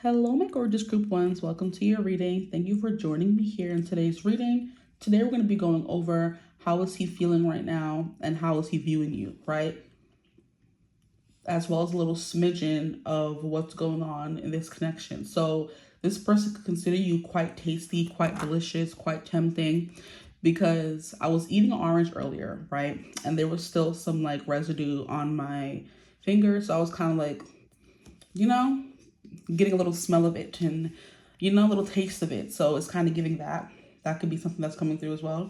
Hello, my gorgeous group ones. Welcome to your reading. Thank you for joining me here in today's reading. Today, we're going to be going over how is he feeling right now and how is he viewing you, right? As well as a little smidgen of what's going on in this connection. So this person could consider you quite tasty, quite delicious, quite tempting, because I was eating an orange earlier, right? And there was still some like residue on my finger. So I was kind of like, getting a little smell of it and, a little taste of it. So it's kind of giving that. That could be something that's coming through as well.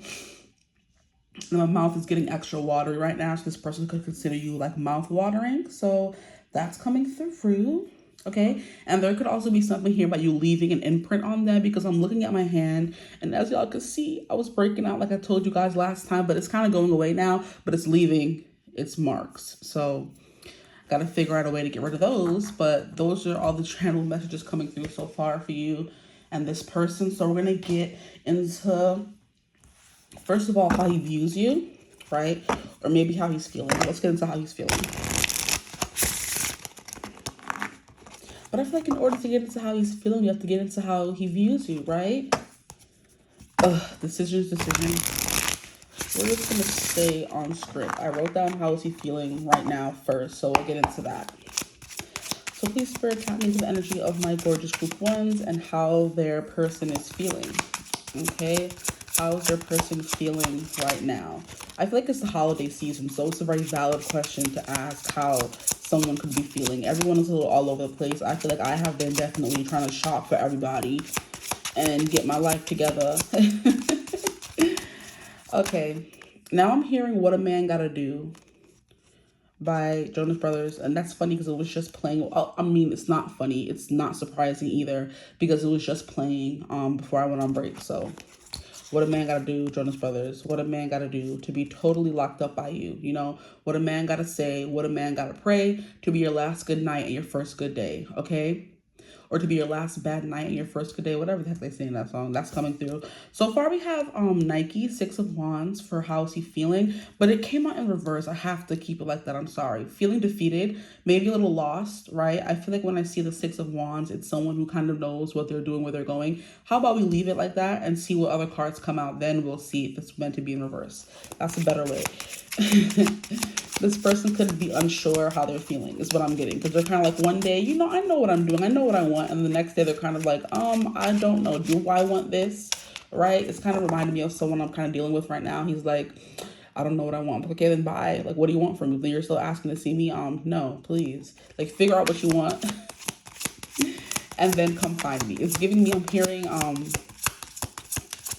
And my mouth is getting extra watery right now. So this person could consider you like mouth watering. So that's coming through. Okay. And there could also be something here about you leaving an imprint on them, because I'm looking at my hand. And as y'all could see, I was breaking out like I told you guys last time, but it's kind of going away now, but it's leaving its marks. So got to figure out a way to get rid of those, but those are all the channel messages coming through so far for you and this person. So we're going to get into, first of all, how he views you, right? Or maybe how he's feeling. Let's get into how he's feeling. But I feel like in order to get into how he's feeling, you have to get into how he views you, right? Decision. We're just going to stay on script. I wrote down how is he feeling right now first, so we'll get into that. So please, Spirit, tap into the energy of my gorgeous group ones and how their person is feeling. Okay? How is their person feeling right now? I feel like it's the holiday season, so it's a very valid question to ask how someone could be feeling. Everyone is a little all over the place. I feel like I have been definitely trying to shop for everybody and get my life together. Okay, now I'm hearing What a Man Gotta Do by Jonas Brothers, and that's funny because it was just playing. I mean, it's not funny. It's not surprising either because it was just playing before I went on break. So, what a man gotta do, Jonas Brothers. What a man gotta do to be totally locked up by you. You know, what a man gotta say, what a man gotta pray to be your last good night and your first good day, okay? Or to be your last bad night and your first good day, whatever the heck they say in that song. That's coming through. So far we have Nike, 6 of Wands for how is he feeling, but it came out in reverse. I have to keep it like that. I'm sorry. Feeling defeated, maybe a little lost, right? I feel like when I see the 6 of Wands, it's someone who kind of knows what they're doing, where they're going. How about we leave it like that and see what other cards come out? Then we'll see if it's meant to be in reverse. That's a better way. This person could be unsure how they're feeling is what I'm getting, because they're kind of like, one day, I know what I'm doing, I know what I want, and the next day they're kind of like, I don't know, do I want this, right? It's kind of reminding me of someone I'm kind of dealing with right now. He's like, I don't know what I want. Okay, then bye. Like, what do you want from me? Then you're still asking to see me? No, please. Like, figure out what you want and then come find me. It's giving me, I'm hearing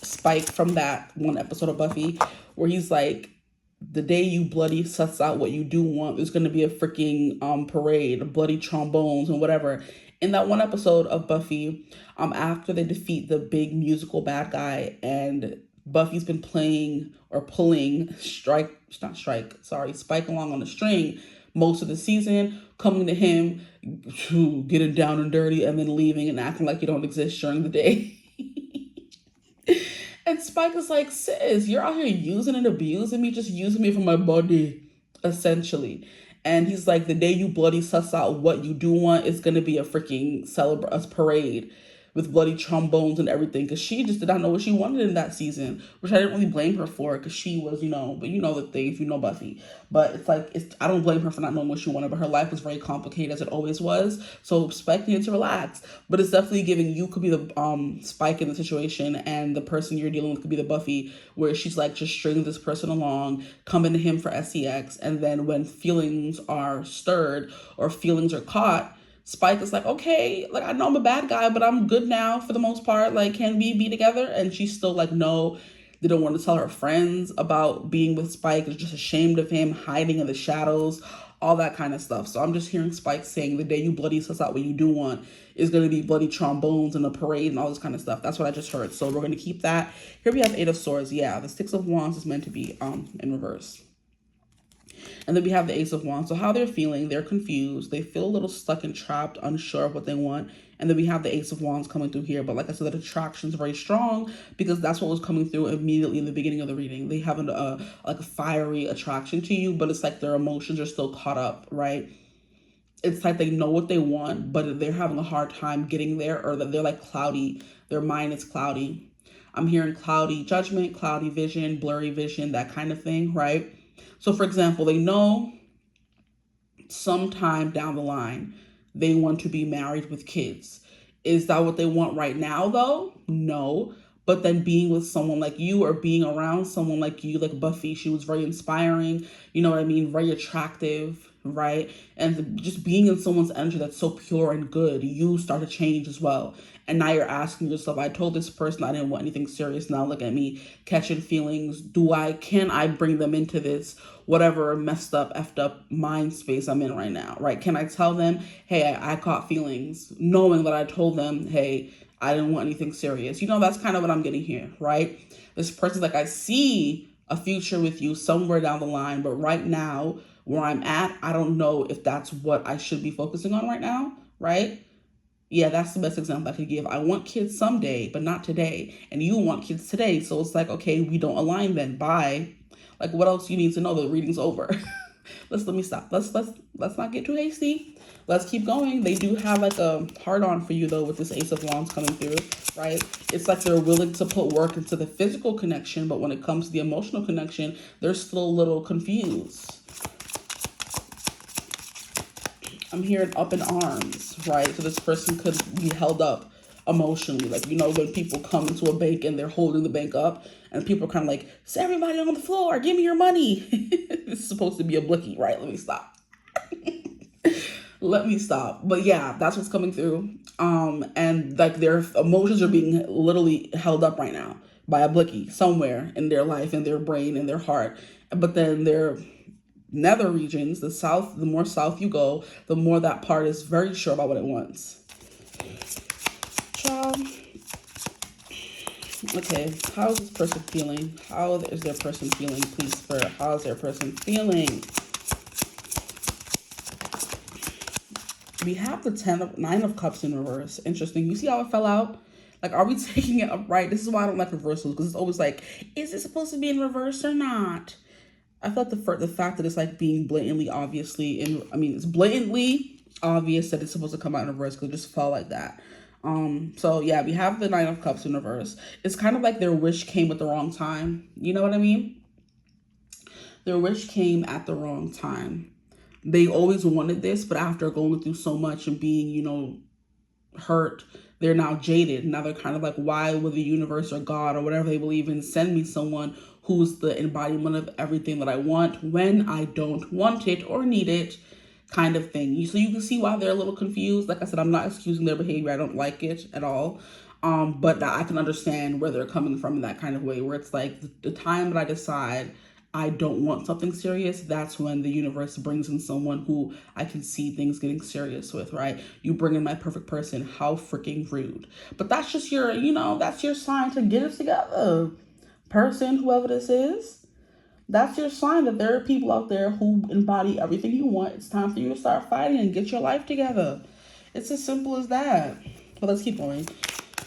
Spike from that one episode of Buffy where he's like, the day you bloody suss out what you do want, there's going to be a freaking parade, bloody trombones and whatever. In that one episode of Buffy, after they defeat the big musical bad guy, and Buffy's been playing or pulling Spike along on the string most of the season, coming to him, getting down and dirty, and then leaving and acting like you don't exist during the day. And Spike is like, sis, you're out here using and abusing me, just using me for my body, essentially. And he's like, the day you bloody suss out what you do want, it's going to be a freaking parade with bloody trombones and everything, because she just did not know what she wanted in that season, which I didn't really blame her for, because she was, but the thing, if you know Buffy. But it's like, I don't blame her for not knowing what she wanted, but her life was very complicated, as it always was. So Spike needed to relax. But it's definitely giving you could be the Spike in the situation, and the person you're dealing with could be the Buffy, where she's like just stringing this person along, coming to him for sex, and then when feelings are stirred or feelings are caught, Spike is like, okay, like, I know I'm a bad guy, but I'm good now for the most part. Like, can we be together? And she's still like, no, they don't want to tell her friends about being with Spike. They're just ashamed of him, hiding in the shadows, all that kind of stuff. So I'm just hearing Spike saying the day you bloody suss out what you do want is going to be bloody trombones and a parade and all this kind of stuff. That's what I just heard. So we're going to keep that. Here we have 8 of Swords. Yeah, the 6 of Wands is meant to be in reverse. And then we have the Ace of Wands. So how they're feeling, they're confused. They feel a little stuck and trapped, unsure of what they want. And then we have the Ace of Wands coming through here. But like I said, the attraction is very strong because that's what was coming through immediately in the beginning of the reading. They have like a fiery attraction to you, but it's like their emotions are still caught up, right? it's like they know what they want, but they're having a hard time getting there, or that they're like cloudy. Their mind is cloudy. I'm hearing cloudy judgment, cloudy vision, blurry vision, that kind of thing, right? So for example, they know sometime down the line they want to be married with kids. Is that what they want right now though? No. But then being with someone like you, or being around someone like you, like Buffy, she was very inspiring, you know what I mean? Very attractive, right? And just being in someone's energy that's so pure and good, you start to change as well. And now you're asking yourself, I told this person I didn't want anything serious. Now look at me catching feelings. Can I bring them into this whatever messed up, effed up mind space I'm in right now, right? Can I tell them, hey, I caught feelings, knowing that I told them, hey, I didn't want anything serious. You know, that's kind of what I'm getting here, right? This person's like, I see a future with you somewhere down the line, but right now, where I'm at, I don't know if that's what I should be focusing on right now, right? Yeah, that's the best example I could give. I want kids someday, but not today. And you want kids today. So it's like, okay, we don't align then. Bye. Like, what else you need to know? The reading's over. Let me stop. Let's not get too hasty. Let's keep going. They do have like a hard on for you though with this Ace of Wands coming through, right? It's like they're willing to put work into the physical connection, but when it comes to the emotional connection, they're still a little confused. I'm hearing up in arms, right? So this person could be held up emotionally. Like, you know, when people come into a bank and they're holding the bank up and people are kind of like, "Say everybody on the floor, give me your money." This is supposed to be a blicky, right? Let me stop. Let me stop. But yeah, that's what's coming through. And like their emotions are being literally held up right now by a blicky somewhere in their life, in their brain, in their heart. But then their nether regions, the south, the more south you go, the more that part is very sure about what it wants. Child. Okay, how is this person feeling? How is their person feeling? Please, Spirit, how is their person feeling? We have the Nine of Cups in reverse. Interesting. You see how it fell out? Like, are we taking it upright? This is why I don't like reversals, because it's always like, is it supposed to be in reverse or not? I felt the fact that it's like being blatantly obviously it's blatantly obvious that it's supposed to come out in reverse, because it just fell like that. So yeah, we have the Nine of Cups in reverse. It's kind of like their wish came at the wrong time. You know what I mean? Their wish came at the wrong time. They always wanted this, but after going through so much and being, you know, hurt, they're now jaded. Now they're kind of like, why would the universe or God or whatever they believe in send me someone who's the embodiment of everything that I want when I don't want it or need it, kind of thing. So you can see why they're a little confused. Like I said, I'm not excusing their behavior. I don't like it at all. But I can understand where they're coming from in that kind of way, where it's like the time that I decide I don't want something serious, that's when the universe brings in someone who I can see things getting serious with, right? You bring in my perfect person. How freaking rude. But that's just your, you know, that's your sign to get it together. Person, whoever this is, that's your sign that there are people out there who embody everything you want. It's time for you to start fighting and get your life together. It's as simple as that. But let's keep going.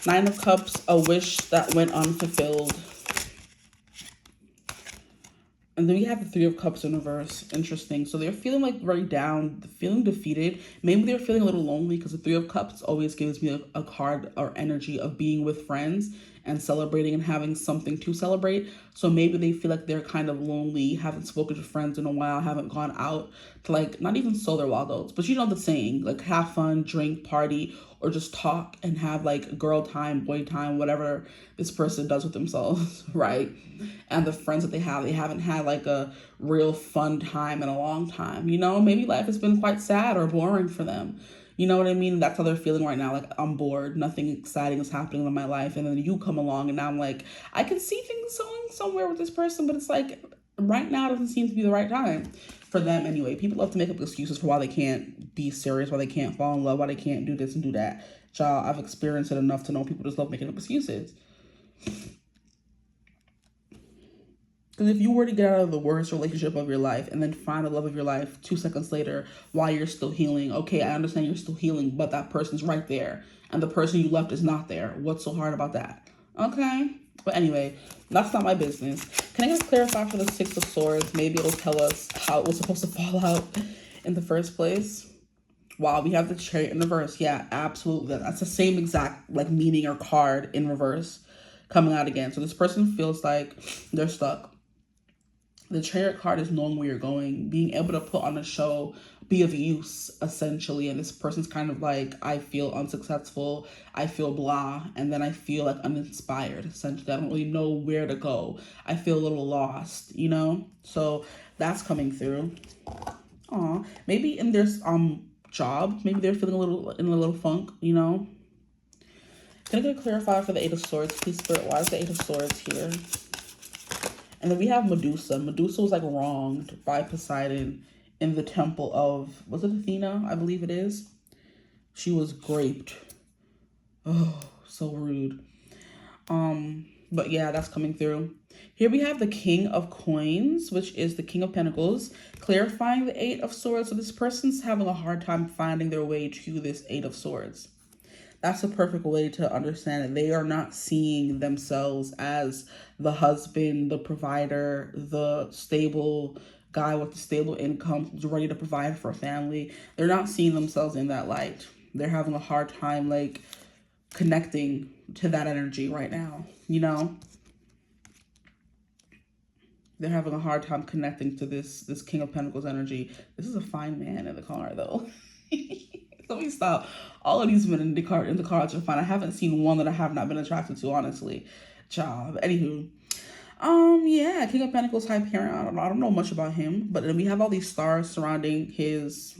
Nine of Cups, a wish that went unfulfilled. And then we have the Three of Cups in reverse. Interesting. So they're feeling like very down, feeling defeated. Maybe they're feeling a little lonely, because the Three of Cups always gives me a card or energy of being with friends and celebrating and having something to celebrate. So maybe they feel like they're kind of lonely, haven't spoken to friends in a while, haven't gone out to, like, not even sow their wild oats, but you know the saying, like, have fun, drink, party, or just talk and have like girl time, boy time, whatever this person does with themselves, right? And the friends that they haven't had like a real fun time in a long time. You know, maybe life has been quite sad or boring for them. You know what I mean? That's how they're feeling right now. Like, I'm bored. Nothing exciting is happening in my life. And then you come along and now I'm like, I can see things going somewhere with this person, but it's like right now doesn't seem to be the right time for them anyway. People love to make up excuses for why they can't be serious, why they can't fall in love, why they can't do this and do that. Child, I've experienced it enough to know people just love making up excuses. Because if you were to get out of the worst relationship of your life and then find the love of your life 2 seconds later while you're still healing, okay, I understand you're still healing, but that person's right there and the person you left is not there. What's so hard about that? Okay. But anyway, that's not my business. Can I just clarify for the Six of Swords? Maybe it'll tell us how it was supposed to fall out in the first place. Wow, we have the Chariot in reverse. Yeah, absolutely. That's the same exact like meaning or card in reverse coming out again. So this person feels like they're stuck. The Chariot card is knowing where you're going, being able to put on a show, be of use, essentially. And this person's kind of like, I feel unsuccessful, I feel blah, and then I feel like uninspired, essentially. I don't really know where to go. I feel a little lost, you know? So that's coming through. Aw, maybe in their job, maybe they're feeling a little funk, you know? Can I get a clarifier for the Eight of Swords, please, Spirit? Why is the Eight of Swords here? And then we have Medusa. Medusa was like wronged by Poseidon in the temple of, was it Athena? I believe it is. She was raped. Oh, so rude. But yeah, that's coming through. Here we have the King of Coins, which is the King of Pentacles, clarifying the Eight of Swords. So this person's having a hard time finding their way to this Eight of Swords. That's a perfect way to understand it. They are not seeing themselves as the husband, the provider, the stable guy with the stable income who's ready to provide for a family. They're not seeing themselves in that light. They're having a hard time like connecting to that energy right now, you know? They're having a hard time connecting to this King of Pentacles energy. This is a fine man in the car though. Let me stop. All of these men in the cards are fine. I haven't seen one that I have not been attracted to, honestly. Job. Anywho. Yeah, King of Pentacles, Hyperion. I don't know much about him, but then we have all these stars surrounding his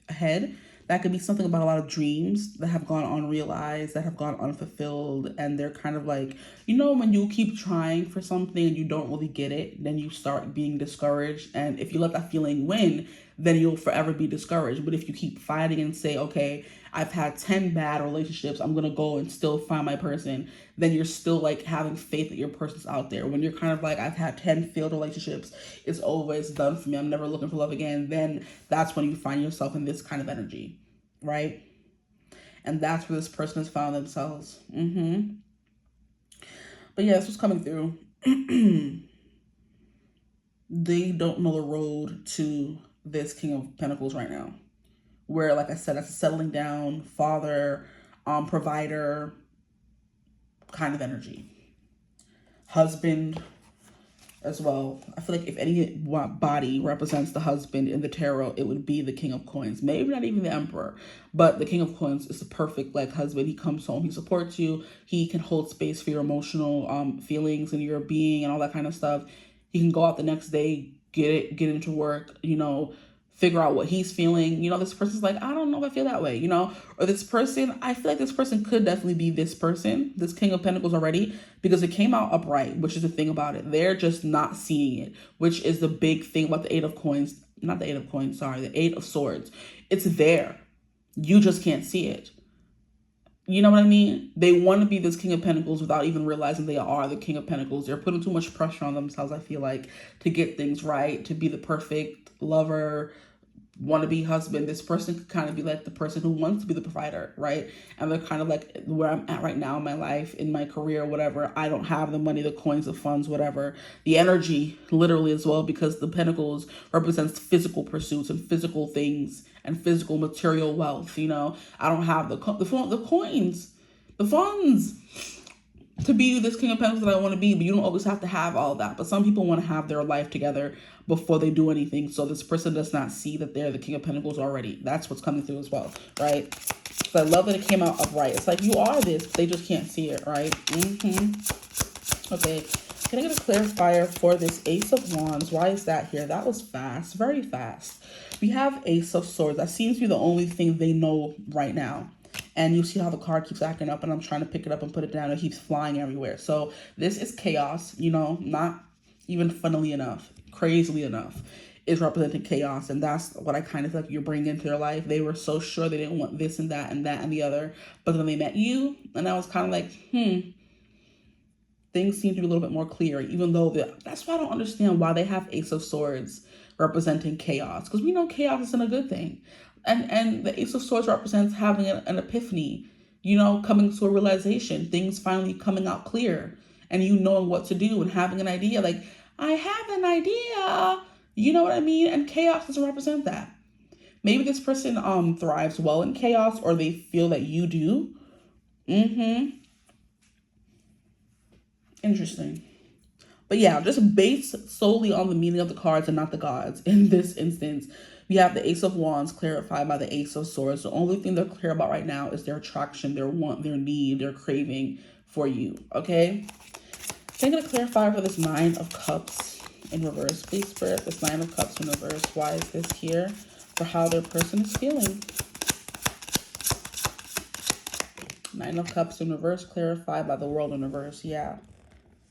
head. That could be something about a lot of dreams that have gone unrealized, that have gone unfulfilled, and they're kind of like, you know, when you keep trying for something and you don't really get it, then you start being discouraged. And if you let that feeling win, then you'll forever be discouraged. But if you keep fighting and say, okay, I've had 10 bad relationships, I'm gonna go and still find my person, then you're still like having faith that your person's out there. When you're kind of like, I've had 10 failed relationships, it's over, it's done for me, I'm never looking for love again, then that's when you find yourself in this kind of energy, right? And that's where this person has found themselves. But yeah, this was coming through. They don't know the road to this King of Pentacles right now, where, like I said, that's a settling down, father, provider kind of energy. Husband as well. I feel like if any body represents the husband in the tarot, it would be the King of Coins. Maybe not even the Emperor, but the King of Coins is the perfect like husband. He comes home, he supports you, he can hold space for your emotional feelings and your being and all that kind of stuff. He can go out the next day, get into work, you know, figure out what he's feeling. You know, this person's like, I don't know if I feel that way, you know, or this person, I feel like this person could definitely be this person, this King of Pentacles already, because it came out upright, which is the thing about it. They're just not seeing it, which is the big thing about the Eight of Coins, not the Eight of Coins, sorry, the Eight of Swords. It's there. You just can't see it. You know what I mean? They want to be this King of Pentacles without even realizing they are the King of Pentacles. They're putting too much pressure on themselves, I feel like, to get things right, to be the perfect lover, wannabe husband. This person could kind of be like the person who wants to be the provider, right? And they're kind of like where I'm at right now in my life, in my career, whatever. I don't have the money, the coins, the funds, whatever. The energy, literally as well, because the Pentacles represents physical pursuits and physical things and physical material wealth, you know? I don't have the coins, the funds to be this King of Pentacles that I want to be, but you don't always have to have all that. But some people want to have their life together before they do anything. So this person does not see that they're the King of Pentacles already. That's what's coming through as well, right? So I love that it came out upright. It's like you are this, they just can't see it, right? Okay, can I get a clarifier for this Ace of Wands? Why is that here? That was fast, very fast. We have Ace of Swords. That seems to be the only thing they know right now. And you see how the card keeps acting up and I'm trying to pick it up and put it down. It keeps flying everywhere. So this is chaos, you know, not even funnily enough, crazily enough, is representing chaos. And that's what I kind of feel like you're bringing into their life. They were so sure they didn't want this and that and that and the other. But then they met you and I was kind of like, things seem to be a little bit more clear, even though that's why I don't understand why they have Ace of Swords representing chaos. Because we know chaos isn't a good thing. And the Ace of Swords represents having an epiphany, you know, coming to a realization, things finally coming out clear, and you knowing what to do and having an idea. Like, I have an idea, you know what I mean? And chaos doesn't represent that. Maybe this person thrives well in chaos, or they feel that you do. Interesting. But yeah, just based solely on the meaning of the cards and not the gods. In this instance, we have the Ace of Wands clarified by the Ace of Swords. The only thing they're clear about right now is their attraction, their want, their need, their craving for you, okay? So I'm going to clarify for this Nine of Cups in reverse. Please, Spirit, this Nine of Cups in reverse. Why is this here? For how their person is feeling. Nine of Cups in reverse clarified by the World in reverse. Yeah.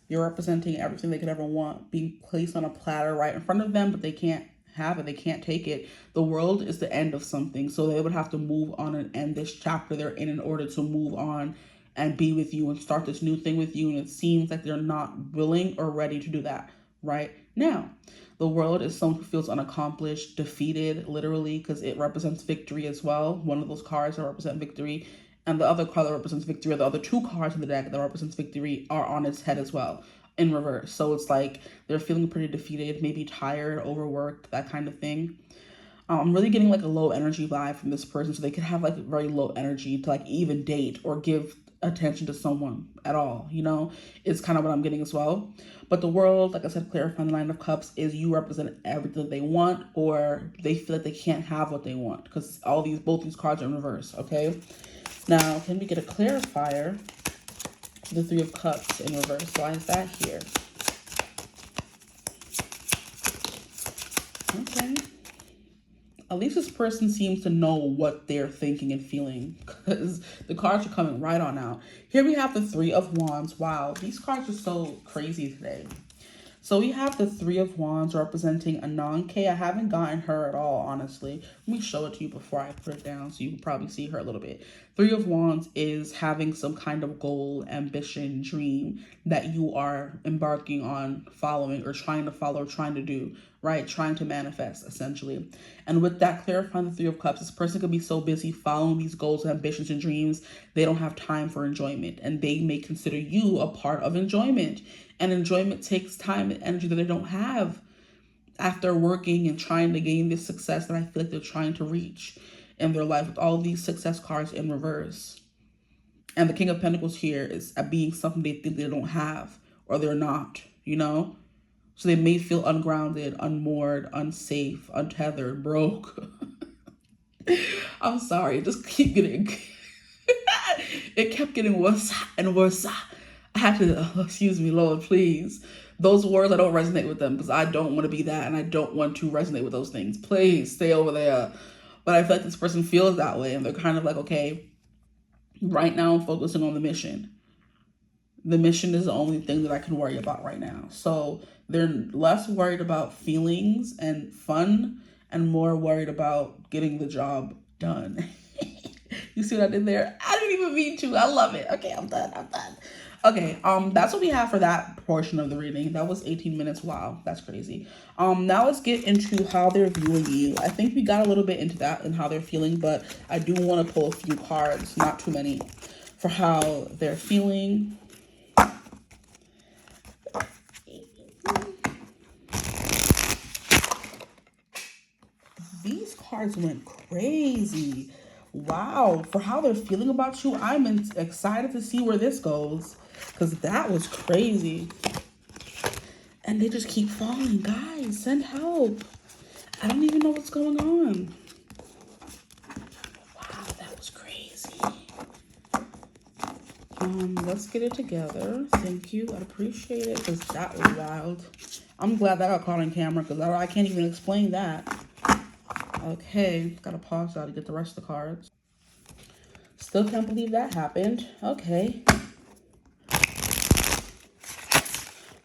You're representing everything they could ever want, being placed on a platter right in front of them, but they can't have it. They can't take it. The world is the end of something, so they would have to move on and end this chapter they're in order to move on and be with you and start this new thing with you. And it seems like they're not willing or ready to do that right now. The world is someone who feels unaccomplished, defeated, literally, because it represents victory as well. One of those cards that represent victory. And the other card that represents victory, or the other two cards in the deck that represents victory, are on its head as well, in reverse. So it's like they're feeling pretty defeated, maybe tired, overworked, that kind of thing. I'm really getting like a low energy vibe from this person. So they could have like very low energy to like even date or give attention to someone at all, you know? It's kind of what I'm getting as well. But the world, like I said, clarifying the Nine of Cups, is you represent everything they want, or they feel like they can't have what they want, because both these cards are in reverse, okay? Now, can we get a clarifier for the Three of Cups in reverse? Why is that here? Okay. At least this person seems to know what they're thinking and feeling, because the cards are coming right on out. Here we have the Three of Wands. Wow, these cards are so crazy today. So we have the Three of Wands representing Ananke. I haven't gotten her at all, honestly. Let me show it to you before I put it down so you can probably see her a little bit. Three of Wands is having some kind of goal, ambition, dream that you are embarking on following, or trying to follow, or trying to do, right? Trying to manifest, essentially. And with that, clarifying the Three of Cups, this person could be so busy following these goals, ambitions, and dreams, they don't have time for enjoyment. And they may consider you a part of enjoyment. And enjoyment takes time and energy that they don't have after working and trying to gain this success that I feel like they're trying to reach in their life, with all these success cards in reverse. And the King of Pentacles here is being something they think they don't have, or they're not, you know? So they may feel ungrounded, unmoored, unsafe, untethered, broke. I'm sorry, it just keep getting... it kept getting worse and worse. I had to, excuse me, Lord, please. Those words, I don't resonate with them, because I don't want to be that, and I don't want to resonate with those things. Please stay over there. But I feel like this person feels that way, and they're kind of like, okay, right now I'm focusing on the mission. The mission is the only thing that I can worry about right now. So they're less worried about feelings and fun, and more worried about getting the job done. You see what I did there? I didn't even mean to. I love it. Okay, I'm done. Okay, that's what we have for that portion of the reading. That was 18 minutes. Wow, that's crazy. Now let's get into how they're viewing you. I think we got a little bit into that and how they're feeling, but I do want to pull a few cards, not too many, for how they're feeling. These cards went crazy. Wow, for how they're feeling about you, I'm excited to see where this goes, because that was crazy. And they just keep falling. Guys, send help. I don't even know what's going on. Wow, that was crazy. Let's get it together. Thank you. I appreciate it, because that was wild. I'm glad that got caught on camera, because I can't even explain that. Okay, gotta pause that to get the rest of the cards. Still can't believe that happened. Okay.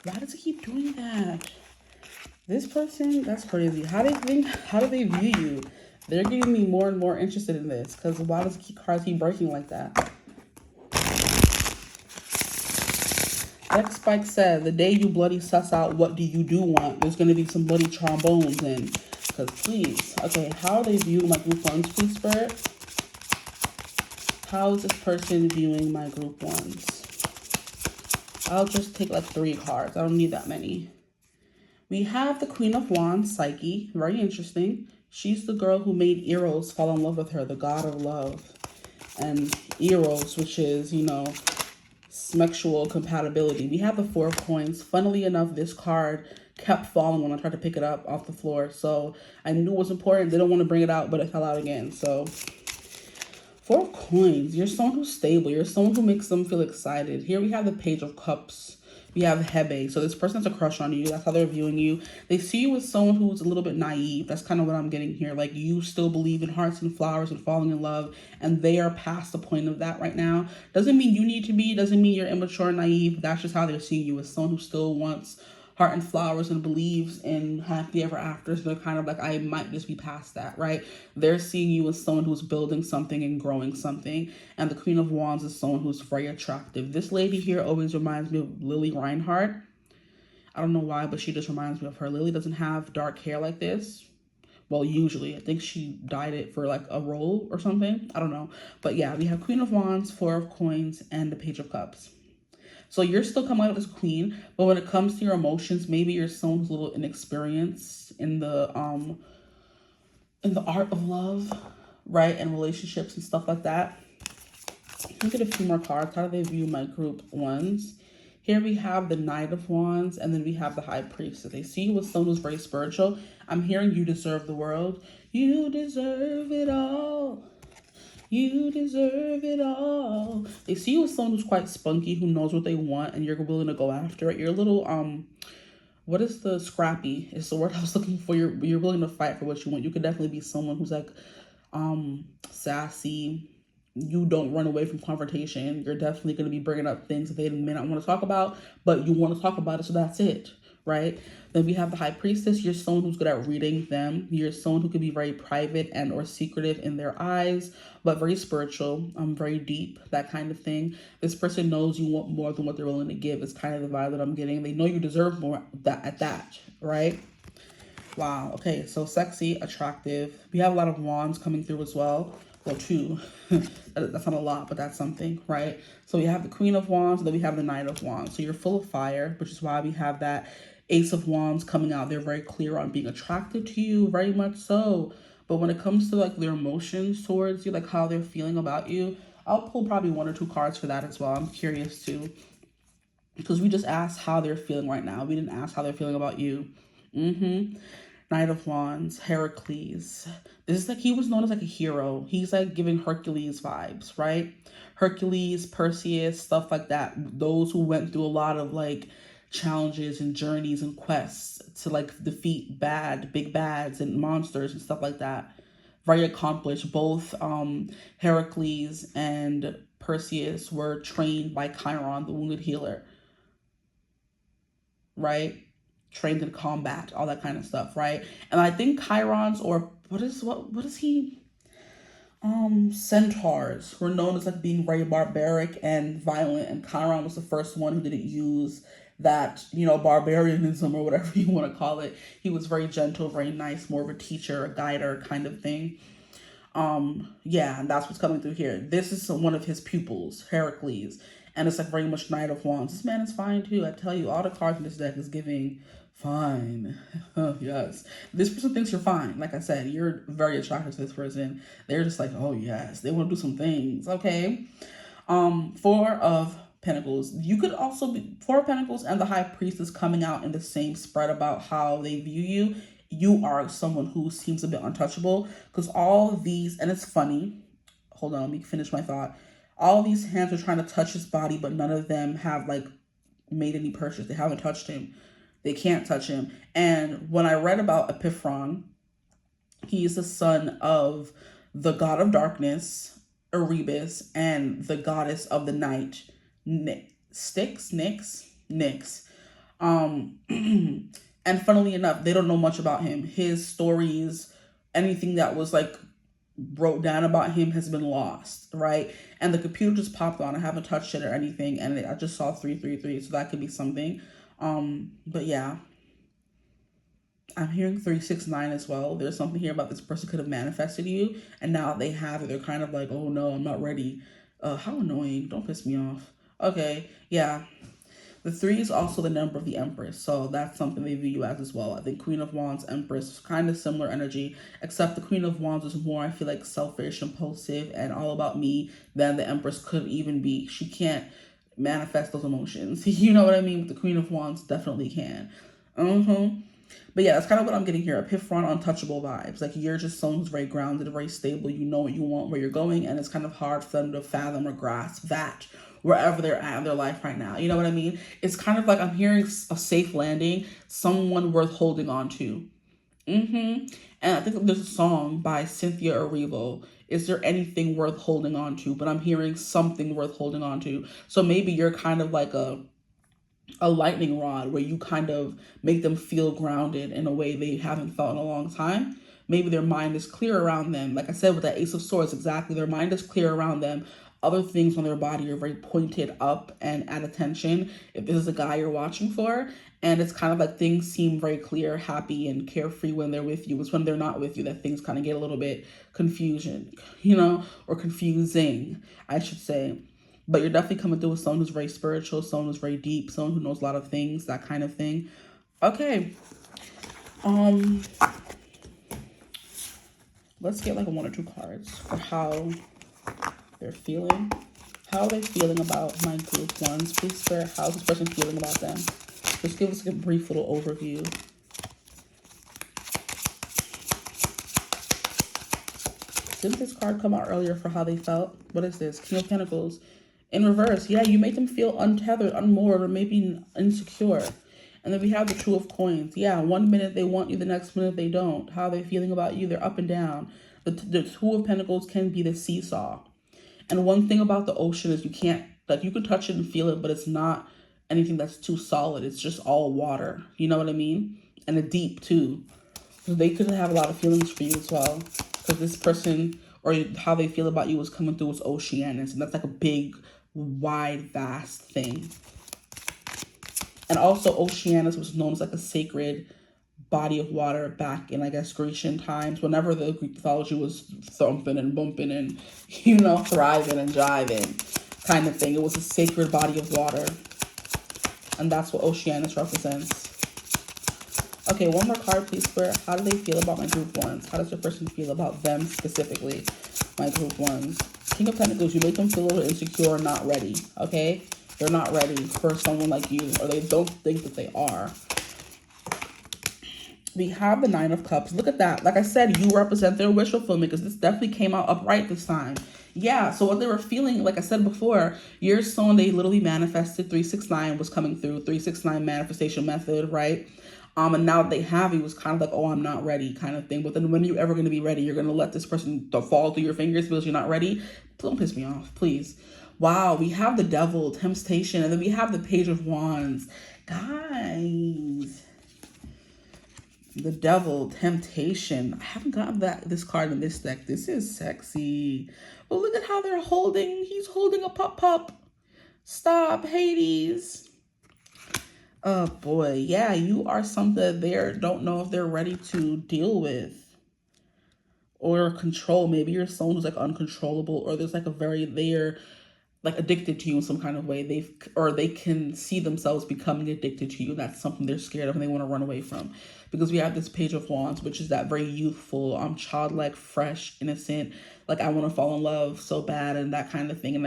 Why does it keep doing that? This person, that's crazy. How do they view you? They're getting me more and more interested in this, because why does cards keep breaking like that? X Spike said, the day you bloody suss out what do you do want, there's going to be some bloody trombones in. Because please, okay, how are they viewing my group ones, please, Spirit? How is this person viewing my group ones? I'll just take like 3 cards. I don't need that many. We have the Queen of Wands, Psyche. Very interesting. She's the girl who made Eros fall in love with her, the god of love. And Eros, which is, you know, sexual compatibility. We have the Four of Coins. Funnily enough, this card kept falling when I tried to pick it up off the floor. So I knew it was important. They don't want to bring it out, but it fell out again. So Four of Coins. You're someone who's stable. You're someone who makes them feel excited. Here we have the Page of Cups. We have 𝐓𝐈𝐿𝐴. So this person has a crush on you. That's how they're viewing you. They see you as someone who's a little bit naive. That's kind of what I'm getting here. Like, you still believe in hearts and flowers and falling in love. And they are past the point of that right now. Doesn't mean you need to be. Doesn't mean you're immature and naive. That's just how they're seeing you, as someone who still wants heart and flowers and believes in happy ever afters. They're kind of like, I might just be past that, right? They're seeing you as someone who's building something and growing something. And the Queen of Wands is someone who's very attractive. This lady here always reminds me of Lily Reinhardt. I don't know why, but she just reminds me of her. Lily doesn't have dark hair like this. Well, usually. I think she dyed it for like a role or something. I don't know. But yeah, we have Queen of Wands, Four of Coins, and the Page of Cups. So you're still coming out as queen, but when it comes to your emotions, maybe you're someone who's a little inexperienced in the art of love, right? And relationships and stuff like that. Let me get a few more cards. How do they view my group ones? Here we have the Knight of Wands, and then we have the High Priestess. They see you as someone who's very spiritual. I'm hearing you deserve the world. You deserve it all. You deserve it all. They see you as someone who's quite spunky, who knows what they want, and you're willing to go after it. You're a little, what is the scrappy? It's the word I was looking for. You're willing to fight for what you want. You could definitely be someone who's like, sassy. You don't run away from confrontation. You're definitely going to be bringing up things that they may not want to talk about, but you want to talk about it, so that's it, right? Then we have the High Priestess. You're someone who's good at reading them. You're someone who could be very private and or secretive in their eyes, but very spiritual, very deep, that kind of thing. This person knows you want more than what they're willing to give. It's kind of the vibe that I'm getting. They know you deserve more at that, right? Wow. Okay, so sexy, attractive. We have a lot of wands coming through as well. Well, two. That's not a lot, but that's something, right? So we have the Queen of Wands, and then we have the Knight of Wands. So you're full of fire, which is why we have that Ace of Wands coming out. They're very clear on being attracted to you, very much so. But when it comes to like their emotions towards you, like how they're feeling about you, I'll pull probably 1 or 2 cards for that as well. I'm curious too, because we just asked how they're feeling right now. We didn't ask how they're feeling about you. Knight of Wands, Heracles. This is like, he was known as like a hero. He's like giving Hercules vibes, right? Hercules, Perseus, stuff like that. Those who went through a lot of like challenges and journeys and quests to like defeat big bads and monsters and stuff like that. Very accomplished. Both Heracles and Perseus were trained by Chiron, the wounded healer, right? Trained in combat, all that kind of stuff, right? And I think Chiron's, or what is he? Centaurs were known as like being very barbaric and violent, and Chiron was the first one who didn't use that, you know, barbarianism or whatever you want to call it. He was very gentle, very nice, more of a teacher, a guider kind of thing. Yeah, and that's what's coming through here. This is one of his pupils, Heracles, and it's like very much Knight of Wands. This man is fine too. I tell you, all the cards in this deck is giving fine. Yes. This person thinks you're fine. Like I said, you're very attracted to this person. They're just like, oh yes, they want to do some things. Okay. 4 of Pentacles. You could also be 4 of Pentacles and the High Priestess coming out in the same spread about how they view you. You are someone who seems a bit untouchable, because all of these, and it's funny. Hold on, let me finish my thought. All these hands are trying to touch his body, but none of them have like made any purchase. They haven't touched him. They can't touch him. And when I read about Epiphron, he is the son of the god of darkness, Erebus, and the goddess of the night, Nyx. And funnily enough, they don't know much about him. His stories, anything that was like wrote down about him has been lost, right? And the computer just popped on. I haven't touched it or anything, and I just saw 333, so that could be something. But yeah, I'm hearing 369 as well. There's something here about this person could have manifested you, and now they have it. They're kind of like, oh no, I'm not ready. How annoying. Don't piss me off. Okay, yeah. The 3 is also the number of the Empress, so that's something they view you as well. I think Queen of Wands, Empress, kind of similar energy, except the Queen of Wands is more, I feel like, selfish, impulsive, and all about me than the Empress could even be. She can't manifest those emotions. You know what I mean? But the Queen of Wands definitely can. But yeah, that's kind of what I'm getting here. Epiphron, untouchable vibes. Like, you're just someone who's very grounded, very stable. You know what you want, where you're going, and it's kind of hard for them to fathom or grasp that wherever they're at in their life right now. You know what I mean? It's kind of like I'm hearing a safe landing, someone worth holding on to. And I think there's a song by Cynthia Erivo. Is there anything worth holding on to? But I'm hearing something worth holding on to. So maybe you're kind of like a lightning rod where you kind of make them feel grounded in a way they haven't felt in a long time. Maybe their mind is clear around them. Like I said with that Ace of Swords, exactly. Their mind is clear around them. Other things on their body are very pointed up and at attention. If this is a guy you're watching for, and it's kind of like things seem very clear, happy, and carefree when they're with you. It's when they're not with you that things kind of get a little bit confusion, or confusing, I should say. But you're definitely coming through with someone who's very spiritual, someone who's very deep, someone who knows a lot of things, that kind of thing. Okay. Let's get like 1 or 2 cards for how they're feeling. How are they feeling about my group ones? Please, Spirit, how's this person feeling about them? Just give us a brief little overview. Didn't this card come out earlier for how they felt? What is this? King of Pentacles. In reverse, yeah, you make them feel untethered, unmoored, or maybe insecure. And then we have the Two of Coins. Yeah, 1 minute they want you, the next minute they don't. How are they feeling about you? They're up and down. The Two of Pentacles can be the seesaw. And one thing about the ocean is you can't, like, you can touch it and feel it, but it's not anything that's too solid. It's just all water. You know what I mean? And a deep, too. So they could have a lot of feelings for you as well. Because this person, or how they feel about you, is coming through as Oceanus. And that's like a big, wide, vast thing. And also Oceanus was known as like a sacred body of water back in, I guess, Grecian times, whenever the Greek mythology was thumping and bumping and, thriving and jiving kind of thing. It was a sacred body of water. And that's what Oceanus represents. Okay, 1 more card, please, Spirit. How do they feel about my group ones? How does your person feel about them specifically, my group ones? King of Pentacles, you make them feel a little insecure, not ready, okay? They're not ready for someone like you, or they don't think that they are. We have the 9 of Cups. Look at that. Like I said, you represent their wish fulfillment, because this definitely came out upright this time. Yeah, so what they were feeling, like I said before, you're someone they literally manifested. 369 was coming through. 369 manifestation method, right? And now that they have, it was kind of like, oh, I'm not ready kind of thing. But then when are you ever going to be ready? You're going to let this person fall through your fingers because you're not ready? Don't piss me off, please. Wow, we have the Devil, Temptation, and then we have the Page of Wands. Guys, the Devil, Temptation. I haven't gotten this card in this deck. This is sexy. But look at how they're holding. He's holding a pup. Stop, Hades. Oh boy, yeah, you are something they don't know if they're ready to deal with or control. Maybe you're someone who's like uncontrollable, or there's like they're like addicted to you in some kind of way. They can see themselves becoming addicted to you. That's something they're scared of and they want to run away from. Because we have this Page of Wands, which is that very youthful, childlike, fresh, innocent, like I want to fall in love so bad and that kind of thing. And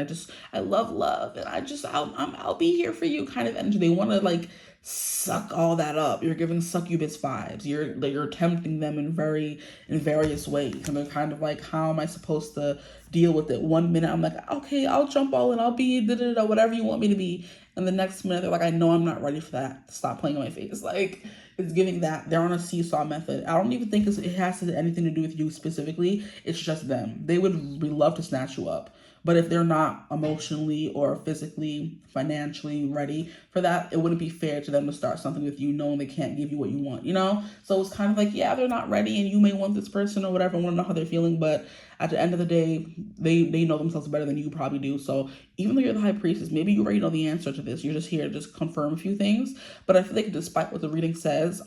I love love, and I'll be here for you kind of energy. They want to like suck all that up. You're giving succubus vibes. You're tempting them in various ways, and they're kind of like, how am I supposed to deal with it? 1 minute I'm like, okay, I'll jump all in, I'll be whatever you want me to be, and the next minute they're like, I know I'm not ready for that. Stop playing on my face. Like, it's giving that they're on a seesaw method. I don't even think it has anything to do with you specifically. It's just them. They would love to snatch you up. But if they're not emotionally or physically, financially ready for that, it wouldn't be fair to them to start something with you knowing they can't give you what you want, So it's kind of like, yeah, they're not ready and you may want this person or whatever, want to know how they're feeling. But at the end of the day, they know themselves better than you probably do. So even though you're the High Priestess, maybe you already know the answer to this. You're just here to just confirm a few things. But I feel like despite what the reading says,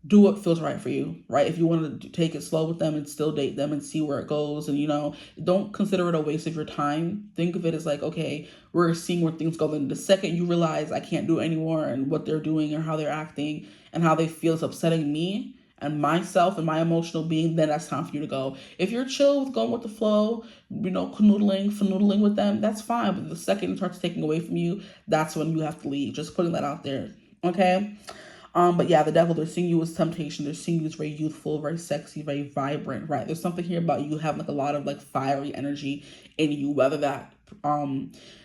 do what feels right for you, right? If you want to take it slow with them and still date them and see where it goes, and don't consider it a waste of your time. Think of it as like, okay, we're seeing where things go. Then the second you realize I can't do it anymore, and what they're doing and how they're acting and how they feel is upsetting me and myself and my emotional being, then that's time for you to go. If you're chill with going with the flow, canoodling with them, that's fine. But the second it starts taking away from you, that's when you have to leave. Just putting that out there, okay? But yeah, the devil, they're seeing you as temptation. They're seeing you as very youthful, very sexy, very vibrant, right? There's something here about you having like a lot of like fiery energy in you, whether that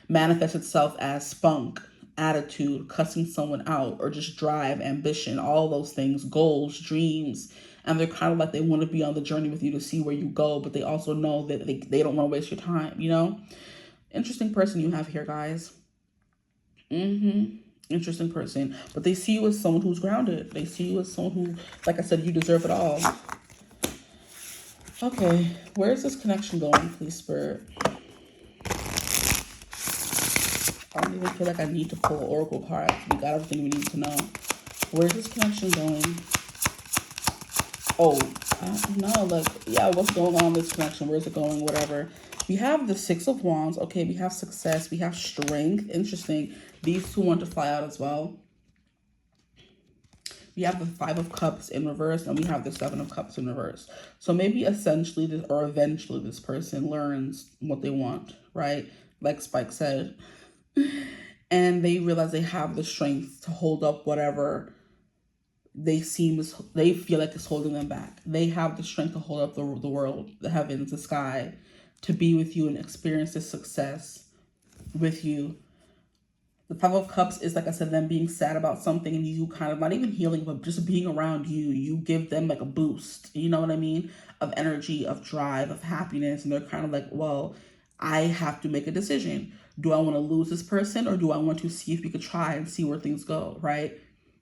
manifests itself as spunk, attitude, cussing someone out, or just drive, ambition, all those things, goals, dreams. And they're kind of like they want to be on the journey with you to see where you go, but they also know that they don't want to waste your time, Interesting person you have here, guys. Interesting person. But they see you as someone who's grounded. They see you as someone who, like I said, you deserve it all. Okay, where's this connection going, please, Spirit? I don't even feel like I need to pull an oracle card. We got everything we need to know. Where's this connection going? Oh, I don't know. Like, yeah, what's going on in this connection? Where's it going? Whatever. We have the Six of Wands. Okay, we have success. We have strength. Interesting. These two want to fly out as well. We have the Five of Cups in reverse, and we have the Seven of Cups in reverse. So maybe essentially eventually this person learns what they want, right? Like Spike said. And they realize they have the strength to hold up whatever they feel like it's holding them back. They have the strength to hold up the world, the heavens, the sky, to be with you and experience this success with you. The Five of Cups is, like I said, them being sad about something and you kind of not even healing, but just being around you. You give them like a boost, you know what I mean? Of energy, of drive, of happiness. And they're kind of like, well, I have to make a decision. Do I want to lose this person, or do I want to see if we could try and see where things go, right?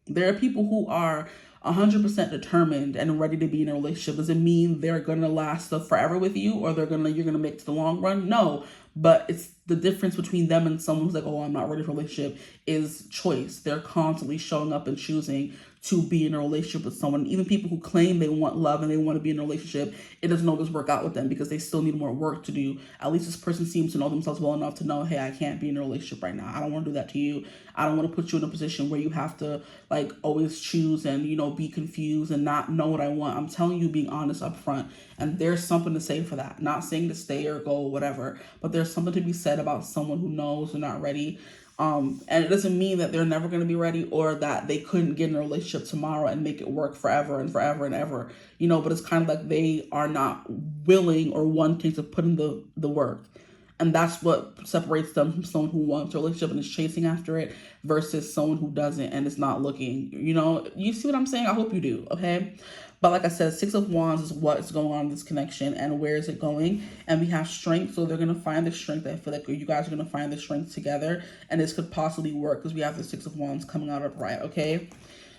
There are people who are 100% determined and ready to be in a relationship. Does it mean they're going to last forever with you, or you're going to make it to the long run? No, but it's the difference between them and someone who's like, oh, I'm not ready for a relationship, is choice. They're constantly showing up and choosing to be in a relationship with someone. Even people who claim they want love and they want to be in a relationship, it doesn't always work out with them because they still need more work to do. At least this person seems to know themselves well enough to know, hey, I can't be in a relationship right now. I don't want to do that to you. I don't want to put you in a position where you have to like always choose and, be confused and not know what I want. I'm telling you, being honest up front. And there's something to say for that. Not saying to stay or go, whatever, but there's something to be said about someone who knows they're not ready. And it doesn't mean that they're never going to be ready, or that they couldn't get in a relationship tomorrow and make it work forever and forever and ever, but it's kind of like they are not willing or wanting to put in the work. And that's what separates them from someone who wants a relationship and is chasing after it versus someone who doesn't and is not looking. You see what I'm saying? I hope you do, okay? But like I said, Six of Wands is what's going on in this connection and where is it going. And we have strength, so they're going to find the strength. I feel like you guys are going to find the strength together, and this could possibly work because we have the Six of Wands coming out upright, okay?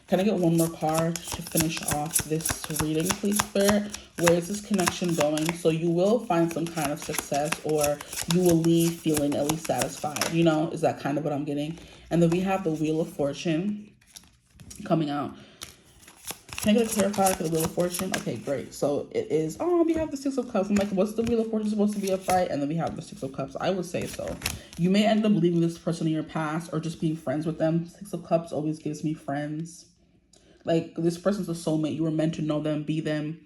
Can I get one more card to finish off this reading, please, Spirit? Where is this connection going? So you will find some kind of success, or you will leave feeling at least satisfied, is that kind of what I'm getting? And then we have the Wheel of Fortune coming out. Can I get a clarifier for the Wheel of Fortune? Okay, great. So it is, we have the Six of Cups. I'm like, what's the Wheel of Fortune supposed to be a fight? And then we have the Six of Cups. I would say so. You may end up leaving this person in your past or just being friends with them. Six of Cups always gives me friends. Like, this person's a soulmate. You were meant to know them, be them.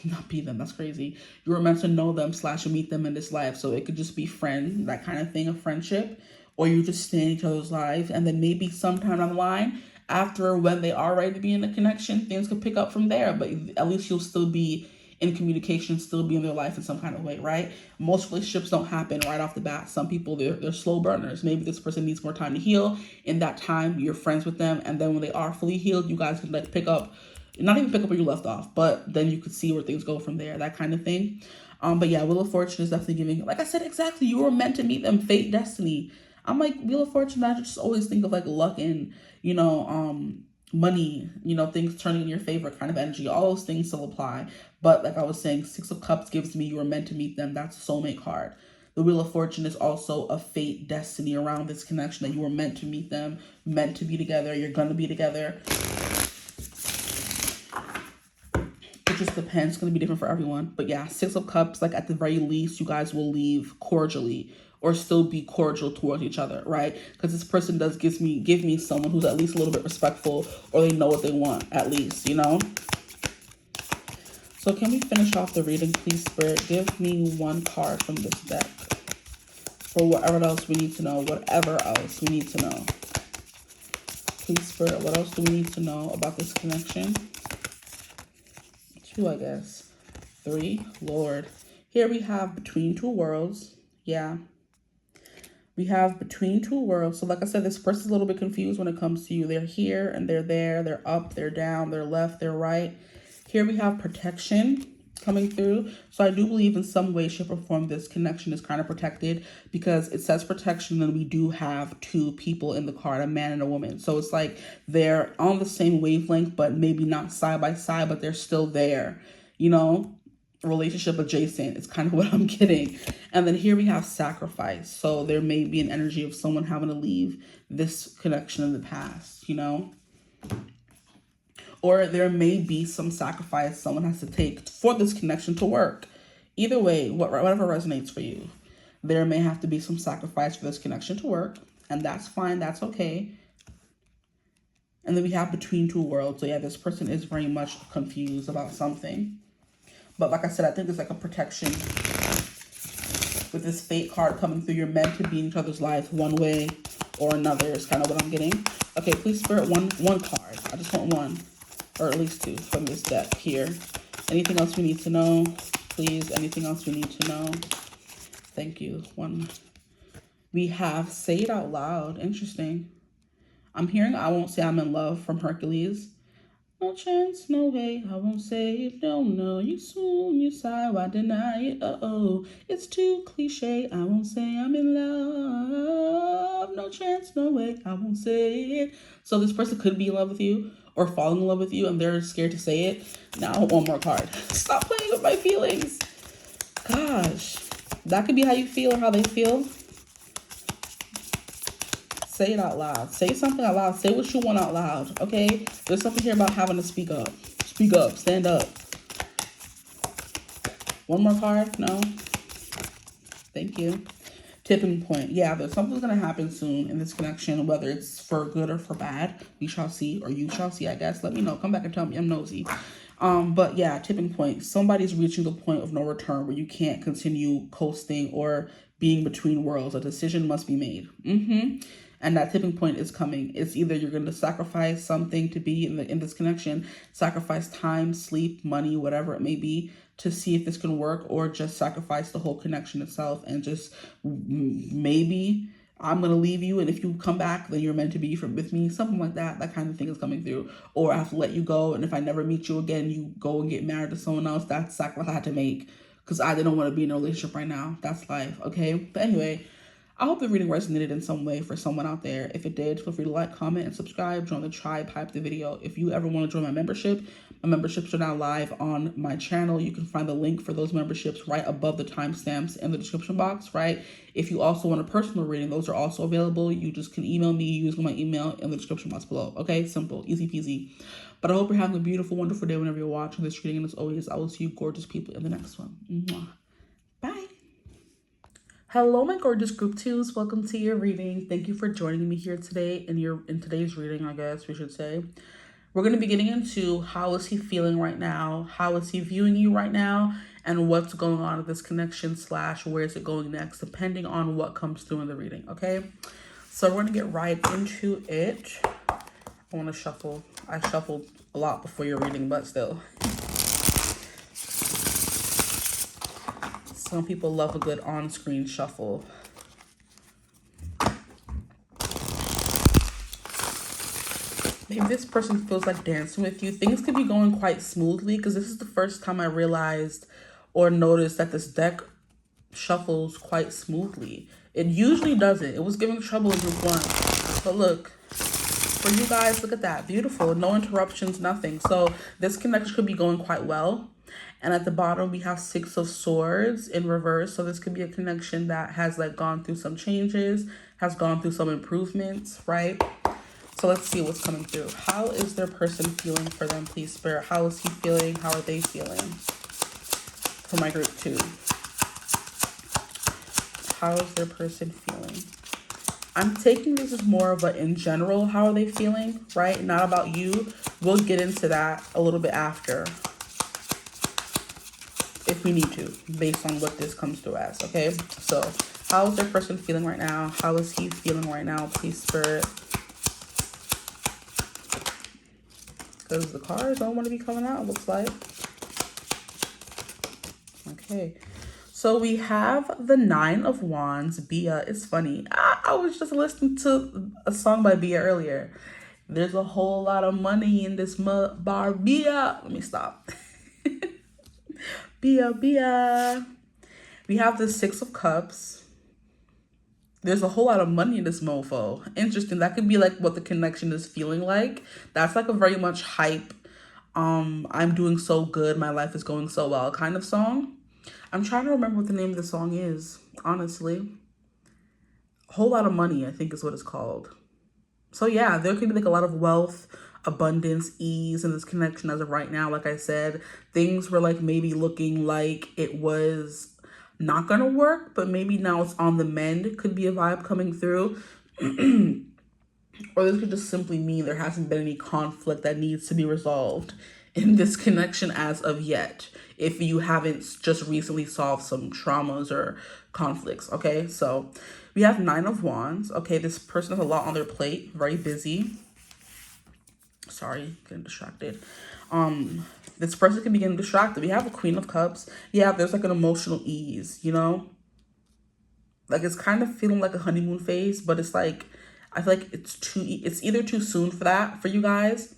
Not be them, that's crazy. You were meant to know them / meet them in this life. So it could just be friend, that kind of thing, a friendship. Or you just stay in each other's lives. And then maybe sometime down the line, after when they are ready to be in a connection, things could pick up from there. But at least you'll still be in communication, still be in their life in some kind of way, right? Most relationships don't happen right off the bat. Some people, they're slow burners. Maybe this person needs more time to heal. In that time, you're friends with them. And then when they are fully healed, you guys can like pick up, not even pick up where you left off, but then you could see where things go from there, that kind of thing. But yeah, Wheel of Fortune is definitely giving, like I said, exactly, you were meant to meet them, fate, destiny. I'm like, Wheel of Fortune, I just always think of like luck and, money, things turning in your favor kind of energy. All those things still apply. But like I was saying, Six of Cups gives me you were meant to meet them. That's a soulmate card. The Wheel of Fortune is also a fate, destiny around this connection, that you were meant to meet them, meant to be together. You're going to be together. just depends. It's going to be different for everyone. But yeah, Six of Cups, like at the very least, you guys will leave cordially or still be cordial towards each other, right? Because this person does give me someone who's at least a little bit respectful, or they know what they want, at least, you know? So can we finish off the reading, please, Spirit? Give me one card from this deck for whatever else we need to know, whatever else we need to know. Please, Spirit, what else do we need to know about this connection? 2, I guess. 3, Lord. Here we have Between Two Worlds. Yeah. We have Between Two Worlds. So like I said, this person's a little bit confused when it comes to you. They're here and they're there. They're up, they're down, they're left, they're right. Here we have protection coming through. So I do believe in some way, shape, or form this connection is kind of protected, because it says protection, and we do have 2 people in the card, a man and a woman. So it's like they're on the same wavelength, but maybe not side by side, but they're still there, you know? Relationship adjacent is kind of what I'm getting. And then here we have sacrifice. So there may be an energy of someone having to leave this connection in the past, you know? Or there may be some sacrifice someone has to take for this connection to work. Either way, whatever resonates for you. There may have to be some sacrifice for this connection to work, and that's fine, that's okay. And then we have Between Two Worlds. So yeah, this person is very much confused about something. But like I said, I think there's like a protection with this Fate card coming through. You're meant to be in each other's life one way or another is kind of what I'm getting. Okay, please, Spirit, one card. I just want one, or at least 2 from this deck here. Anything else we need to know? Please, anything else we need to know? Thank you. 1. We have Say It Out Loud. Interesting. I'm hearing I Won't Say I'm in Love from Hercules. No chance, no way, I won't say it, don't know. You swoon, you sigh, why deny it? Uh-oh, it's too cliche. I won't say I'm in love. No chance, no way, I won't say it. So this person could be in love with you or fall in love with you, and they're scared to say it. Now I want one more card. Stop playing with my feelings. Gosh, that could be how you feel or how they feel. Say it out loud. Say something out loud. Say what you want out loud, okay? There's something here about having to speak up. Speak up. Stand up. One more card? No? Thank you. Tipping point. Yeah, there's something's going to happen soon in this connection, whether it's for good or for bad. We shall see, or you shall see, I guess. Let me know. Come back and tell me. I'm nosy. But yeah, tipping point. Somebody's reaching the point of no return where you can't continue coasting or being between worlds. A decision must be made. And that tipping point is coming. It's either you're going to sacrifice something to be in this connection, sacrifice time, sleep, money, whatever it may be, to see if this can work, or just sacrifice the whole connection itself and just maybe I'm going to leave you, and if you come back, then you're meant to be with me, something like that. That kind of thing is coming through. Or I have to let you go, and if I never meet you again, you go and get married to someone else. That's the sacrifice I had to make because I didn't want to be in a relationship right now. That's life, okay? But anyway, I hope the reading resonated in some way for someone out there. If it did, feel free to like, comment, and subscribe. Join the tribe, hype the video. If you ever want to join my memberships are now live on my channel. You can find the link for those memberships right above the timestamps in the description box, right? If you also want a personal reading, those are also available. You just can email me using my email in the description box below, okay? Simple, easy peasy. But I hope you're having a beautiful, wonderful day whenever you're watching this reading. And as always, I will see you gorgeous people in the next one. Mwah. Bye. Hello, my gorgeous group 2s. Welcome to your reading. Thank you for joining me here today in today's reading, I guess we should say. We're going to be getting into how is he feeling right now, how is he viewing you right now, and what's going on with this connection / where is it going next, depending on what comes through in the reading, okay? So we're going to get right into it. I want to shuffle. I shuffled a lot before your reading, but still. Some people love a good on-screen shuffle. Maybe this person feels like dancing with you. Things could be going quite smoothly because this is the first time I realized or noticed that this deck shuffles quite smoothly. It usually doesn't. It was giving trouble in group 1. But look, for you guys, look at that. Beautiful. No interruptions, nothing. So this connection could be going quite well. And at the bottom, we have 6 of Swords in reverse. So this could be a connection that has like gone through some changes, has gone through some improvements, right? So let's see what's coming through. How is their person feeling for them, please, Spirit? How is he feeling? How are they feeling? For my group 2. How is their person feeling? I'm taking this as more of a in general, how are they feeling, right? Not about you. We'll get into that a little bit after, if we need to, based on what this comes through as, okay? So how is their person feeling right now? How is he feeling right now, please, Spirit? Because the cards don't want to be coming out, it looks like. Okay. So we have the 9 of Wands, Bia. It's funny. I was just listening to a song by Bia earlier. There's a whole lot of money in this bar, Bia. Let me stop. Bia, Bia. We have the 6 of Cups. There's a whole lot of money in this mofo. Interesting. That could be like what the connection is feeling like. That's like a very much hype, I'm doing so good, my life is going so well kind of song. I'm trying to remember what the name of the song is, honestly. Whole lot of money, I think is what it's called. So yeah, there could be like a lot of wealth, abundance, ease in this connection as of right now. Like I said, things were like maybe looking like it was not gonna work, but maybe now it's on the mend. Could be a vibe coming through. Or this could just simply mean there hasn't been any conflict that needs to be resolved in this connection as of yet, if you haven't just recently solved some traumas or conflicts, okay? So we have 9 of Wands. Okay, this person has a lot on their plate, very busy. Sorry, getting distracted. This person can be getting distracted. We have a Queen of Cups. Yeah, there's like an emotional ease, you know? Like it's kind of feeling like a honeymoon phase, but it's like, I feel like it's either too soon for that for you guys,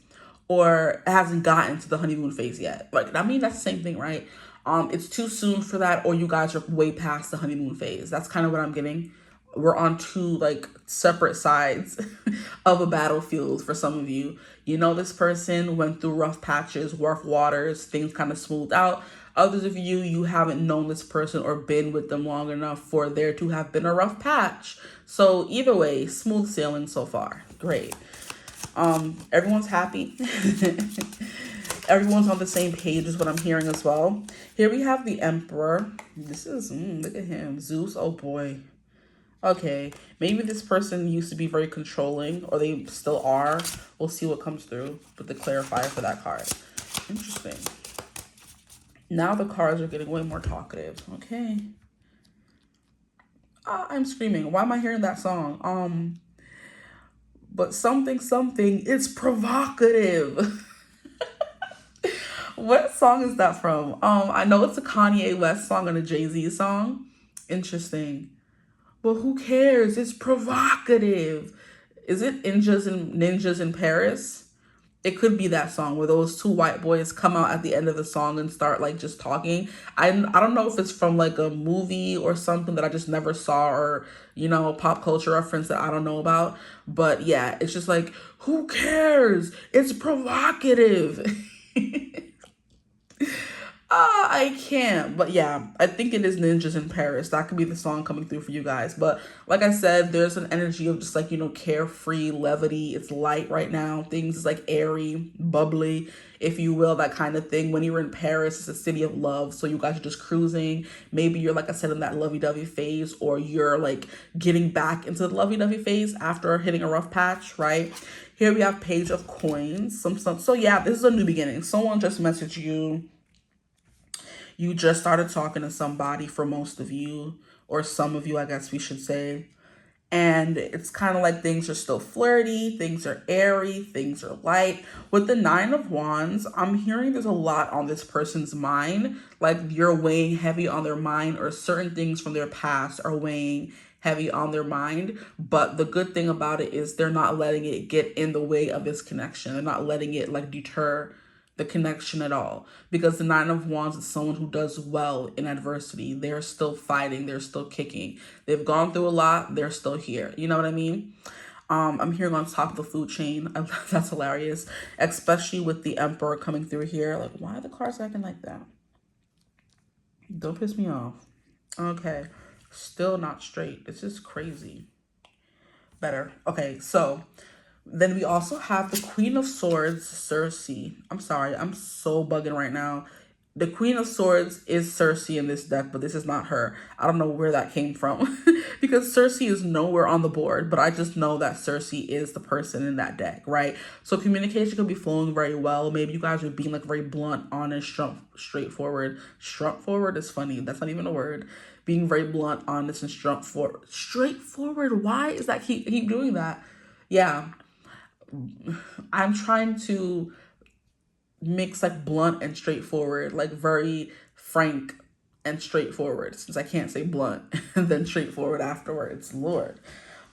or it hasn't gotten to the honeymoon phase yet. Like, I mean, that's the same thing, right? It's too soon for that, or you guys are way past the honeymoon phase. That's kind of what I'm getting. We're on two like separate sides of a battlefield for some of you. You know, this person went through rough patches, rough waters, things kind of smoothed out. Others of you, you haven't known this person or been with them long enough for there to have been a rough patch. So either way, smooth sailing so far. Great. Everyone's happy. Everyone's on the same page is what I'm hearing as well. Here we have the Emperor. This is, look at him. Zeus, oh boy. Okay, maybe this person used to be very controlling, or they still are. We'll see what comes through with the clarifier for that card. Interesting. Now the cards are getting way more talkative. Okay. I'm screaming. Why am I hearing that song? But something, it's provocative. What song is that from? I know it's a Kanye West song and a Jay-Z song. Interesting. But who cares? It's provocative. Is it Ninjas in Paris? It could be that song where those two white boys come out at the end of the song and start like just talking. I don't know if it's from like a movie or something that I just never saw, or, you know, pop culture reference that I don't know about. But yeah, it's just like, who cares? It's provocative. I can't. But yeah, I think it is Ninjas in Paris. That could be the song coming through for you guys. But like I said, there's an energy of just like, you know, carefree, levity. It's light right now. Things is like airy, bubbly, if you will, that kind of thing. When you're in Paris, it's a city of love. So you guys are just cruising. Maybe you're, like I said, in that lovey-dovey phase, or you're like getting back into the lovey-dovey phase after hitting a rough patch, right? Here we have Page of Coins. So yeah, this is a new beginning. Someone just messaged you. You just started talking to somebody, for most of you, or some of you, I guess we should say. And it's kind of like things are still flirty, things are airy, things are light. With the 9 of Wands, I'm hearing there's a lot on this person's mind. Like you're weighing heavy on their mind, or certain things from their past are weighing heavy on their mind. But the good thing about it is they're not letting it get in the way of this connection. They're not letting it like deter the connection at all, because the 9 of Wands is someone who does well in adversity. They're still fighting, they're still kicking. They've gone through a lot, they're still here. You know what I mean? I'm hearing on top of the food chain. That's hilarious, especially with the Emperor coming through here. Like, why are the cards acting like that? Don't piss me off. Okay, still not straight. It's just crazy. Better. Okay, so Then we also have the Queen of Swords, Cersei. I'm sorry, I'm so bugging right now. The Queen of Swords is Cersei in this deck, but this is not her. I don't know where that came from because Cersei is nowhere on the board, but I just know that Cersei is the person in that deck, right? So communication could be flowing very well. Maybe you guys are being like very blunt, honest, straightforward. Straightforward is funny. That's not even a word. Being very blunt, honest, and straightforward. Why is that keep doing that? Yeah. I'm trying to mix like blunt and straightforward, like very frank and straightforward, since I can't say blunt and then straightforward afterwards. Lord.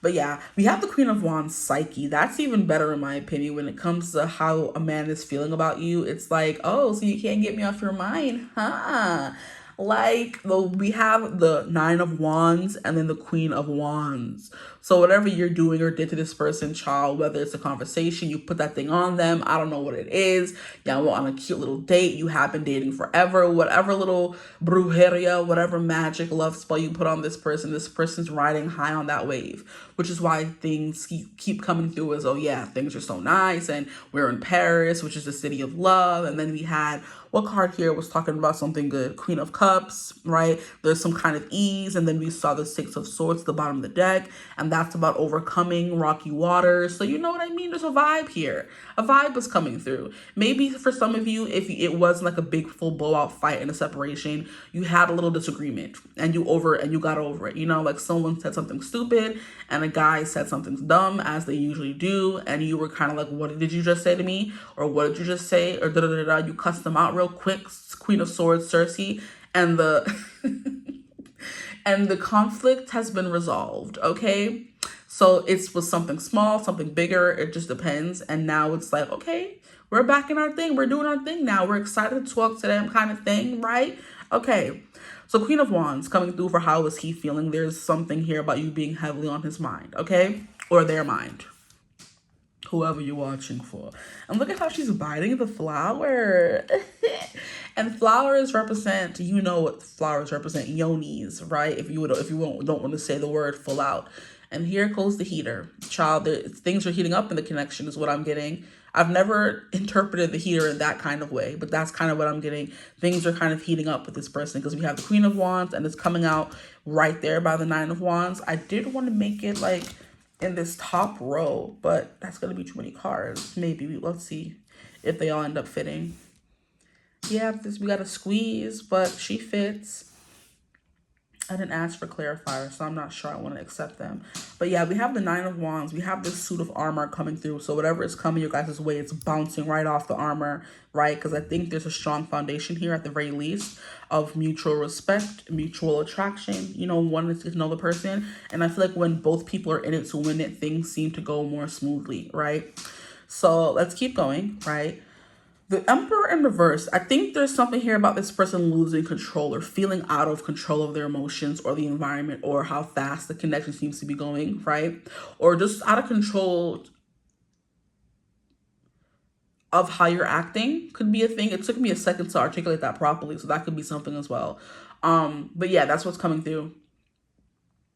But yeah, we have the Queen of Wands, Psyche. That's even better in my opinion when it comes to how a man is feeling about you. It's like, oh, so you can't get me off your mind, huh? Like, we have the Nine of Wands and then the Queen of Wands. So whatever you're doing or did to this person, child, whether it's a conversation, you put that thing on them, I don't know what it is, y'all on a cute little date, you have been dating forever, whatever little brujeria, whatever magic love spell you put on this person's riding high on that wave, which is why things keep coming through as, oh yeah, things are so nice, and we're in Paris, which is the city of love, and then we had, what card here was talking about something good? Queen of Cups, right? There's some kind of ease, and then we saw the Six of Swords at the bottom of the deck, and that's about overcoming rocky waters. So you know what I mean? There's a vibe here. A vibe is coming through. Maybe for some of you, if it wasn't like a big full blowout fight and a separation, you had a little disagreement and you got over it. You know, like someone said something stupid and a guy said something dumb, as they usually do, and you were kind of like, what did you just say to me? Or what did you just say? Or da-da-da-da. You cussed them out real quick. Queen of Swords, Cersei, and the and the conflict has been resolved, okay? So it was something small, something bigger, it just depends. And now it's like, okay, we're back in our thing. We're doing our thing now. We're excited to talk to them kind of thing, right? Okay. So Queen of Wands coming through for how is he feeling. There's something here about you being heavily on his mind, okay? Or their mind. Whoever you're watching for. And look at how she's biting the flower. And flowers represent, you know what flowers represent, yonis, right? If you don't want to say the word full out. And here goes the heater. Child, things are heating up in the connection is what I'm getting. I've never interpreted the heater in that kind of way, but that's kind of what I'm getting. Things are kind of heating up with this person because we have the Queen of Wands and it's coming out right there by the Nine of Wands. I did want to make it like in this top row, but that's going to be too many cards. Maybe, let's see if they all end up fitting. Yeah, we got to squeeze, but she fits. I didn't ask for clarifiers, so I'm not sure I want to accept them. But yeah, we have the Nine of Wands. We have this suit of armor coming through. So whatever is coming your guys' way, it's bouncing right off the armor, right? Because I think there's a strong foundation here at the very least of mutual respect, mutual attraction, you know, wanting to get to know the person. And I feel like when both people are in it to win it, things seem to go more smoothly, right? So let's keep going, right? The Emperor in reverse, I think there's something here about this person losing control or feeling out of control of their emotions or the environment or how fast the connection seems to be going, right? Or just out of control of how you're acting could be a thing. It took me a second to articulate that properly, so that could be something as well. But yeah, that's what's coming through.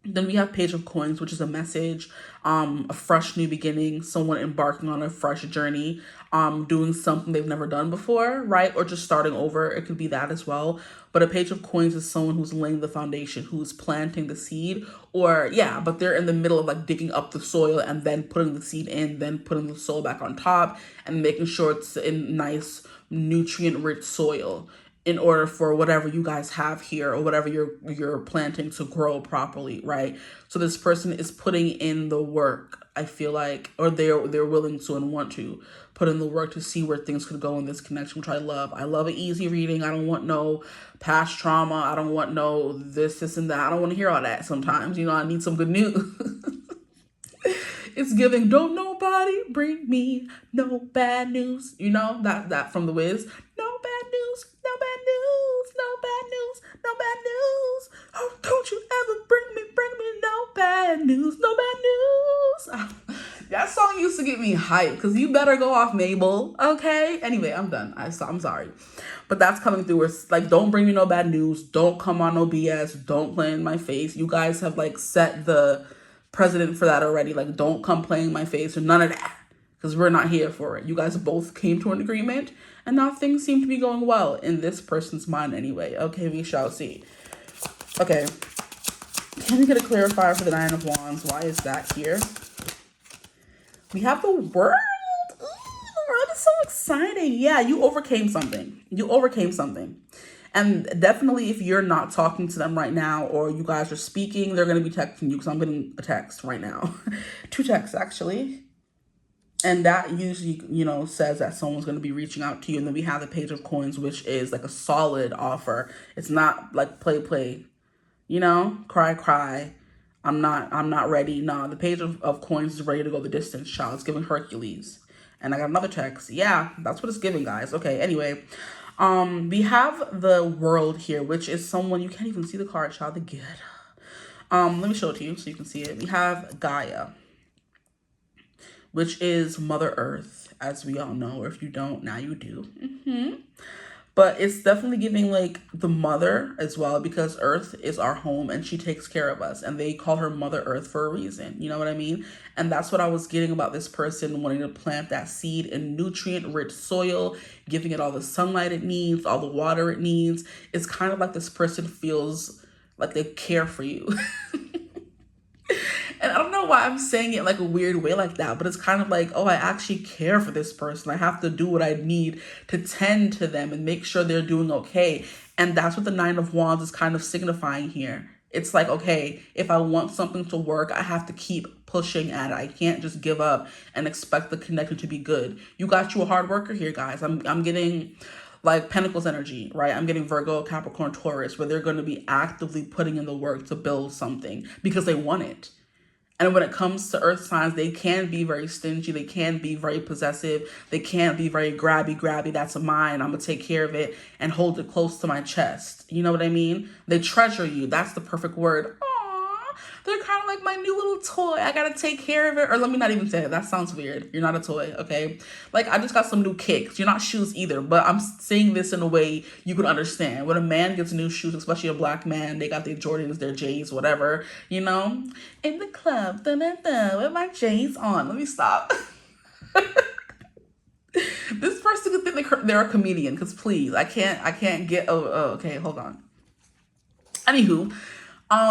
Then we have Page of Coins, which is a message, a fresh new beginning, someone embarking on a fresh journey, doing something they've never done before, right? Or just starting over. It could be that as well. But a Page of Coins is someone who's laying the foundation, who's planting the seed, or yeah, but they're in the middle of like digging up the soil and then putting the seed in, then putting the soil back on top and making sure it's in nice nutrient-rich soil in order for whatever you guys have here or whatever you're planting to grow properly, right? So this person is putting in the work, I feel like, or they're willing to and want to put in the work to see where things could go in this connection, which I love. I love an easy reading. I don't want no past trauma. I don't want no this, and that. I don't want to hear all that sometimes. You know, I need some good news. It's giving, don't nobody bring me no bad news. You know, that from The Wiz. No bad news, no bad news, no bad news, no bad news. Oh, don't you ever bring me no bad news, no bad news. That song used to get me hyped because you better go off, Mabel. Okay? Anyway, I'm done. I'm sorry. But that's coming through. It's like, don't bring me no bad news. Don't come on no BS. Don't play in my face. You guys have like set the precedent for that already. Like, don't come playing my face or none of that. because we're not here for it. You guys both came to an agreement, and now things seem to be going well in this person's mind anyway. Okay, we shall see. Okay, can we get a clarifier for the Nine of Wands? Why is that here? We have the World. Ooh, the World is so exciting. Yeah, you overcame something. You overcame something. And definitely if you're not talking to them right now, or you guys are speaking, they're going to be texting you, because I'm getting a text right now. 2 texts, actually. And that usually, you know, says that someone's going to be reaching out to you. And then we have the Page of Coins, which is like a solid offer. It's not like play, you know, cry. I'm not ready. No, the Page of Coins is ready to go the distance, child. It's giving Hercules. And I got another text. Yeah, that's what it's giving, guys. Okay, anyway. We have the World here, which is someone, you can't even see the card, child. The good. Let me show it to you so you can see it. We have Gaia, which is Mother Earth, as we all know, or if you don't, now you do. But it's definitely giving like the mother as well, because Earth is our home and she takes care of us, and they call her Mother Earth for a reason. You know what I mean? And that's what I was getting about this person wanting to plant that seed in nutrient-rich soil, giving it all the sunlight it needs, all the water it needs. It's kind of like this person feels like they care for you. And I don't know why I'm saying it like a weird way like that, but it's kind of like, oh, I actually care for this person. I have to do what I need to tend to them and make sure they're doing okay. And that's what the Nine of Wands is kind of signifying here. It's like, okay, if I want something to work, I have to keep pushing at it. I can't just give up and expect the connection to be good. You got you a hard worker here, guys. I'm getting like Pentacles energy, right? I'm getting Virgo, Capricorn, Taurus, where they're going to be actively putting in the work to build something because they want it. And when it comes to earth signs, they can be very stingy. They can be very possessive. They can be very grabby. That's mine. I'm going to take care of it and hold it close to my chest. You know what I mean? They treasure you. That's the perfect word. Aww. They're kind of like my new little toy. I got to take care of it. Or let me not even say it. That sounds weird. You're not a toy, okay? Like, I just got some new kicks. You're not shoes either. But I'm saying this in a way you can understand. When a man gets new shoes, especially a black man, they got their Jordans, their J's, whatever, you know? In the club, with my J's on. Let me stop. This person could think they're a comedian, because please, I can't get, okay, hold on. Anywho,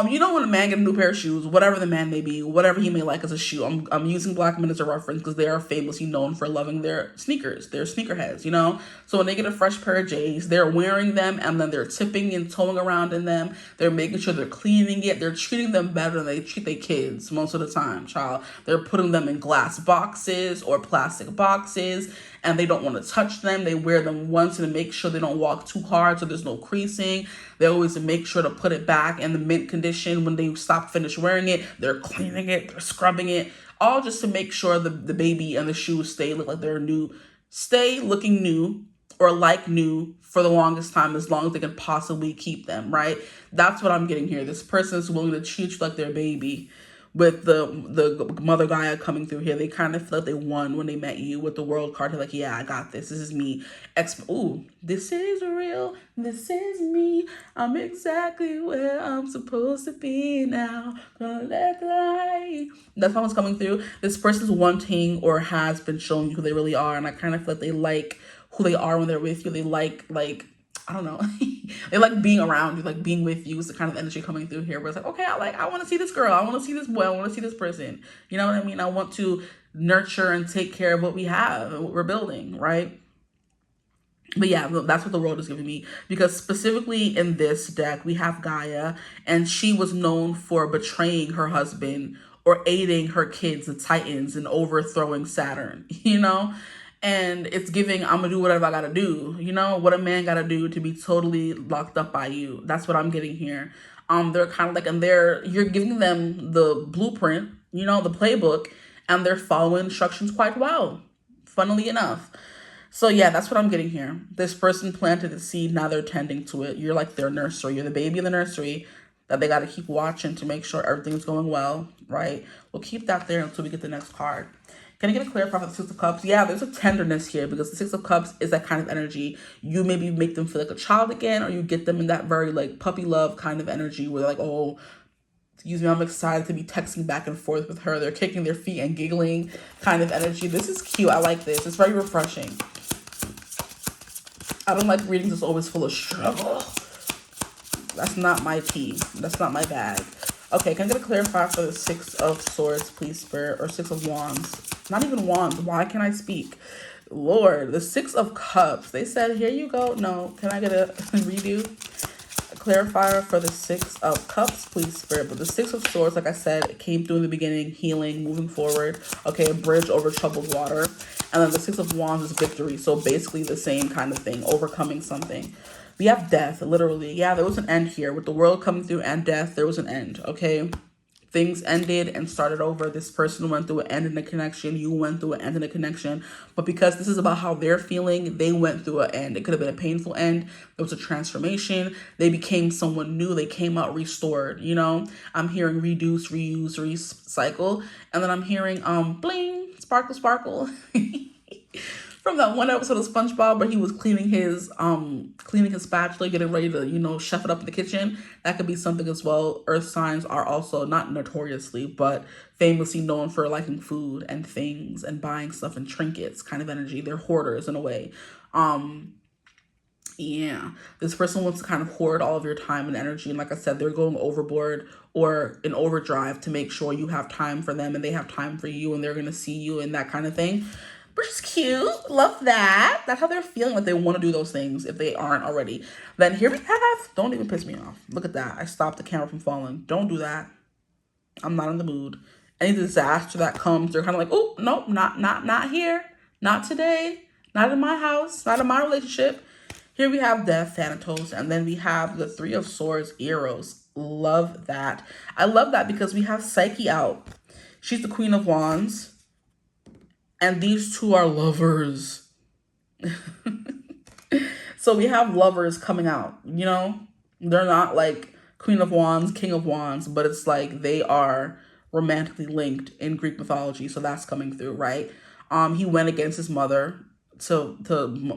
you know, when a man gets a new pair of shoes, whatever the man may be, whatever he may like as a shoe, I'm using black men as a reference because they are famously known for loving their sneakers. They're sneakerheads, you know? So when they get a fresh pair of J's, they're wearing them and then they're tipping and towing around in them. They're making sure they're cleaning it. They're treating them better than they treat their kids most of the time, child. They're putting them in glass boxes or plastic boxes, and they don't want to touch them. They wear them once to make sure they don't walk too hard so there's no creasing. They always make sure to put it back in the mint condition when they finish wearing it. They're cleaning it, they're scrubbing it, all just to make sure the baby and the shoes look like they're new, stay looking new or like new for the longest time, as long as they can possibly keep them, right? That's what I'm getting here. This person is willing to treat you like their baby. With the Mother Gaia coming through here, they kind of feel like they won when they met you with the World card. They're like, yeah, I got this. This is me. Ooh, this is real. This is me. I'm exactly where I'm supposed to be now. Gonna let the light. That's how it's coming through. This person's wanting or has been showing you who they really are, and I kind of feel like they like who they are when they're with you. They like I don't know. They like being around you, like being with you is the kind of energy coming through here. Where it's like, okay, I want to see this girl. I want to see this boy. I want to see this person. You know what I mean? I want to nurture and take care of what we have and what we're building, right? But yeah, that's what the World is giving me. Because specifically in this deck, we have Gaia, and she was known for betraying her husband or aiding her kids, the Titans, and overthrowing Saturn, you know? And it's giving, I'm gonna do whatever I gotta do. You know, what a man gotta do to be totally locked up by you. That's what I'm getting here. They're kind of like, and you're giving them the blueprint, you know, the playbook, and they're following instructions quite well, funnily enough. So yeah, that's what I'm getting here. This person planted the seed, now they're tending to it. You're like their nursery. You're the baby in the nursery that they gotta keep watching to make sure everything's going well, right? We'll keep that there until we get the next card. Can I get a clarifier for the Six of Cups? Yeah, there's a tenderness here because the Six of Cups is that kind of energy. You maybe make them feel like a child again, or you get them in that very like puppy love kind of energy where they're like, oh, Excuse me, I'm excited to be texting back and forth with her. They're kicking their feet and giggling kind of energy. This is cute. I like this. It's very refreshing. I don't like readings that's always full of struggle. That's not my tea. That's not my bag. Okay, can I get a clarifier for the Six of Swords, please, Spirit? Or Six of Wands? Not even Wands. Why can't I speak? Lord, the Six of Cups. They said, here you go. No, can I get a redo? A clarifier for the Six of Cups, please, Spirit. But the Six of Swords, like I said, it came through in the beginning, healing, moving forward. Okay, a bridge over troubled water. And then the Six of Wands is victory. So basically the same kind of thing, overcoming something. We have death, literally. Yeah, there was an end here. With the world coming through and death, there was an end, okay? Things ended and started over. This person went through an end in a connection. You went through an end in a connection. But because this is about how they're feeling, they went through an end. It could have been a painful end. There was a transformation. They became someone new. They came out restored, you know? I'm hearing reduce, reuse, recycle. And then I'm hearing bling, sparkle, sparkle. From that one episode of SpongeBob where he was cleaning his spatula, getting ready to, you know, chef it up in the kitchen. That could be something as well. Earth signs are also not notoriously, but famously known for liking food and things and buying stuff and trinkets kind of energy. They're hoarders in a way. Yeah, this person wants to kind of hoard all of your time and energy. And like I said, they're going overboard or in overdrive to make sure you have time for them and they have time for you and they're going to see you and that kind of thing. Which is cute. Love that. That's how they're feeling, like they want to do those things if they aren't already. Then here we have, don't even piss me off. Look at that. I stopped the camera from falling. Don't do that. I'm not in the mood. Any disaster that comes, they're kind of like, oh, nope, not here. Not today. Not in my house. Not in my relationship. Here we have Death, Thanatos. And then we have the Three of Swords, Eros. Love that. I love that because we have Psyche out. She's the Queen of Wands. And these two are lovers. So we have lovers coming out, you know? They're not like Queen of Wands, King of Wands, but it's like they are romantically linked in Greek mythology. So that's coming through, right? He went against his mother to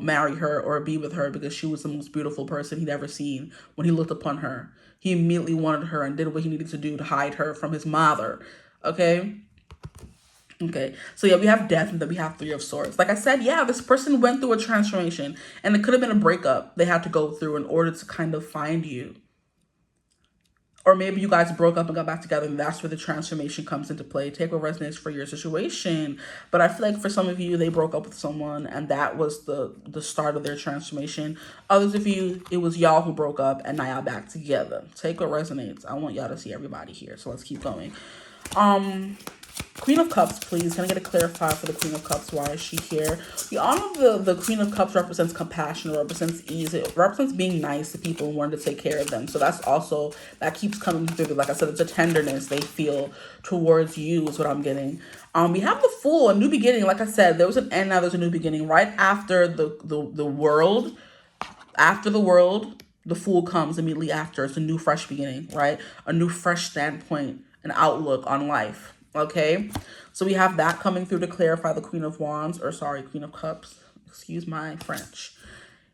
marry her or be with her because she was the most beautiful person he'd ever seen. When he looked upon her, he immediately wanted her and did what he needed to do to hide her from his mother, okay? Okay, so yeah, we have death and then we have Three of Swords. Like I said, yeah, this person went through a transformation and it could have been a breakup they had to go through in order to kind of find you. Or maybe you guys broke up and got back together and that's where the transformation comes into play. Take what resonates for your situation. But I feel like for some of you, they broke up with someone and that was the start of their transformation. Others of you, it was y'all who broke up and now y'all back together. Take what resonates. I want y'all to see everybody here. So let's keep going. Queen of Cups, please. Can I get a clarifier for the Queen of Cups? Why is she here? We all know the Queen of Cups represents compassion, it represents ease, it represents being nice to people and wanting to take care of them. So that's also, that keeps coming through. Like I said, it's a tenderness they feel towards you is what I'm getting. We have the Fool, a new beginning. Like I said, there was an end, now there's a new beginning. Right after the world, the Fool comes immediately after. It's a new, fresh beginning, right? A new, fresh standpoint, an outlook on life. Okay, so we have that coming through to clarify the Queen of Wands, or sorry, Queen of Cups. Excuse my French.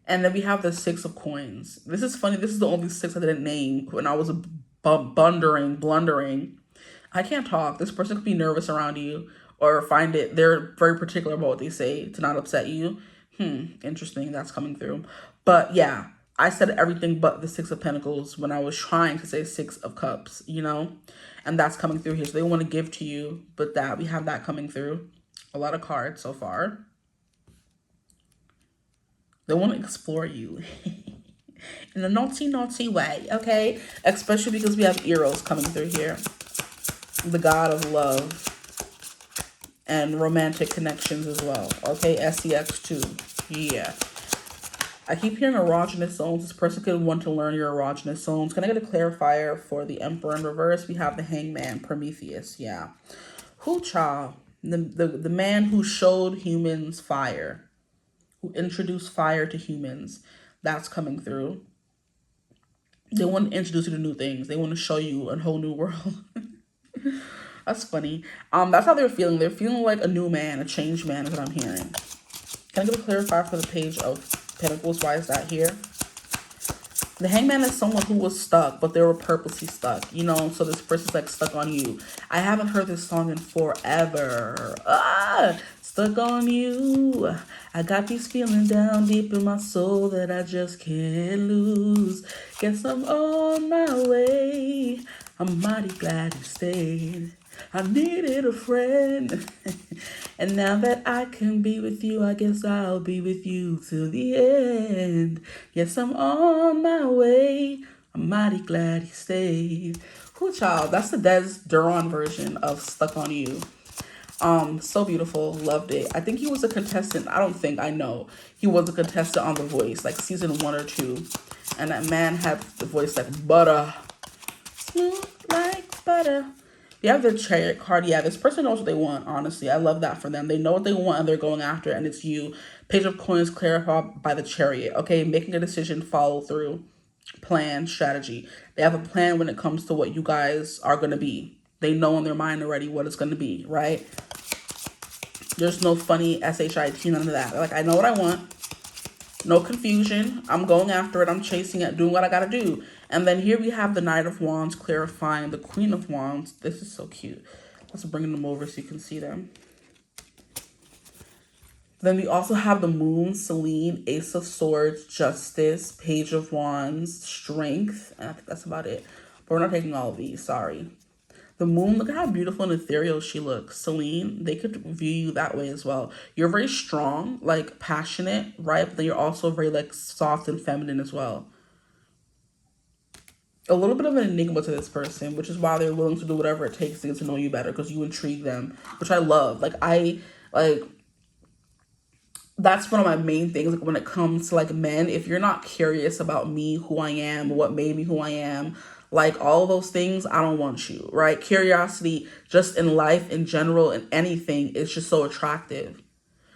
And then we have the Six of Coins. This is funny. This is the only six I didn't name when I was blundering. I can't talk. This person could be nervous around you or find it. They're very particular about what they say to not upset you. Interesting. That's coming through. But yeah, I said everything but the Six of Pentacles when I was trying to say Six of Cups, you know? And that's coming through here. So they want to give to you, but that we have that coming through. A lot of cards so far. They want to explore you in a naughty way, okay? Especially because we have Eros coming through here. The god of love and romantic connections as well, okay? SCX2, yeah. I keep hearing erogenous zones. This person could want to learn your erogenous zones. Can I get a clarifier for the Emperor in reverse? We have the Hangman, Prometheus. Yeah. Who child? The man who showed humans fire. Who introduced fire to humans. That's coming through. They want to introduce you to new things. They want to show you a whole new world. That's funny. That's how they're feeling. They're feeling like a new man, a changed man is what I'm hearing. Can I get a clarifier for the Page of Pentacles? Why is that here? The Hangman is someone who was stuck, but they were purposely stuck, you know? So this person's like stuck on you. I haven't heard this song in forever. Stuck on you. I got these feelings down deep in my soul that I just can't lose. Guess I'm on my way. I'm mighty glad you stayed. I needed a friend. And now that I can be with you, I guess I'll be with you till the end. Yes, I'm on my way. I'm mighty glad you stayed. Cool, child. That's the Des Duran version of Stuck on You. So beautiful. Loved it. I think he was a contestant. I know. He was a contestant on The Voice, like season 1 or 2. And that man had the voice like butter. Smooth like butter. You have the Chariot card. Yeah, this person knows what they want, honestly. I love that for them. They know what they want and they're going after it, and it's you. Page of Coins clarified by the Chariot. Okay, making a decision, follow through, plan, strategy. They have a plan when it comes to what you guys are going to be. They know in their mind already what it's going to be, right? There's no funny SHIT, none of that. They're like, I know what I want. No confusion. I'm going after it. I'm chasing it, doing what I got to do. And then here we have the Knight of Wands clarifying the Queen of Wands. This is so cute. Let's bring them over so you can see them. Then we also have the Moon, Selene, Ace of Swords, Justice, Page of Wands, Strength. And I think that's about it. But we're not taking all of these. Sorry. The Moon, look at how beautiful and ethereal she looks. Selene, they could view you that way as well. You're very strong, like passionate, right? But then you're also very like soft and feminine as well. A little bit of an enigma to this person, which is why they're willing to do whatever it takes to get to know you better, because you intrigue them, which I love. That's one of my main things, like when it comes to like men. If you're not curious about me, who I am, what made me who I am, like all those things, I don't want you, right? Curiosity just in life in general and anything is just so attractive.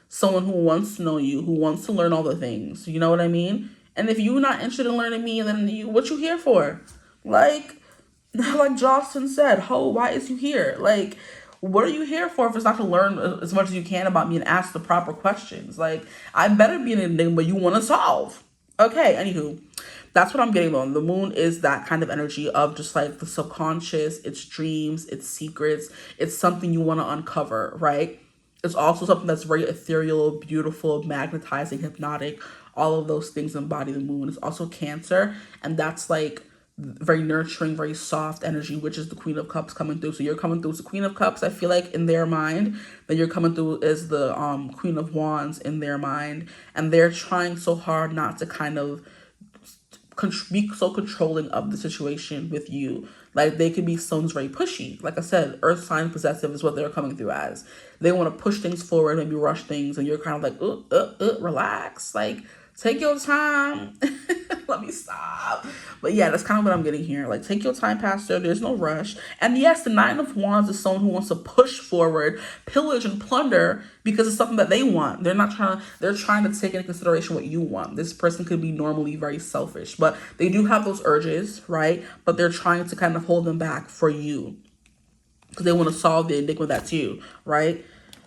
Someone who wants to know you, who wants to learn all the things, you know what I mean? And if you're not interested in learning me, then what you here for? Like Jocelyn said, why is you here? Like, what are you here for if it's not to learn as much as you can about me and ask the proper questions? Like, I better be an enigma you want to solve. Okay, anywho, that's what I'm getting on. The Moon is that kind of energy of just like the subconscious, its dreams, its secrets. It's something you want to uncover, right? It's also something that's very ethereal, beautiful, magnetizing, hypnotic. All of those things embody the Moon. It's also Cancer, and that's like very nurturing, very soft energy, which is the Queen of Cups coming through. So you're coming through as the Queen of Cups, I feel like, in their mind. Then you're coming through as the Queen of Wands in their mind. And they're trying so hard not to kind of be so controlling of the situation with you. Like, they could be someone's very pushy. Like I said, earth sign possessive is what they're coming through as. They want to push things forward, maybe rush things, and you're kind of like, relax. Like, take your time. Let me stop. But yeah, that's kind of what I'm getting here. Like, take your time, Pastor. There's no rush. And yes, the Nine of Wands is someone who wants to push forward, pillage and plunder because it's something that they want. They're trying to take into consideration what you want. This person could be normally very selfish, but they do have those urges, right? But they're trying to kind of hold them back for you because they want to solve the enigma that's you, right?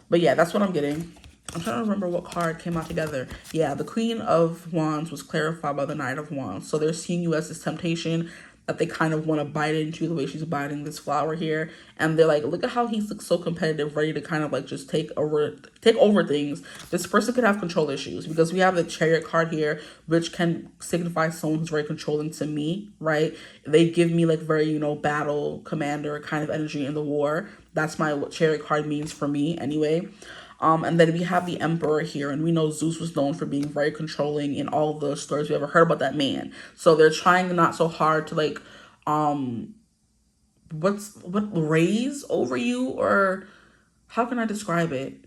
But yeah, that's what I'm getting. I'm trying to remember what card came out together. Yeah, the Queen of Wands was clarified by the Knight of Wands. So they're seeing you as this temptation that they kind of want to bite into, the way she's biting this flower here. And they're like, look at how he's so competitive, ready to kind of like just take over things. This person could have control issues because we have the Chariot card here, which can signify someone who's very controlling to me, right? They give me like very, battle commander kind of energy in the war. That's what Chariot card means for me anyway. And then we have the Emperor here, and we know Zeus was known for being very controlling in all the stories we ever heard about that man. So they're trying not so hard to like, raise over you, or how can I describe it?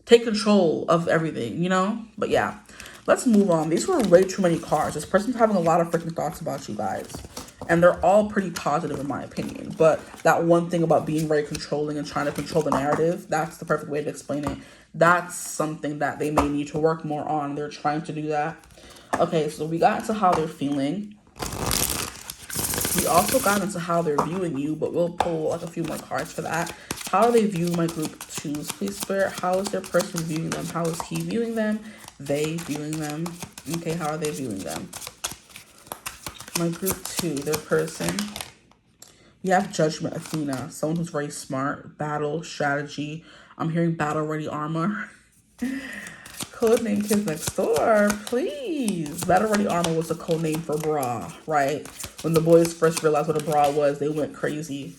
Take control of everything, But yeah, let's move on. These were way too many cards. This person's having a lot of freaking thoughts about you guys. And they're all pretty positive in my opinion. But that one thing about being very controlling and trying to control the narrative, that's the perfect way to explain it. That's something that they may need to work more on. They're trying to do that. Okay, so we got into how they're feeling. We also got into how they're viewing you, but we'll pull like a few more cards for that. How do they view my group twos? Please, Spirit, how is their person viewing them? How is he viewing them? They viewing them? Okay, how are they viewing them? My group 2, their person. We have Judgment Athena, someone who's very smart, battle, strategy. I'm hearing battle ready armor. Codename Kids Next Door, please. Battle ready armor was a code name for bra, right? When the boys first realized what a bra was, they went crazy.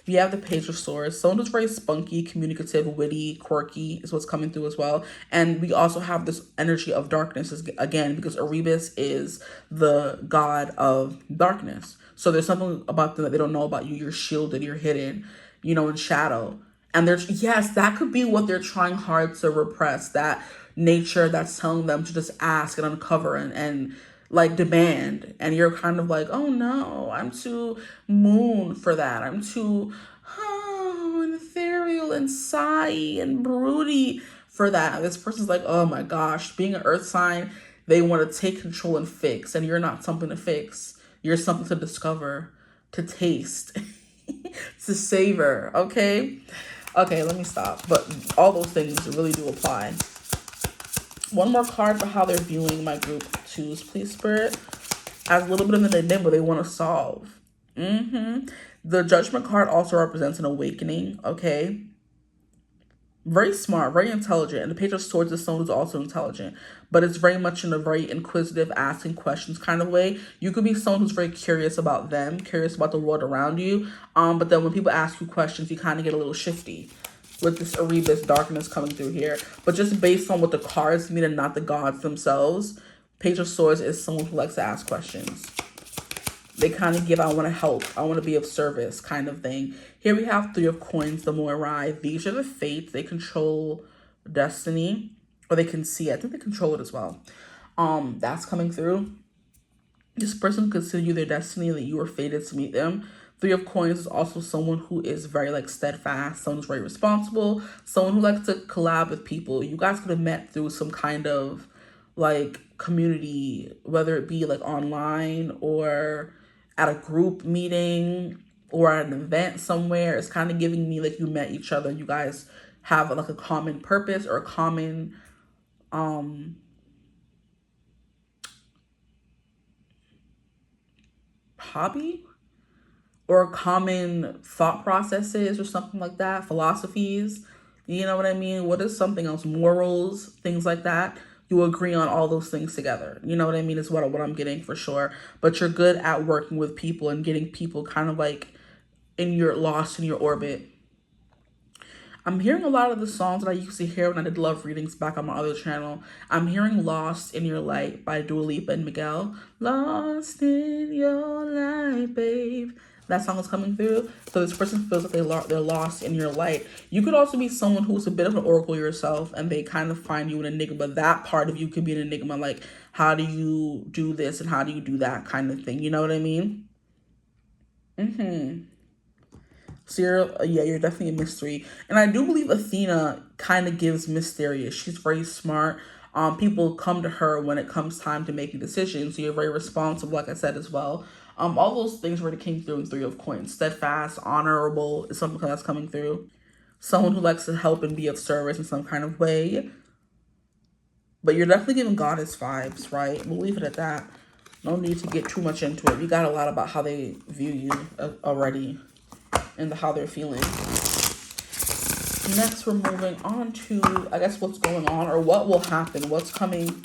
We have the Page of Swords. Someone who's very spunky, communicative, witty, quirky is what's coming through as well. And we also have this energy of darkness again, because Erebus is the god of darkness. So there's something about them that they don't know about you. You're shielded, you're hidden, you know, in shadow. And there's, yes, that could be what they're trying hard to repress. That nature that's telling them to just ask and uncover and like demand, and you're kind of like, oh no, I'm too moon for that. I'm too ethereal and sigh and broody for that. And this person's like, oh my gosh, being an earth sign, they want to take control and fix, and you're not something to fix. You're something to discover, to taste, to savor. Okay, let me stop. But all those things really do apply. One more card for how they're viewing my group 2s, please, Spirit. As a little bit of an enigma they want to solve. The Judgment card also represents an awakening, okay? Very smart, very intelligent. And the Page of Swords is someone who's also intelligent. But it's very much in a very inquisitive, asking questions kind of way. You could be someone who's very curious about them, curious about the world around you. But then when people ask you questions, you kind of get a little shifty with this Erebus darkness coming through here. But just based on what the cards mean and not the gods themselves, Page of Swords is someone who likes to ask questions. They kind of give, I want to help, I want to be of service kind of thing. Here we have 3 of Coins, the Moirai. These are the fates. They control destiny, or they can see. I think they control it as well. That's coming through. This person consider you their destiny, that you were fated to meet them. 3 of Coins is also someone who is very like steadfast, someone who's very responsible, someone who likes to collab with people. You guys could have met through some kind of like community, whether it be like online or at a group meeting or at an event somewhere. It's kind of giving me like you met each other. You guys have like a common purpose or a common hobby or common thought processes or something like that, philosophies, you know what I mean? What is something else? Morals, things like that. You agree on all those things together. You know what I mean? Is what I'm getting for sure. But you're good at working with people and getting people kind of like lost in your orbit. I'm hearing a lot of the songs that I used to hear when I did love readings back on my other channel. I'm hearing Lost in Your Light by Dua Lipa and Miguel. Lost in your light, babe. That song is coming through. So this person feels like they're lost in your light. You could also be someone who's a bit of an oracle yourself, and they kind of find you an enigma. That part of you could be an enigma, like how do you do this and how do you do that kind of thing. You know what I mean? So you're definitely a mystery. And I do believe Athena kind of gives mysterious. She's very smart. People come to her when it comes time to making decisions. So you're very responsible, like I said as well. All those things really came through in 3 of Coins. Steadfast, honorable is something that's coming through. Someone who likes to help and be of service in some kind of way. But you're definitely giving goddess vibes, right? We'll leave it at that. No need to get too much into it. We got a lot about how they view you already and how they're feeling. Next, we're moving on to, I guess, what's going on or what will happen. What's coming.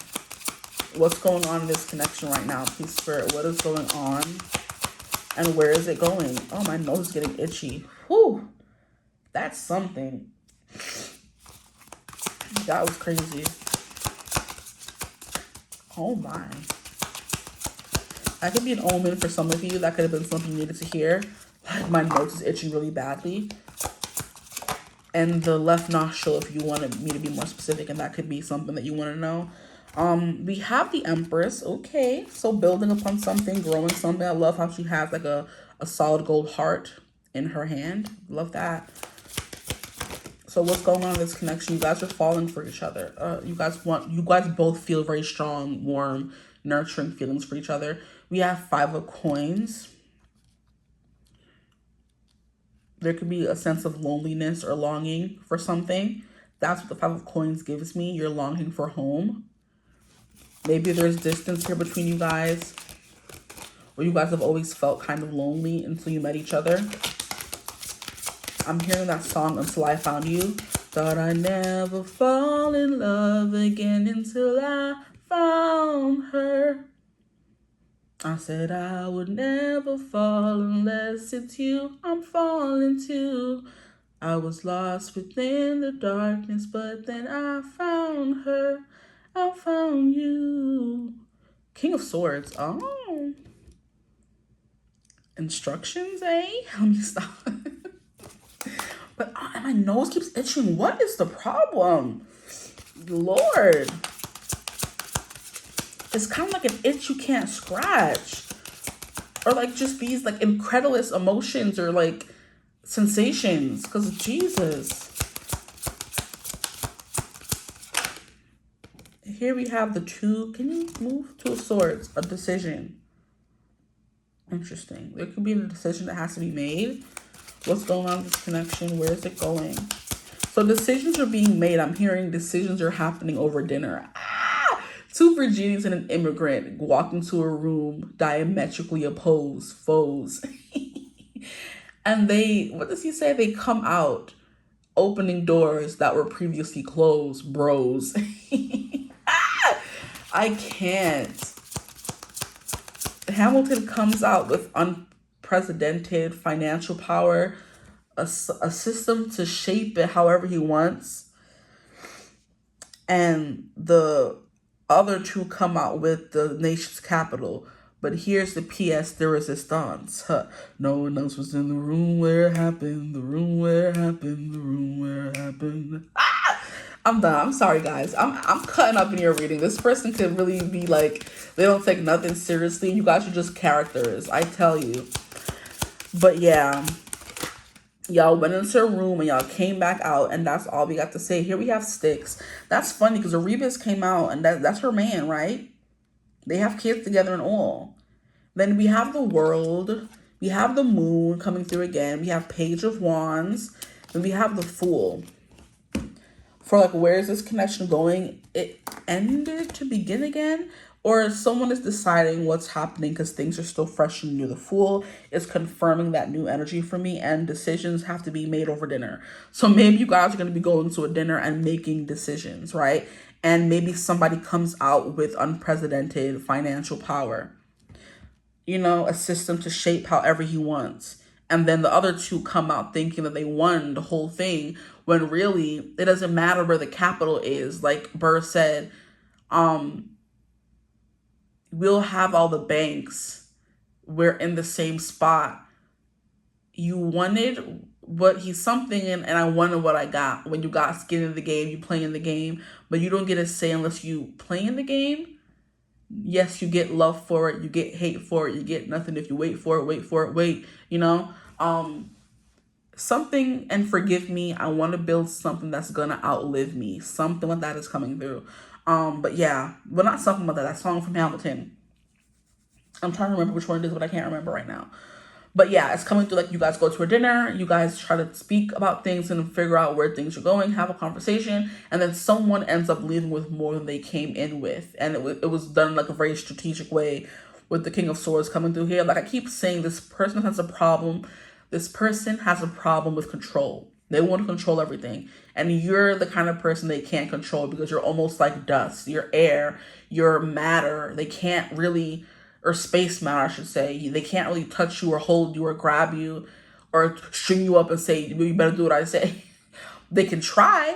What's going on in this connection right now? Please, Spirit, what is going on? And where is it going? Oh, my nose is getting itchy. Whew. That's something. That was crazy. Oh, my. That could be an omen for some of you. That could have been something you needed to hear. Like, my nose is itching really badly. And the left nostril, if you wanted me to be more specific, and that could be something that you want to know. We have the Empress. Okay, so building upon something, growing something. I love how she has like a solid gold heart in her hand. Love that. So what's going on in this connection? You guys are falling for each other. You guys both feel very strong, warm, nurturing feelings for each other. We have 5 of Coins. There could be a sense of loneliness or longing for something. That's what the 5 of Coins gives me. You're longing for home. Maybe there's distance here between you guys. Or or you guys have always felt kind of lonely until you met each other. I'm hearing that song, Until I Found You. Thought I'd never fall in love again until I found her. I said I would never fall unless it's you I'm falling to. I was lost within the darkness, but then I found her. I found you. King of Swords. Oh. Instructions, eh? Let me stop. But my nose keeps itching. What is the problem? Lord. It's kind of like an itch you can't scratch. Or like just these like incredulous emotions or like sensations. Because Jesus. Here we have the two. Can you move? Two of Swords. A decision. Interesting. There could be a decision that has to be made. What's going on with this connection? Where is it going? So decisions are being made. I'm hearing decisions are happening over dinner. Two Virginians and an immigrant walk into a room diametrically opposed foes. And they, what does he say? They come out opening doors that were previously closed, bros. I can't. Hamilton comes out with unprecedented financial power, a system to shape it however he wants. And the other two come out with the nation's capital. But here's the pièce de résistance. No one else was in the room where it happened, the room where it happened, the room where it happened. I'm done. I'm sorry, guys. I'm cutting up in your reading. This person could really be like, they don't take nothing seriously. You guys are just characters, I tell you. But yeah, y'all went into a room and y'all came back out, and that's all we got to say. Here we have Styx. That's funny because Erebus came out, and that's her man, right? They have kids together and all. Then we have the World. We have the Moon coming through again. We have Page of Wands. Then we have the Fool. For like, where is this connection going? It ended to begin again? Or someone is deciding what's happening because things are still fresh and new. The Fool is confirming that new energy for me, and decisions have to be made over dinner. So maybe you guys are going to be going to a dinner and making decisions, right? And maybe somebody comes out with unprecedented financial power. You know, a system to shape however he wants. And then the other two come out thinking that they won the whole thing, when really it doesn't matter where the capital is. Like Burr said, we'll have all the banks. We're in the same spot. You wanted what he's something, and I wanted what I got. When you got skin in the game, you play in the game, but you don't get a say unless you play in the game. Yes, you get love for it, you get hate for it, you get nothing if you wait for it, wait, you know? Something, and forgive me, I want to build something that's gonna outlive me. Something like that is coming through. But yeah, but not something like that song from Hamilton. I'm trying to remember which one it is, but I can't remember right now. But yeah, it's coming through like you guys go to a dinner, you guys try to speak about things and figure out where things are going, have a conversation, and then someone ends up leaving with more than they came in with. And it was done like a very strategic way with the King of Swords coming through here. Like I keep saying, this person has a problem. This person has a problem with control. They want to control everything. And you're the kind of person they can't control because you're almost like dust. You're air, you're matter. They can't really... or space matter, I should say. They can't really touch you or hold you or grab you or string you up and say, you better do what I say. They can try.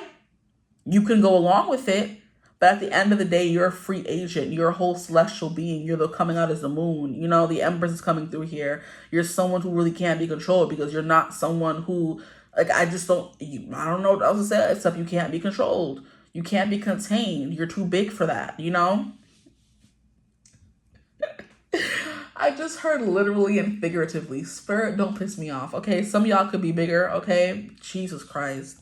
You can go along with it. But at the end of the day, you're a free agent. You're a whole celestial being. You're the coming out as the moon. You know, the Empress is coming through here. You're someone who really can't be controlled because you're not someone who, like, I don't know what else to say except you can't be controlled. You can't be contained. You're too big for that, you know? I just heard literally and figuratively. Spirit, don't piss me off, okay? Some of y'all could be bigger, okay? Jesus Christ.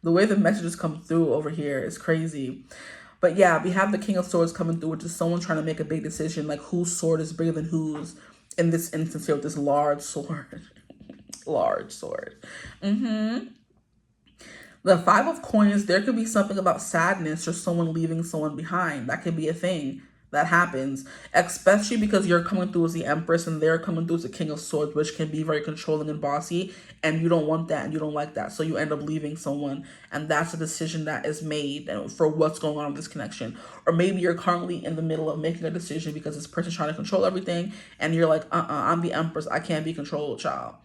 The way the messages come through over here is crazy. But yeah, we have the King of Swords coming through, which is someone trying to make a big decision, like whose sword is bigger than whose in this instance here with this large sword. Large sword. The Five of Coins, there could be something about sadness or someone leaving someone behind. That could be a thing. that happens, especially because you're coming through as the Empress and they're coming through as the King of Swords, which can be very controlling and bossy, and you don't want that and you don't like that. So you end up leaving someone, and that's a decision that is made for what's going on with this connection. Or maybe you're currently in the middle of making a decision because this person's trying to control everything, and you're like, I'm the Empress, I can't be controlled, child.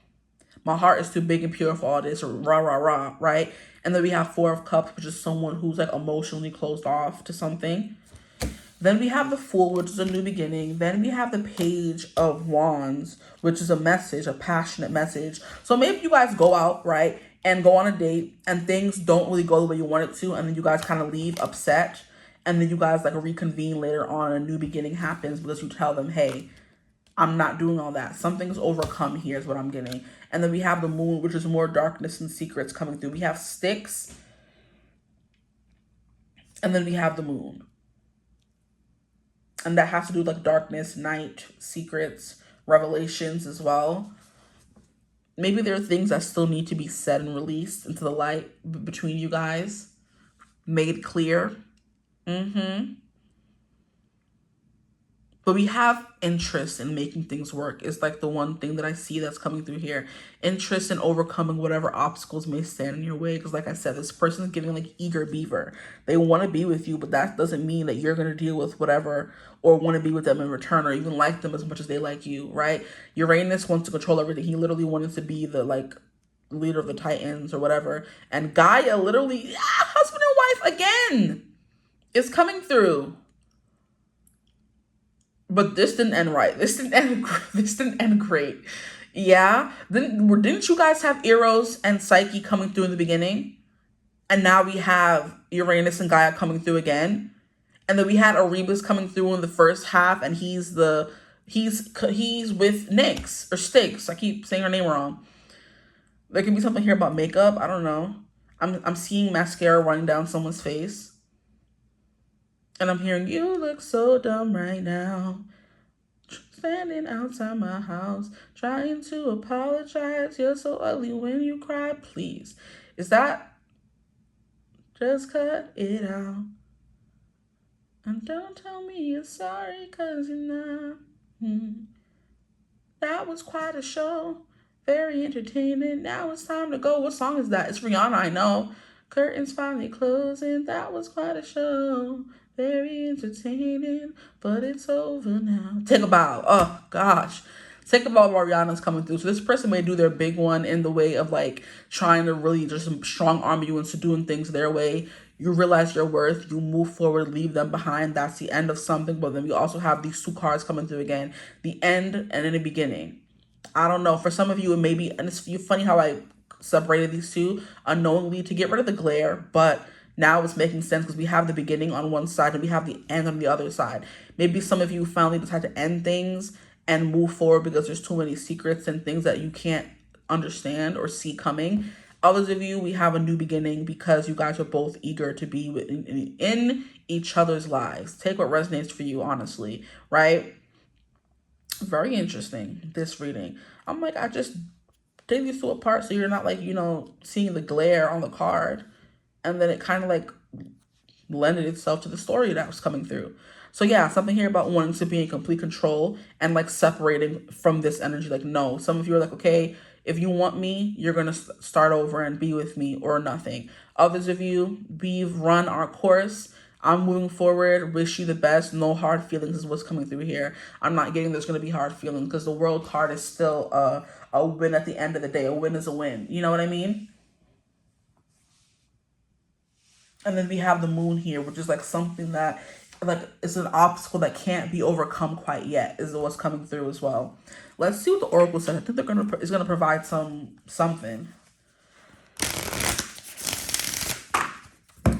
My heart is too big and pure for all this, or rah, rah, rah, right? And then we have Four of Cups, which is someone who's like emotionally closed off to something. Then we have the Fool, which is a new beginning. Then we have the Page of Wands, which is a message, a passionate message. So maybe you guys go out, right, and go on a date, and things don't really go the way you want it to, and then you guys kind of leave upset, and then you guys like reconvene later on, and a new beginning happens because you tell them, hey, I'm not doing all that. Something's overcome here is what I'm getting. And then we have the Moon, which is more darkness and secrets coming through. We have Sticks, and then we have the Moon. And that has to do with like darkness, night, secrets, revelations as well. Maybe there are things that still need to be said and released into the light between you guys. Made clear. But we have interest in making things work is like the one thing that I see that's coming through here. Interest in overcoming whatever obstacles may stand in your way. Because like I said, this person is giving like eager beaver. They want to be with you, but that doesn't mean that you're going to deal with whatever or want to be with them in return or even like them as much as they like you, right? Uranus wants to control everything. He literally wanted to be the like leader of the Titans or whatever. And Gaia literally, husband and wife again, is coming through. But this didn't end right. This didn't end great. Yeah. Didn't you guys have Eros and Psyche coming through in the beginning? And now we have Uranus and Gaia coming through again. And then we had Erebus coming through in the first half, and he's with Nyx or Sticks. I keep saying her name wrong. There could be something here about makeup. I don't know. I'm seeing mascara running down someone's face. And I'm hearing, you look so dumb right now. Standing outside my house, trying to apologize. You're so ugly when you cry, please. Is that just cut it out? And don't tell me you're sorry, cause you're not. That was quite a show. Very entertaining. Now it's time to go. What song is that? It's Rihanna, I know. Curtains finally closing. That was quite a show. Very entertaining, but it's over now. Take a bow. Oh, gosh. Take a bow while Rihanna's coming through. So this person may do their big one in the way of like trying to really just strong arm you into doing things their way. You realize your worth. You move forward, leave them behind. That's the end of something. But then we also have these two cards coming through again. The end and then the beginning. I don't know. For some of you, it may be, and it's funny how I separated these two unknowingly to get rid of the glare, but now it's making sense because we have the beginning on one side and we have the end on the other side. Maybe some of you finally decide to end things and move forward because there's too many secrets and things that you can't understand or see coming. Others of you, we have a new beginning because you guys are both eager to be in each other's lives. Take what resonates for you, honestly, right? Very interesting, this reading. I'm like, I just take these two apart so you're not like, seeing the glare on the card. And then it kind of like lended itself to the story that was coming through. So yeah, something here about wanting to be in complete control and like separating from this energy. Like, no, some of you are like, okay, if you want me, you're going to start over and be with me or nothing. Others of you, we've run our course. I'm moving forward. Wish you the best. No hard feelings is what's coming through here. I'm not getting there's going to be hard feelings because the World card is still a win at the end of the day. A win is a win. You know what I mean? And then we have the Moon here, which is like something that like it's an obstacle that can't be overcome quite yet is what's coming through as well. Let's see what the Oracle says. I think it's gonna provide something.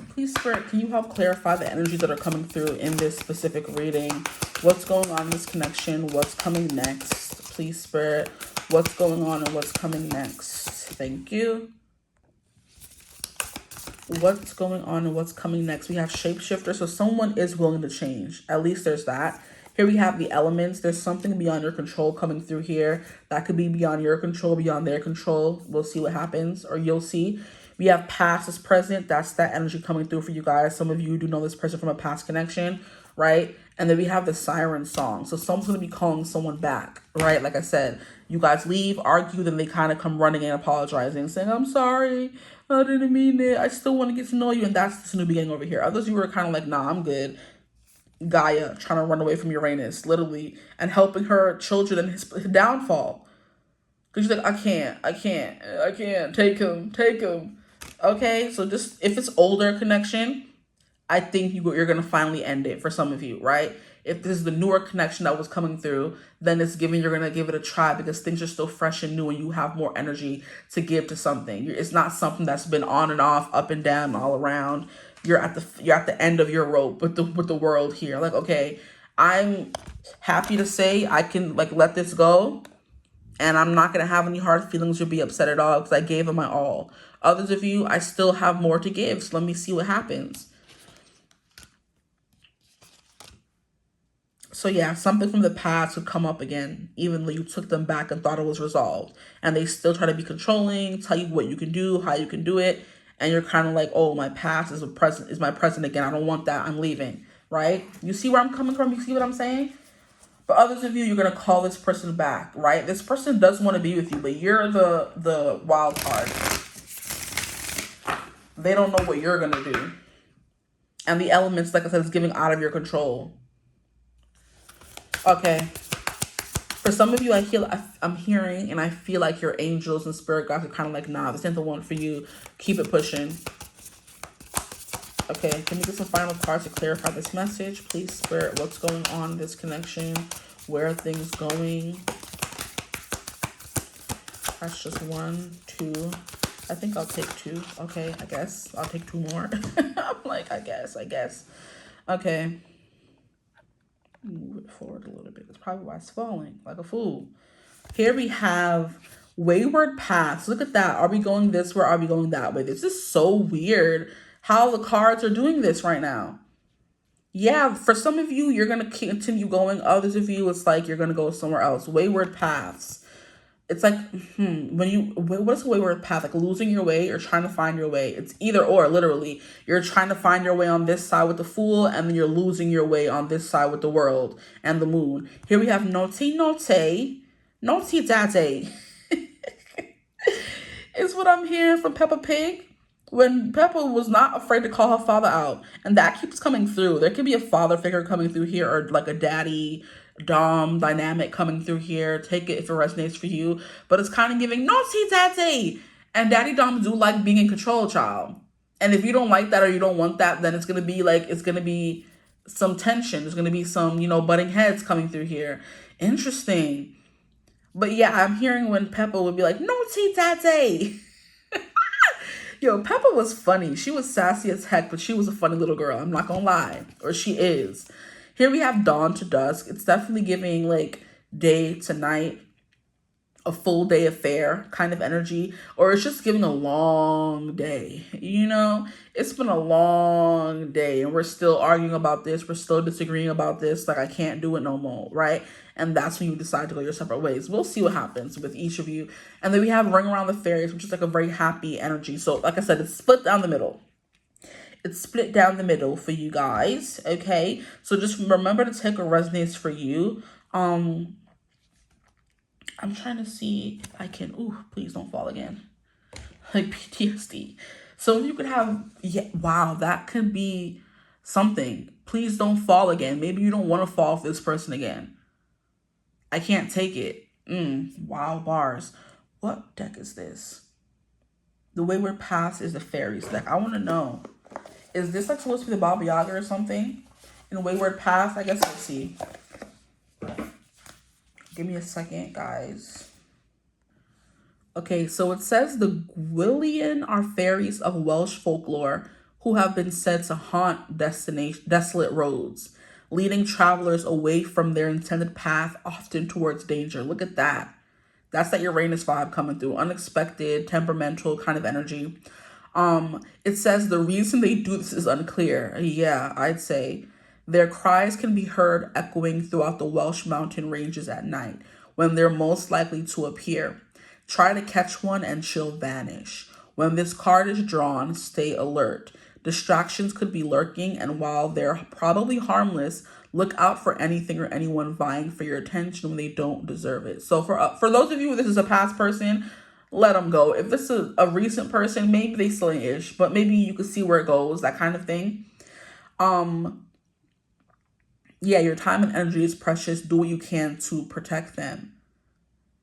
Please, Spirit, can you help clarify the energies that are coming through in this specific reading? What's going on in this connection? What's coming next? Please, Spirit, what's going on and what's coming next? Thank you. What's going on and what's coming next? We have shapeshifter, so someone is willing to change. At least there's that. Here we have the elements. There's something beyond your control coming through here. That could be beyond your control, beyond their control. We'll see what happens, or you'll see. We have past as present. That's that energy coming through for you guys. Some of you do know this person from a past connection, right? And then we have the siren song. So someone's going to be calling someone back, right? Like I said, you guys leave, argue, then they kind of come running and apologizing, saying, I'm sorry, I didn't mean it. I still want to get to know you. And that's this new beginning over here. Others, you were kind of like, nah, I'm good. Gaia trying to run away from Uranus, literally, and helping her children in his downfall. Because she's like, I can't. Take him. Okay, so just, if it's older connection, I think you're going to finally end it for some of you, right? If this is the newer connection that was coming through, then it's giving, you're going to give it a try because things are still fresh and new and you have more energy to give to something. It's not something that's been on and off, up and down, all around. You're at the end of your rope with the world here. Like, okay, I'm happy to say I can like let this go and I'm not going to have any hard feelings or be upset at all because I gave it my all. Others of you, I still have more to give. So let me see what happens. So yeah, something from the past would come up again, even though you took them back and thought it was resolved. And they still try to be controlling, tell you what you can do, how you can do it. And you're kind of like, oh, my past is my present again. I don't want that. I'm leaving, right? You see where I'm coming from? You see what I'm saying? For others of you, you're going to call this person back, right? This person does want to be with you, but you're the wild card. They don't know what you're going to do. And the elements, like I said, is giving out of your control. Okay, for some of you, I'm hearing and I feel like your angels and spirit guides are kind of like, nah, this ain't the one for you. Keep it pushing. Okay, can we get some final cards to clarify this message? Please, spirit, what's going on in this connection? Where are things going? That's just 1, 2. I think I'll take 2. Okay, I guess I'll take 2 more. I'm like, I guess. Okay. Move it forward a little bit. That's probably why it's falling like a fool. Here we have wayward paths. Look at that. Are we going this way? Are we going that way? This is so weird how the cards are doing this right now. Yeah, for some of you, you're going to continue going. Others of you, it's like you're going to go somewhere else. Wayward paths. It's like, what's a wayward path? Like losing your way or trying to find your way. It's either or, literally. You're trying to find your way on this side with the Fool, and then you're losing your way on this side with the World and the Moon. Here we have naughty daddy. It's what I'm hearing from Peppa Pig. When Peppa was not afraid to call her father out. And that keeps coming through. There could be a father figure coming through here or like a daddy dom dynamic coming through here. Take it if it resonates for you. But it's kind of giving naughty daddy. And daddy dom do like being in control, child. And if you don't like that or you don't want that, then it's going to be some tension. There's going to be some, butting heads coming through here. Interesting. But yeah, I'm hearing when Peppa would be like, naughty daddy. Yo, Peppa was funny. She was sassy as heck, but she was a funny little girl. I'm not gonna lie. Or she is. Here we have dawn to dusk. It's definitely giving like day to night, a full day affair kind of energy. Or it's just giving a long day. It's been a long day and we're still arguing about this. We're still disagreeing about this. Like, I can't do it no more, right? And that's when you decide to go your separate ways. We'll see what happens with each of you. And then we have Ring Around the Fairies, which is like a very happy energy. So like I said, it's split down the middle. It's split down the middle for you guys, okay? So just remember to take what resonates for you. I'm trying to see if I can... Ooh, please don't fall again. Like PTSD. So you could have... Yeah, wow, that could be something. Please don't fall again. Maybe you don't want to fall for this person again. I can't take it. Wow, bars. What deck is this? The Wayward Paths is the Fairies deck. I want to know. Is this like supposed to be the Baba Yaga or something? In Wayward Paths? I guess we'll see. Give me a second, guys. Okay, so it says the Gwyllion are fairies of Welsh folklore who have been said to haunt desolate roads, leading travelers away from their intended path, often towards danger. Look at that. That's that Uranus vibe coming through. Unexpected, temperamental kind of energy. It says the reason they do this is unclear. Yeah, I'd say. Their cries can be heard echoing throughout the Welsh mountain ranges at night, when they're most likely to appear. Try to catch one and she'll vanish. When this card is drawn, stay alert. Distractions could be lurking, and while they're probably harmless, Look out for anything or anyone vying for your attention when they don't deserve it. So for those of you who this is a past person, let them go. If this is a recent person, maybe they still ish, but maybe you could see where it goes, that kind of thing. Yeah, your time and energy is precious. Do what you can to protect them.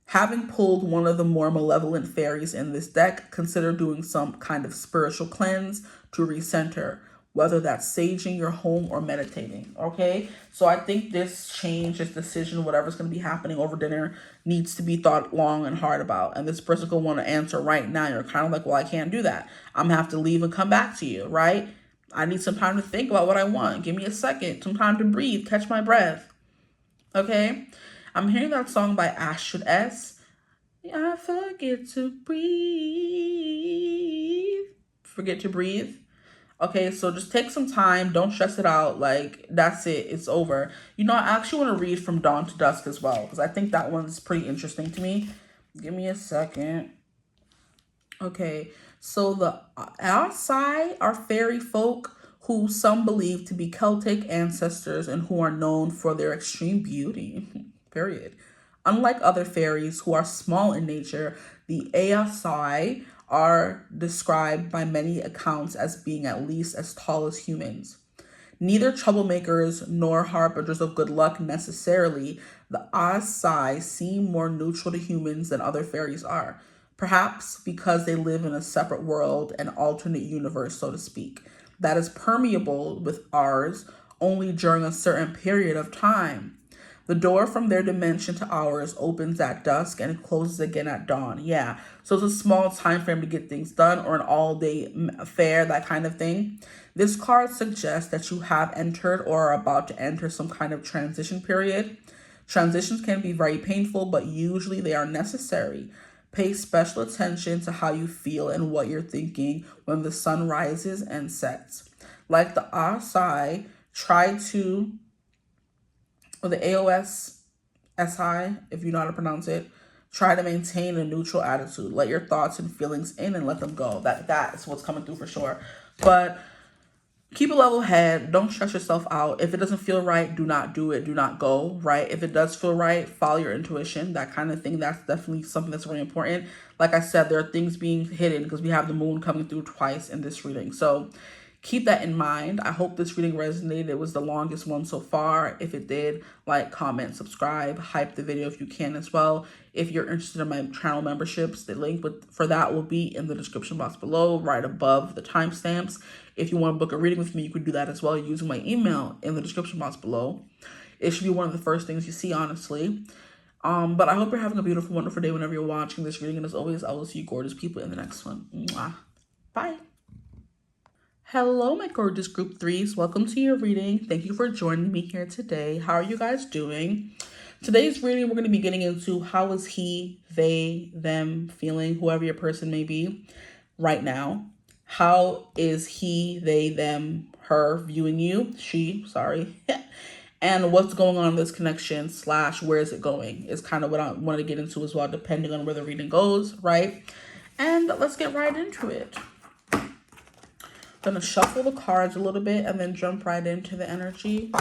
Having pulled one of the more malevolent fairies in this deck, consider doing some kind of spiritual cleanse to recenter, whether that's saging your home or meditating, okay? So I think this change, this decision, whatever's going to be happening over dinner needs to be thought long and hard about. And this person going to want to answer right now. You're kind of like, well, I can't do that. I'm going to have to leave and come back to you, right? I need some time to think about what I want. Give me a second, some time to breathe, catch my breath, okay? I'm hearing that song by Ashford S. I forget to breathe. Forget to breathe. Okay, so just take some time. Don't stress it out. Like, that's it. It's over. You know, I actually want to read From Dawn to Dusk as well, because I think that one's pretty interesting to me. Give me a second. Okay, so the outside are fairy folk who some believe to be Celtic ancestors and who are known for their extreme beauty. Period. Unlike other fairies who are small in nature, the Aesai are described by many accounts as being at least as tall as humans. Neither troublemakers nor harbingers of good luck necessarily, the Aesai seem more neutral to humans than other fairies are. Perhaps because they live in a separate world, an alternate universe, so to speak, that is permeable with ours only during a certain period of time. The door from their dimension to ours opens at dusk and closes again at dawn. Yeah, so it's a small time frame to get things done, or an all-day affair, that kind of thing. This card suggests that you have entered or are about to enter some kind of transition period. Transitions can be very painful, but usually they are necessary. Pay special attention to how you feel and what you're thinking when the sun rises and sets. Like the Aesai, or the AOS-SI, if you know how to pronounce it, try to maintain a neutral attitude. Let your thoughts and feelings in and let them go. That is what's coming through for sure. But keep a level head. Don't stress yourself out. If it doesn't feel right, do not do it. Do not go, right? If it does feel right, follow your intuition, that kind of thing. That's definitely something that's very important. Like I said, there are things being hidden because we have the moon coming through twice in this reading. So keep that in mind. I hope this reading resonated. It was the longest one so far. If it did, like, comment, subscribe, hype the video if you can as well. If you're interested in my channel memberships, the link for that will be in the description box below, right above the timestamps. If you want to book a reading with me, you could do that as well using my email in the description box below. It should be one of the first things you see, honestly. But I hope you're having a beautiful, wonderful day whenever you're watching this reading. And as always, I will see you gorgeous people in the next one. Mwah. Bye. Hello, my gorgeous group threes. Welcome to your reading. Thank you for joining me here today. How are you guys doing? Today's reading, we're going to be getting into how is he, they, them feeling, whoever your person may be right now. How is he, they, them, her viewing you? She, sorry. And what's going on in this connection / where is it going is kind of what I want to get into as well, depending on where the reading goes, right? And let's get right into it. Gonna shuffle the cards a little bit and then jump right into the energy.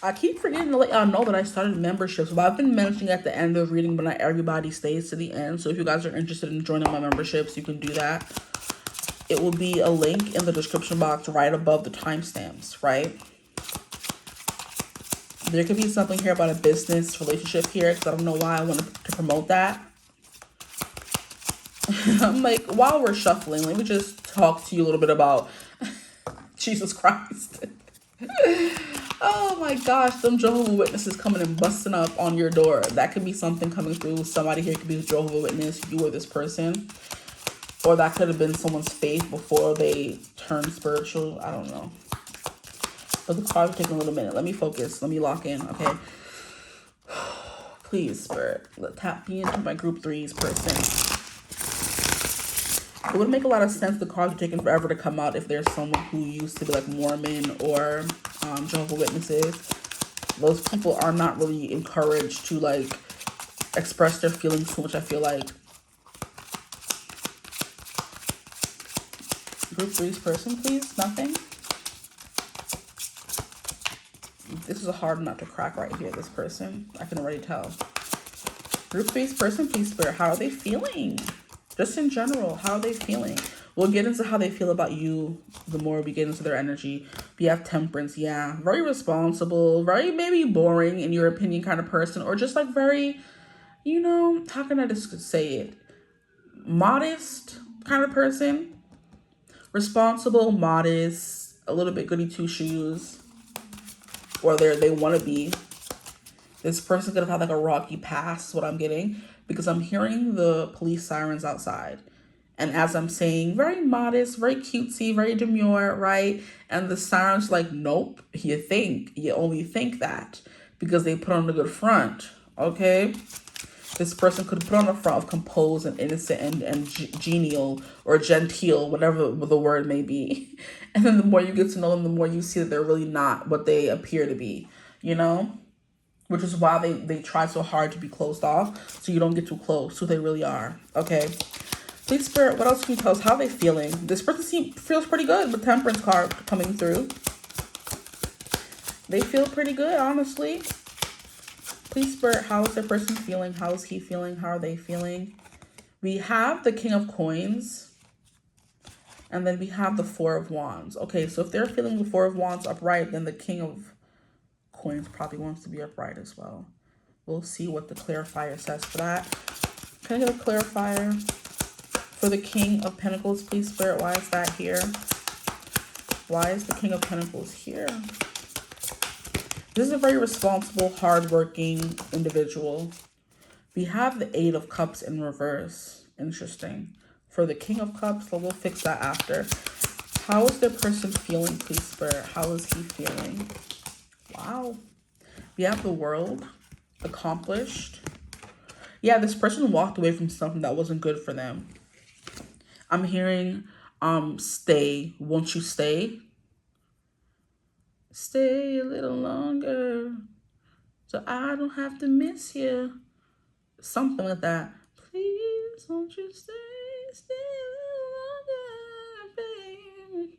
I keep forgetting to let y'all know that I started memberships. Well, I've been mentioning at the end of the reading, but not everybody stays to the end. So if you guys are interested in joining my memberships, you can do that. It will be a link in the description box right above the timestamps, right? There could be something here about a business relationship here, because I don't know why I wanted to promote that. I'm like, while we're shuffling, let me just talk to you a little bit about Jesus Christ. Oh my gosh, some Jehovah's Witnesses coming and busting up on your door. That could be something coming through. Somebody here could be a Jehovah's Witness, you or this person. Or that could have been someone's faith before they turned spiritual. I don't know. But the cards are taking a little minute. Let me focus. Let me lock in, okay? Please, Spirit, tap me into my group threes person. It would make a lot of sense. The cards are taking forever to come out if there's someone who used to be like Mormon or Jehovah's Witnesses. Those people are not really encouraged to like express their feelings too much, I feel like. Group threes person, please. Nothing. This is a hard nut to crack right here, this person. I can already tell. Group-based person, please, Spirit. How are they feeling? Just in general, how are they feeling? We'll get into how they feel about you the more we get into their energy. We have Temperance, yeah. Very responsible, very maybe boring in your opinion kind of person. Or just like very, you know, how can I just say it? Modest kind of person. Responsible, modest, a little bit goody two-shoes. Or they want to be. This person's going to have like a rocky past, is what I'm getting. Because I'm hearing the police sirens outside. And as I'm saying, very modest, very cutesy, very demure, right? And the sirens like, nope, you only think that. Because they put on a good front, okay? This person could put on a front of composed and innocent and genial or genteel, whatever the word may be. And then the more you get to know them, the more you see that they're really not what they appear to be, you know? Which is why they try so hard to be closed off, so you don't get too close to who they really are, okay? Please, Spirit, what else can you tell us? How are they feeling? This person feels pretty good with Temperance card coming through. They feel pretty good, honestly. Please, Spirit, how is their person feeling? How is he feeling? How are they feeling? We have the King of Coins. And then we have the Four of Wands. Okay, so if they're feeling the Four of Wands upright, then the King of Coins probably wants to be upright as well. We'll see what the clarifier says for that. Can I get a clarifier for the King of Pentacles, please, Spirit? Why is that here? Why is the King of Pentacles here? This is a very responsible, hardworking individual. We have the Eight of Cups in reverse. Interesting. For the King of Cups, so we'll fix that after. How is their person feeling, please, Spirit? How is he feeling? Wow. We have the World. Accomplished. Yeah, this person walked away from something that wasn't good for them. I'm hearing, stay. Won't you stay? Stay a little longer so I don't have to miss you. Something like that. Please, won't you stay a little longer, babe.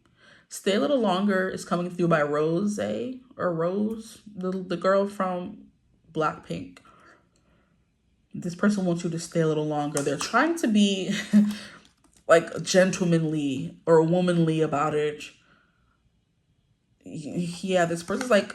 Stay a little longer is coming through by Rose, or Rose, the girl from Blackpink. This person wants you to stay a little longer. They're trying to be like gentlemanly or womanly about it. Yeah, this person's like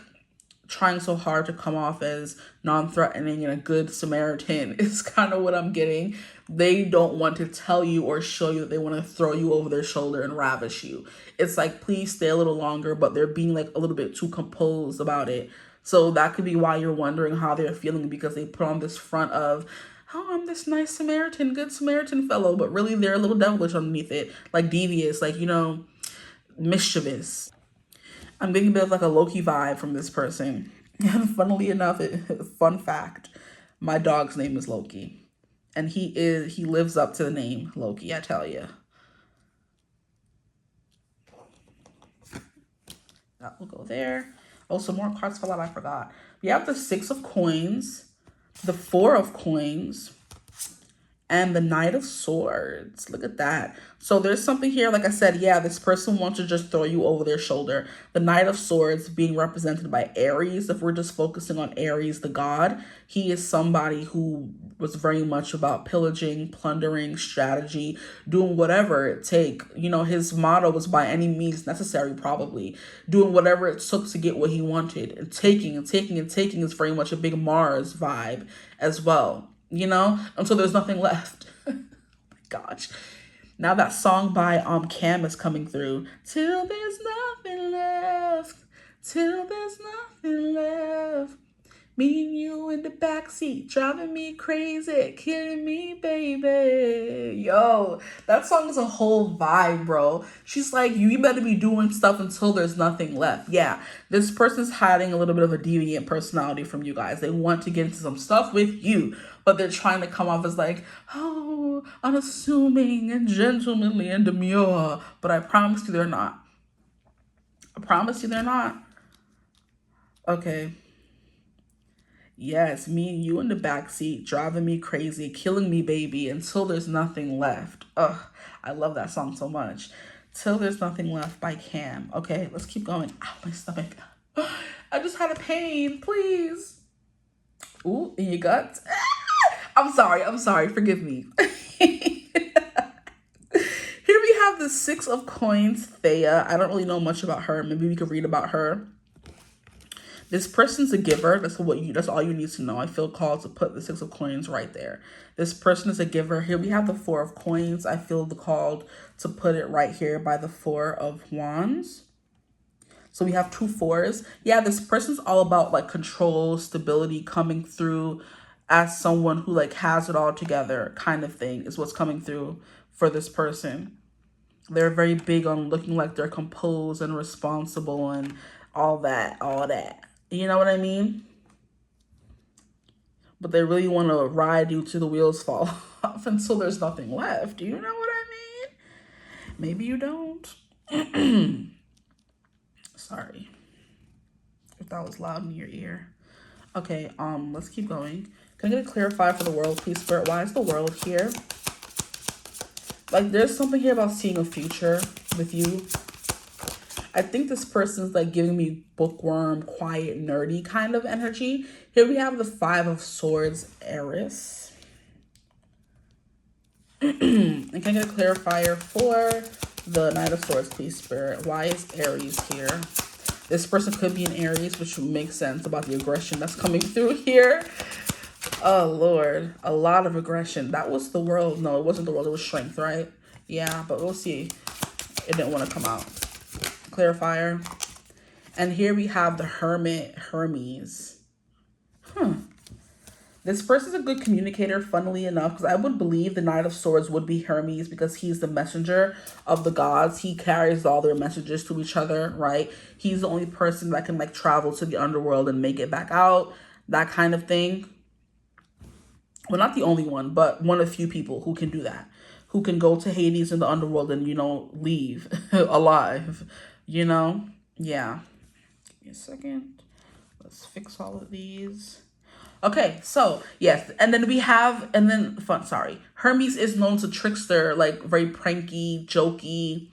trying so hard to come off as non-threatening and a good Samaritan is kind of what I'm getting. They don't want to tell you or show you that they want to throw you over their shoulder and ravish you. It's like, please stay a little longer, but they're being like a little bit too composed about it. So that could be why you're wondering how they're feeling, because they put on this front of, oh, I'm this nice Samaritan, good Samaritan fellow, but really they're a little devilish underneath it, like devious, like, you know, mischievous. I'm getting a bit of like a Loki vibe from this person. And funnily enough, fun fact, my dog's name is Loki. And he lives up to the name Loki, I tell you. That will go there. Oh, some more cards fell out, I forgot. We have the Six of Coins, the Four of Coins, and the Knight of Swords. Look at that. So there's something here, like I said, yeah, this person wants to just throw you over their shoulder. The Knight of Swords being represented by Aries. If we're just focusing on Aries, the god, he is somebody who was very much about pillaging, plundering, strategy, doing whatever it take. You know, his motto was by any means necessary, probably. Doing whatever it took to get what he wanted. And taking and taking and taking is very much a big Mars vibe as well. You know, until there's nothing left. Oh my gosh. Now that song by Cam is coming through. Till there's nothing left. Till there's nothing left. Me and you in the backseat, driving me crazy, killing me, baby. Yo, that song is a whole vibe, bro. She's like, you better be doing stuff until there's nothing left. Yeah, this person's hiding a little bit of a deviant personality from you guys. They want to get into some stuff with you, but they're trying to come off as like, oh, unassuming and gentlemanly and demure. But I promise you they're not. I promise you they're not. Okay. Yes, me and you in the backseat, driving me crazy, killing me, baby, until there's nothing left. Ugh, I love that song so much. Till There's Nothing Left by Cam. Okay, let's keep going. Ow, my stomach. I just had a pain, please. Ooh, in your gut. I'm sorry, forgive me. Here we have the Six of Coins, Thea. I don't really know much about her. Maybe we could read about her. This person's a giver. That's all you need to know. I feel called to put the Six of Coins right there. This person is a giver. Here we have the Four of Coins. I feel called to put it right here by the Four of Wands. So we have two fours. Yeah, this person's all about like control, stability, coming through as someone who like has it all together kind of thing is what's coming through for this person. They're very big on looking like they're composed and responsible and all that. You know what I mean? But they really want to ride you till the wheels fall off until there's nothing left. Do you know what I mean? Maybe you don't. Sorry if that was loud in your ear. Okay, let's keep going. Can I get a clarifier for the world, please, Spirit? Why is the world here? Like, there's something here about seeing a future with you. I think this person's like giving me bookworm, quiet, nerdy kind of energy. Here we have the Five of Swords, Aries. And can I get a clarifier for the Knight of Swords, please, Spirit? Why is Aries here? This person could be an Aries, which makes sense about the aggression that's coming through here. Oh, Lord. A lot of aggression. That was the world. No, it wasn't the world. It was strength, right? Yeah, but we'll see. It didn't want to come out. Clarifier. And here we have the Hermit, Hermes. This person's a good communicator, funnily enough, because I would believe the Knight of Swords would be Hermes because he's the messenger of the gods. He carries all their messages to each other, right? He's the only person that can like travel to the underworld and make it back out, that kind of thing. Well, not the only one, but one of few people who can do that, who can go to Hades in the underworld and, you know, leave alive, you know? Yeah. Give me a second. Let's fix all of these. Okay, so yes, and then we have, Hermes is known as a trickster, like very pranky, jokey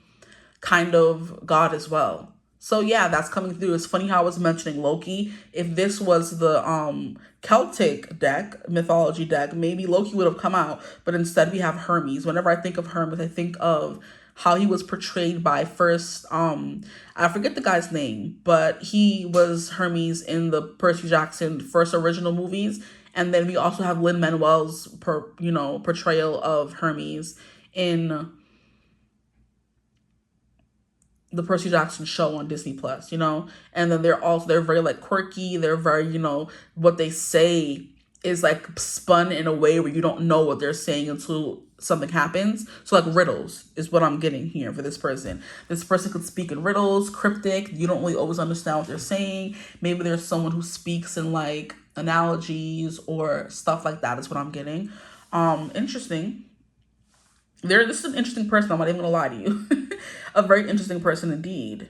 kind of god as well. So yeah, that's coming through. It's funny how I was mentioning Loki. If this was the Celtic deck, mythology deck, maybe Loki would have come out, but instead we have Hermes. Whenever I think of Hermes, I think of how he was portrayed by first, I forget the guy's name, but he was Hermes in the Percy Jackson first original movies. And then we also have Lin-Manuel's, portrayal of Hermes in the Percy Jackson show on Disney Plus, you know? And then they're very like quirky. They're very, what they say is like spun in a way where you don't know what they're saying until something happens. So like riddles is what I'm getting here for this person. This person could speak in riddles, cryptic. You don't really always understand what they're saying. Maybe there's someone who speaks in like analogies or stuff like that is what I'm getting. Interesting. This is an interesting person. I'm not even gonna lie to you. A very interesting person indeed.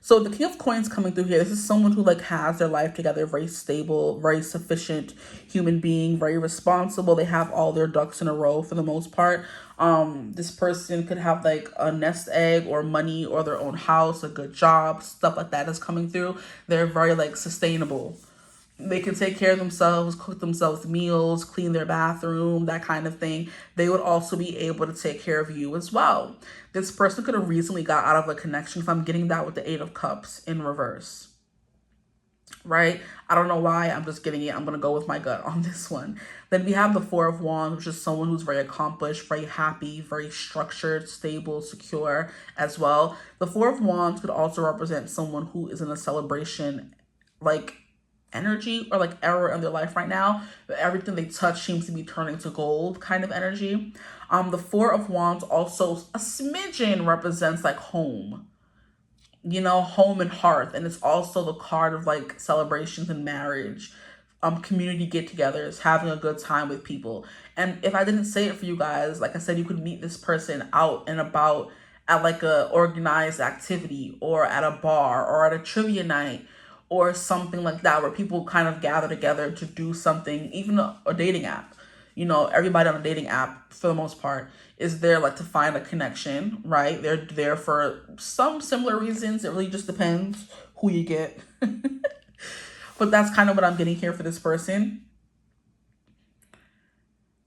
So the King of Coins coming through here, this is someone who like has their life together, very stable, very sufficient human being, very responsible. They have all their ducks in a row for the most part. This person could have like a nest egg or money or their own house, a good job, stuff like that is coming through. They're very like sustainable. They can take care of themselves, cook themselves meals, clean their bathroom, that kind of thing. They would also be able to take care of you as well. This person could have recently got out of a connection, if I'm getting that with the Eight of Cups in reverse. Right? I don't know why. I'm just getting it. I'm going to go with my gut on this one. Then we have the Four of Wands, which is someone who's very accomplished, very happy, very structured, stable, secure as well. The Four of Wands could also represent someone who is in a celebration, like energy or like era in their life right now. Everything they touch seems to be turning to gold kind of energy. The Four of Wands also a smidgen represents like home, home and hearth. And it's also the card of like celebrations and marriage, community get-togethers, having a good time with people. And if I didn't say it for you guys, like I said, you could meet this person out and about at like a organized activity or at a bar or at a trivia night or something like that, where people kind of gather together to do something, even a dating app. Everybody on a dating app, for the most part, is there like to find a connection, right? They're there for some similar reasons. It really just depends who you get. But that's kind of what I'm getting here for this person.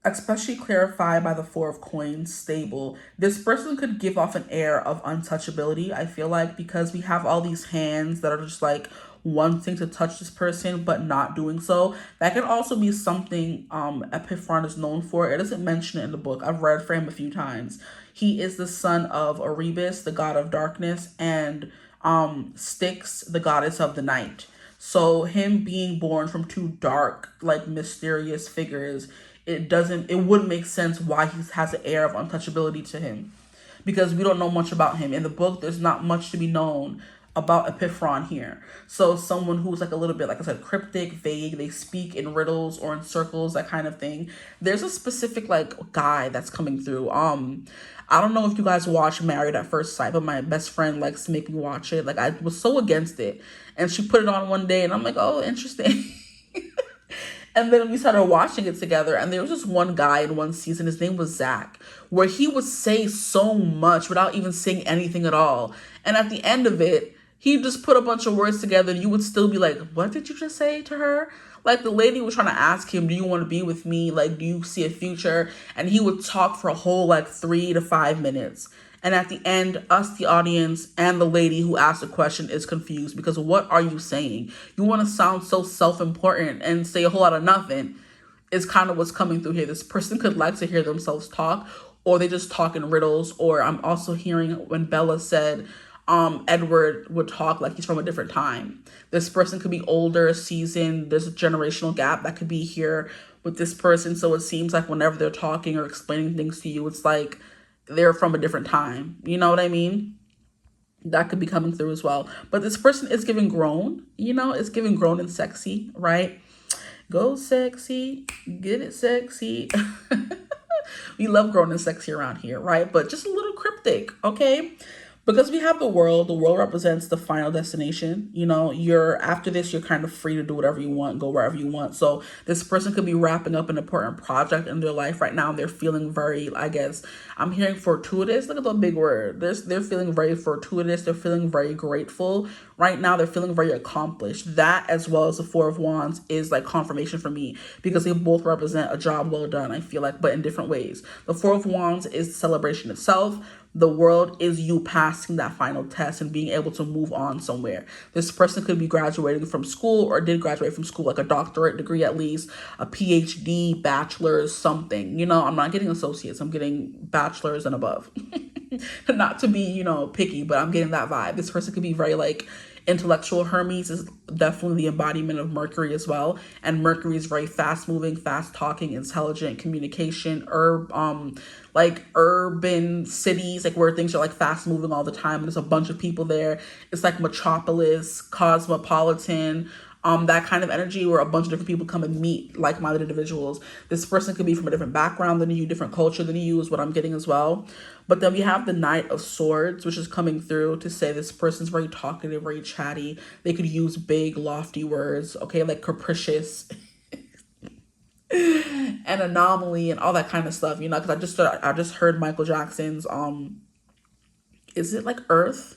Especially clarified by the Four of Coins, stable. This person could give off an air of untouchability, I feel like, because we have all these hands that are just like wanting to touch this person but not doing so. That could also be something 𝐓𝐈𝐿 is known for. It doesn't mention it in the book. I've read for him a few times. He is the son of Erebus, the god of darkness, and Styx, the goddess of the night. So him being born from two dark, like mysterious figures, it wouldn't make sense why he has an air of untouchability to him, because we don't know much about him. In the book, there's not much to be known about 𝐓𝐈𝐿 here. So someone who's like a little bit, like I said, cryptic, vague, they speak in riddles or in circles, that kind of thing. There's a specific like guy that's coming through. I don't know if you guys watch Married at First Sight, but my best friend likes to make me watch it. Like, I was so against it, and she put it on one day and I'm like, oh, interesting. And then we started watching it together, and there was just one guy in one season, his name was Zach, where he would say so much without even saying anything at all. And at the end of it, he just put a bunch of words together, and you would still be like, what did you just say to her? Like, the lady was trying to ask him, do you want to be with me? Like, do you see a future? And he would talk for a whole, like, 3 to 5 minutes. And at the end, us, the audience, and the lady who asked the question is confused, because what are you saying? You want to sound so self-important and say a whole lot of nothing is kind of what's coming through here. This person could like to hear themselves talk, or they just talk in riddles. Or I'm also hearing when Bella said Edward would talk like he's from a different time. This person could be older, seasoned. There's a generational gap that could be here with this person. So it seems like whenever they're talking or explaining things to you, it's like they're from a different time. You know what I mean? That could be coming through as well. But this person is giving grown, it's giving grown and sexy, right? Go sexy, get it sexy. We love grown and sexy around here, right? But just a little cryptic, okay? Because we have the world represents the final destination. You're after this, you're kind of free to do whatever you want, go wherever you want. So this person could be wrapping up an important project in their life right now. They're feeling very, I guess, I'm hearing fortuitous. Look at the big word. They're feeling very fortuitous. They're feeling very grateful. Right now, they're feeling very accomplished. That, as well as the Four of Wands, is like confirmation for me, because they both represent a job well done, I feel like, but in different ways. The Four of Wands is the celebration itself. The world is you passing that final test and being able to move on somewhere. This person could be graduating from school, or did graduate from school, like a doctorate degree at least, a PhD, bachelor's, something. I'm not getting associates. I'm getting bachelor's and above. Not to be, picky, but I'm getting that vibe. This person could be very like intellectual. Hermes is definitely the embodiment of Mercury as well. And Mercury is very fast moving, fast talking, intelligent, communication, like urban cities, like where things are like fast moving all the time. And there's a bunch of people there. It's like metropolis, cosmopolitan, that kind of energy where a bunch of different people come and meet like-minded individuals. This person could be from a different background than you, different culture than you, is what I'm getting as well. But then we have the Knight of Swords, which is coming through to say this person's very talkative, very chatty. They could use big, lofty words, okay, like capricious and anomaly and all that kind of stuff, because I just heard Michael Jackson's, is it like Earth?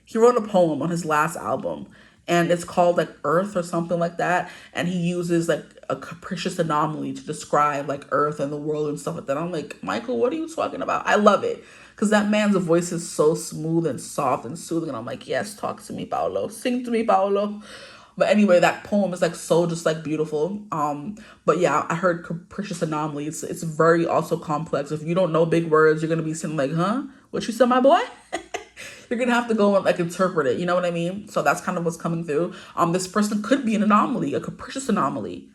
He wrote a poem on his last album, and it's called like Earth or something like that. And he uses like a capricious anomaly to describe like Earth and the world and stuff like that. I'm like, Michael, what are you talking about? I love it, because that man's voice is so smooth and soft and soothing. And I'm like, yes, talk to me, Paolo. Sing to me, Paolo. But anyway, that poem is like so just like beautiful. But yeah, I heard capricious anomaly. It's very also complex. If you don't know big words, you're gonna be sitting like, huh? What you said, my boy? You're gonna have to go and like interpret it. You know what I mean? So that's kind of what's coming through. This person could be an anomaly, a capricious anomaly.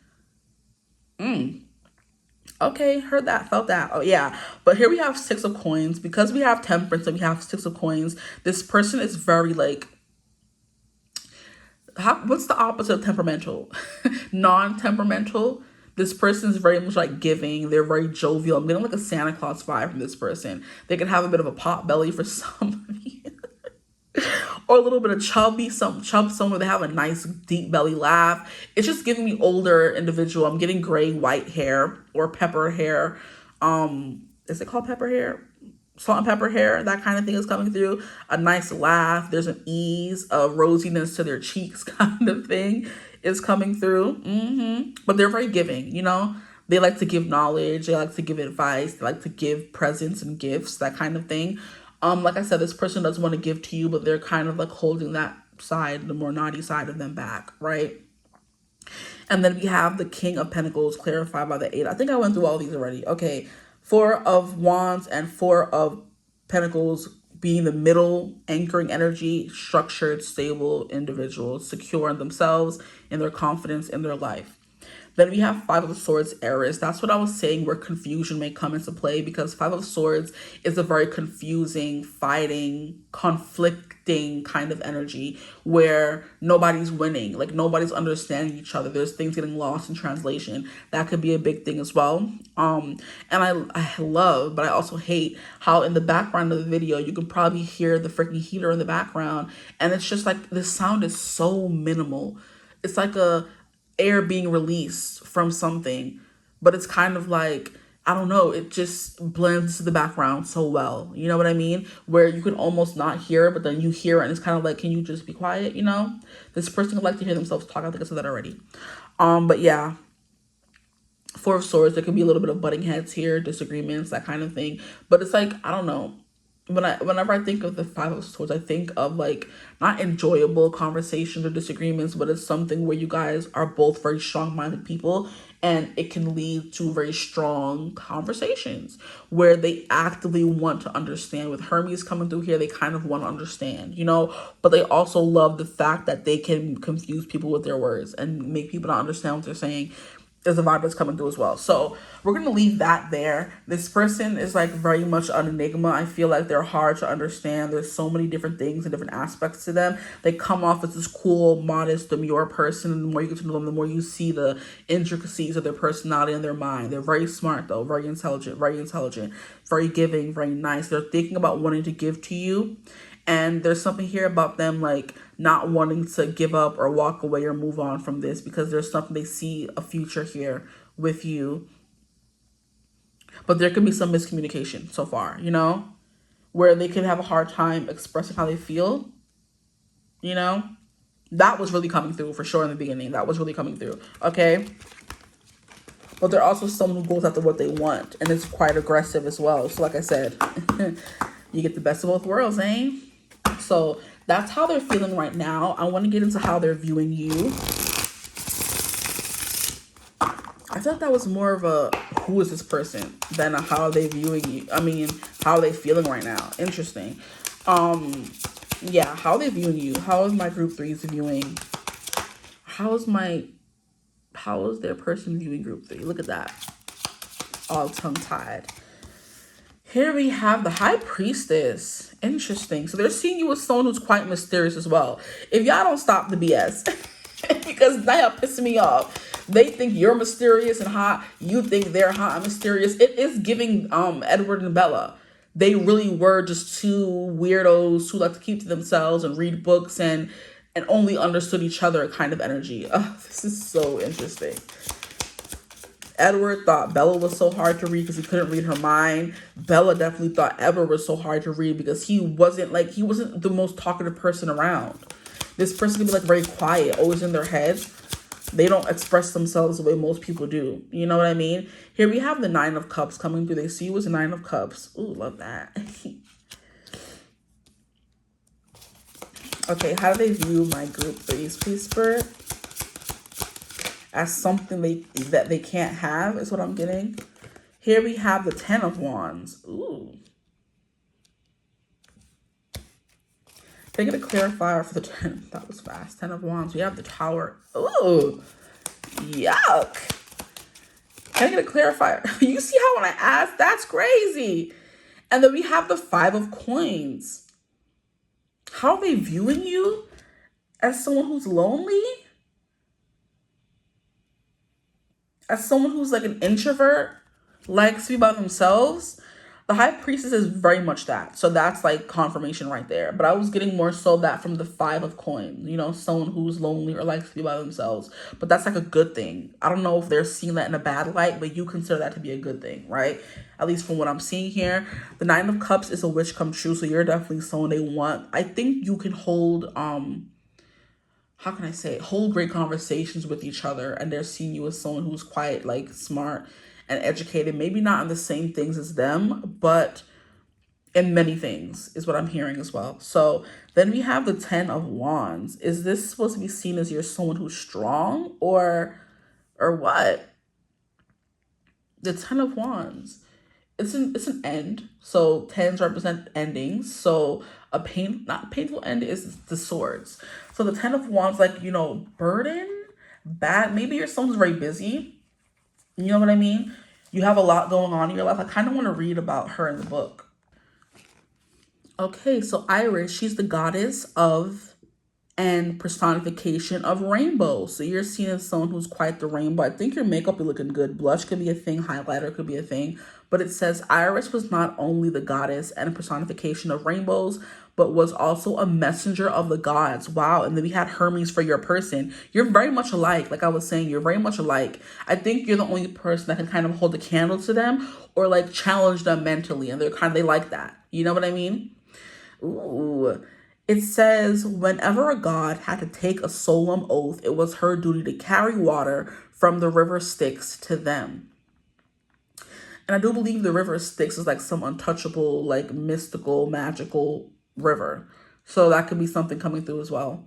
Okay, heard that, felt that. Oh yeah. But here we have Six of Coins. Because we have Temperance and we have Six of Coins, this person is very like, what's the opposite of temperamental? Non-temperamental. This person is very much like giving. They're very jovial. I'm getting like a Santa Claus vibe from this person. They can have a bit of a pot belly for somebody. Or a little bit of chub, somewhere they have a nice deep belly laugh. It's just giving me older individual. I'm getting gray, white hair or pepper hair. Is it called pepper hair? salt and pepper hair, that kind of thing is coming through. A nice laugh, there's an ease, a rosiness to their cheeks kind of thing is coming through. But they're very giving, you know? They like to give knowledge, they like to give advice, they like to give presents and gifts, that kind of thing. Like I said, this person doesn't want to give to you, but they're kind of like holding that side, the more naughty side of them back, right? And then we have the King of Pentacles clarified by the 8. I think I went through all these already. Okay. 4 of Wands and 4 of Pentacles being the middle anchoring energy, structured, stable individuals, secure in themselves, in their confidence, in their life. Then we have 5 of Swords, Aries. That's what I was saying, where confusion may come into play, because 5 of Swords is a very confusing, fighting, conflicting kind of energy where nobody's winning, like nobody's understanding each other. There's things getting lost in translation. That could be a big thing as well. And I love, but I also hate how in the background of the video, you can probably hear the freaking heater in the background. And it's just like, the sound is so minimal. It's like a air being released from something, but it's kind of like, I don't know, it just blends to the background so well, you know what I mean, where you can almost not hear it, but then you hear it and it's kind of like, can you just be quiet, you know? This person would like to hear themselves talk. I think I said that already. But yeah, 4 of Swords, there could be a little bit of butting heads here, disagreements, that kind of thing, but it's like, I don't know, whenever I think of the 5 of Swords, I think of like not enjoyable conversations or disagreements, but it's something where you guys are both very strong-minded people, and it can lead to very strong conversations where they actively want to understand. With Hermes coming through here, they kind of want to understand, you know, but they also love the fact that they can confuse people with their words and make people not understand what they're saying. There's a vibe that's coming through as well. So we're going to leave that there. This person is like very much an enigma. I feel like they're hard to understand. There's so many different things and different aspects to them. They come off as this cool, modest, demure person. And the more you get to know them, the more you see the intricacies of their personality and their mind. They're very smart though, very intelligent, very giving, very nice. They're thinking about wanting to give to you. And there's something here about them like not wanting to give up or walk away or move on from this, because there's something, they see a future here with you. But there could be some miscommunication so far, you know, where they could have a hard time expressing how they feel, you know. That was really coming through for sure in the beginning. That was really coming through, okay? But they're also someone who goes after what they want, and it's quite aggressive as well. So like I said, you get the best of both worlds, eh? So that's how they're feeling right now. I want to get into how they're viewing you. I thought that was more of a who is this person than a how are they viewing you. I mean, how are they feeling right now? Interesting. Yeah, how are they viewing you? How is my group 3's viewing? How is their person viewing group 3? Look at that. All tongue-tied. Here we have the High Priestess. Interesting. So they're seeing you as someone who's quite mysterious as well. If y'all don't stop the BS, because now y'all pissing me off. They think you're mysterious and hot. You think they're hot and mysterious. It is giving Edward and Bella. They really were just two weirdos who like to keep to themselves and read books and only understood each other kind of energy. Oh, this is so interesting. Edward thought Bella was so hard to read because he couldn't read her mind. Bella definitely thought Edward was so hard to read because he wasn't the most talkative person around. This person can be like very quiet, always in their head. They don't express themselves the way most people do. You know what I mean? Here we have the 9 of Cups coming through. They see you as a 9 of Cups. Ooh, love that. Okay, how do they view my group 3s, please, Spirit? As something that they can't have is what I'm getting. Here we have the 10 of Wands. Ooh. Can I get a clarifier for the 10? That was fast. 10 of Wands. We have the Tower. Ooh. Yuck. Can I get a clarifier? You see how when I ask, that's crazy. And then we have the 5 of Coins. How are they viewing you? As someone who's lonely? As someone who's like an introvert, likes to be by themselves? The high priestess is very much that. So that's like confirmation right there. But I was getting more so that from the 5 of coins, you know, someone who's lonely or likes to be by themselves. But that's like a good thing. I don't know if they're seeing that in a bad light, but you consider that to be a good thing, right? At least from what I'm seeing here. The 9 of Cups is a wish come true. So you're definitely someone they want. I think you can hold, how can I say it? Hold great conversations with each other, and they're seeing you as someone who's quite like smart and educated, maybe not in the same things as them, but in many things is what I'm hearing as well. So then we have the 10 of Wands. Is this supposed to be seen as you're someone who's strong or what? The 10 of Wands. It's an end. So 10s represent endings. So not painful end is the Swords. So the 10 of Wands, like, you know, burden, bad. Maybe you're someone who's very busy. You know what I mean? You have a lot going on in your life. I kind of want to read about her in the book. Okay, so Iris, she's the goddess of and personification of rainbow. So you're seen as someone who's quite the rainbow. I think your makeup be looking good. Blush could be a thing. Highlighter could be a thing. But it says Iris was not only the goddess and personification of rainbows, but was also a messenger of the gods. Wow. And then we had Hermes for your person. You're very much alike. Like I was saying, you're very much alike. I think you're the only person that can kind of hold a candle to them or like challenge them mentally. And they like that. You know what I mean? Ooh. It says, whenever a god had to take a solemn oath, it was her duty to carry water from the river Styx to them. And I do believe the river Styx is like some untouchable, like mystical, magical river. So that could be something coming through as well.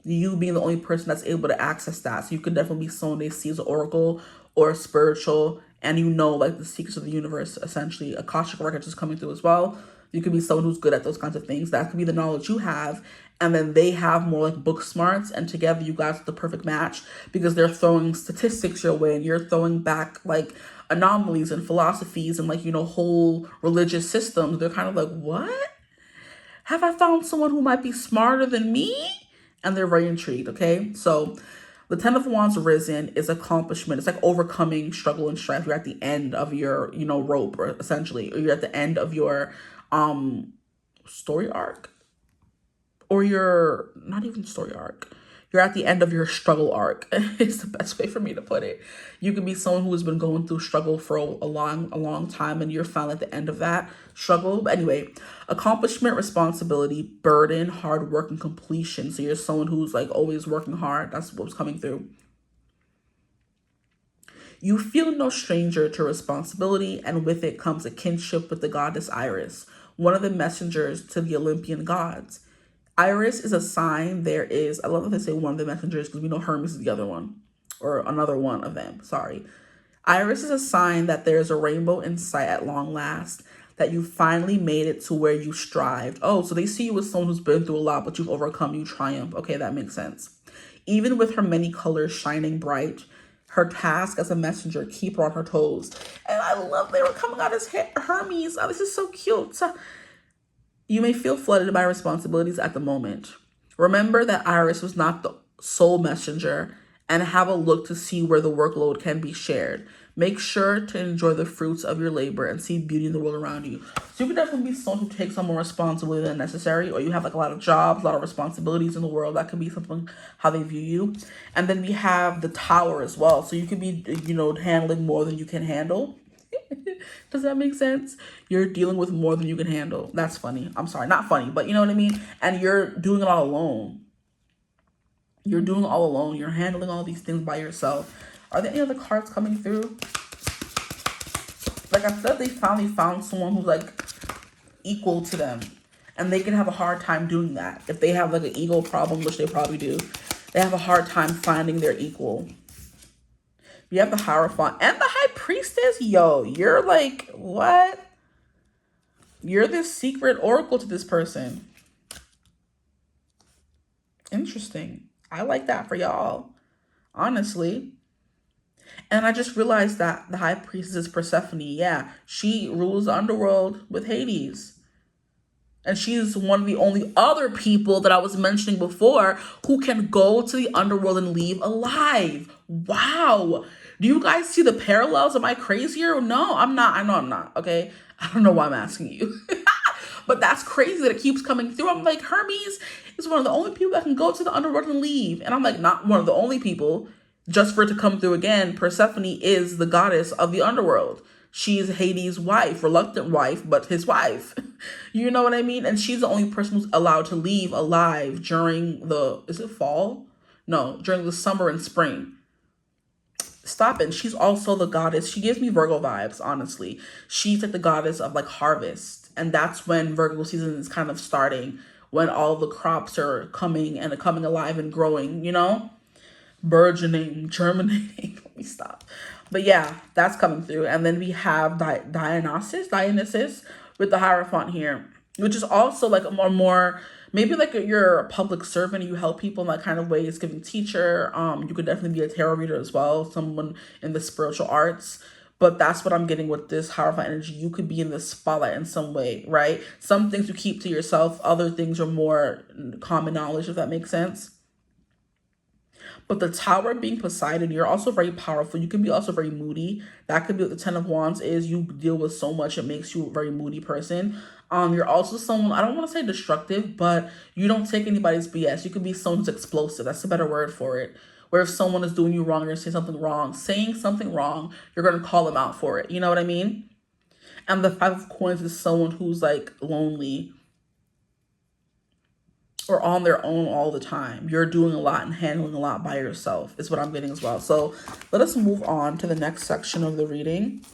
You being the only person that's able to access that. So you could definitely be someone they see as an oracle or spiritual, and you know, like the secrets of the universe, essentially. Akashic records is coming through as well. You could be someone who's good at those kinds of things. That could be the knowledge you have. And then they have more like book smarts. And together you guys are the perfect match because they're throwing statistics your way and you're throwing back like anomalies and philosophies and like, you know, whole religious systems. They're kind of like, what? Have I found someone who might be smarter than me? And they're very intrigued, okay? So the 10 of Wands risen is accomplishment. It's like overcoming struggle and strife. You're at the end of your, you know, rope, or essentially, or you're at the end of your story arc, or your, not even story arc. You're at the end of your struggle arc. It's the best way for me to put it. You could be someone who has been going through struggle for a long time, and you're found at the end of that struggle. But anyway, accomplishment, responsibility, burden, hard work, and completion. So you're someone who's like always working hard. That's what's coming through. You feel no stranger to responsibility, and with it comes a kinship with the goddess Iris, one of the messengers to the Olympian gods. Iris is a sign there is, I love that they say one of the messengers because we know Hermes is the other one, or another one of them, sorry. Iris is a sign that there is a rainbow in sight at long last, that you finally made it to where you strived. Oh, so they see you as someone who's been through a lot, but you've overcome, you triumph. Okay, that makes sense. Even with her many colors shining bright, her task as a messenger keep her on her toes. And I love they were coming out as Hermes. Oh, this is so cute. You may feel flooded by responsibilities at the moment. Remember that Iris was not the sole messenger, and have a look to see where the workload can be shared. Make sure to enjoy the fruits of your labor and see beauty in the world around you. So you could definitely be someone who takes on more responsibility than necessary, or you have like a lot of jobs, a lot of responsibilities in the world. That could be something how they view you. And then we have the Tower as well. So you could be, you know, handling more than you can handle. Does that make sense? You're dealing with more than you can handle. That's funny. I'm sorry, not funny, but you know what I mean? And you're doing it all alone. You're doing it all alone. You're handling all these things by yourself. Are there any other cards coming through? Like I said, they finally found someone who's like equal to them. And they can have a hard time doing that. If they have like an ego problem, which they probably do, they have a hard time finding their equal. You have the Hierophant and the High Priestess. Yo, you're like, what? You're this secret oracle to this person. Interesting. I like that for y'all, honestly. And I just realized that the High Priestess is Persephone. Yeah, she rules the underworld with Hades. And she's one of the only other people that I was mentioning before who can go to the underworld and leave alive. Wow. Do you guys see the parallels? Am I crazy or no? I'm not. I know I'm not, okay? I don't know why I'm asking you. But that's crazy that it keeps coming through. I'm like, Hermes is one of the only people that can go to the underworld and leave. And I'm like, not one of the only people. Just for it to come through again, Persephone is the goddess of the underworld. She's Hades' wife, reluctant wife, but his wife. You know what I mean? And she's the only person who's allowed to leave alive during the, is it fall? No, during the summer and spring. Stop it. She's also the goddess. She gives me Virgo vibes, honestly. She's like the goddess of like harvest. And that's when Virgo season is kind of starting, when all the crops are coming and coming alive and growing, you know? Burgeoning, germinating. Let me stop. But yeah, that's coming through. And then we have Dionysus with the Hierophant here, which is also like a more maybe like you're a public servant, you help people in that kind of way. It's giving teacher. You could definitely be a tarot reader as well, someone in the spiritual arts. But that's what I'm getting with this Hierophant energy. You could be in the spotlight in some way, right? Some things you keep to yourself. Other things are more common knowledge, if that makes sense. But the Tower being Poseidon, you're also very powerful. You can be also very moody. That could be what the Ten of Wands is. You deal with so much, it makes you a very moody person. You're also someone, I don't want to say destructive, but you don't take anybody's BS. You could be someone who's explosive. That's a better word for it. Where if someone is doing you wrong, you're saying something wrong, you're going to call them out for it. You know what I mean? And the Five of Coins is someone who's like lonely or on their own all the time. You're doing a lot and handling a lot by yourself is what I'm getting as well. So let us move on to the next section of the reading.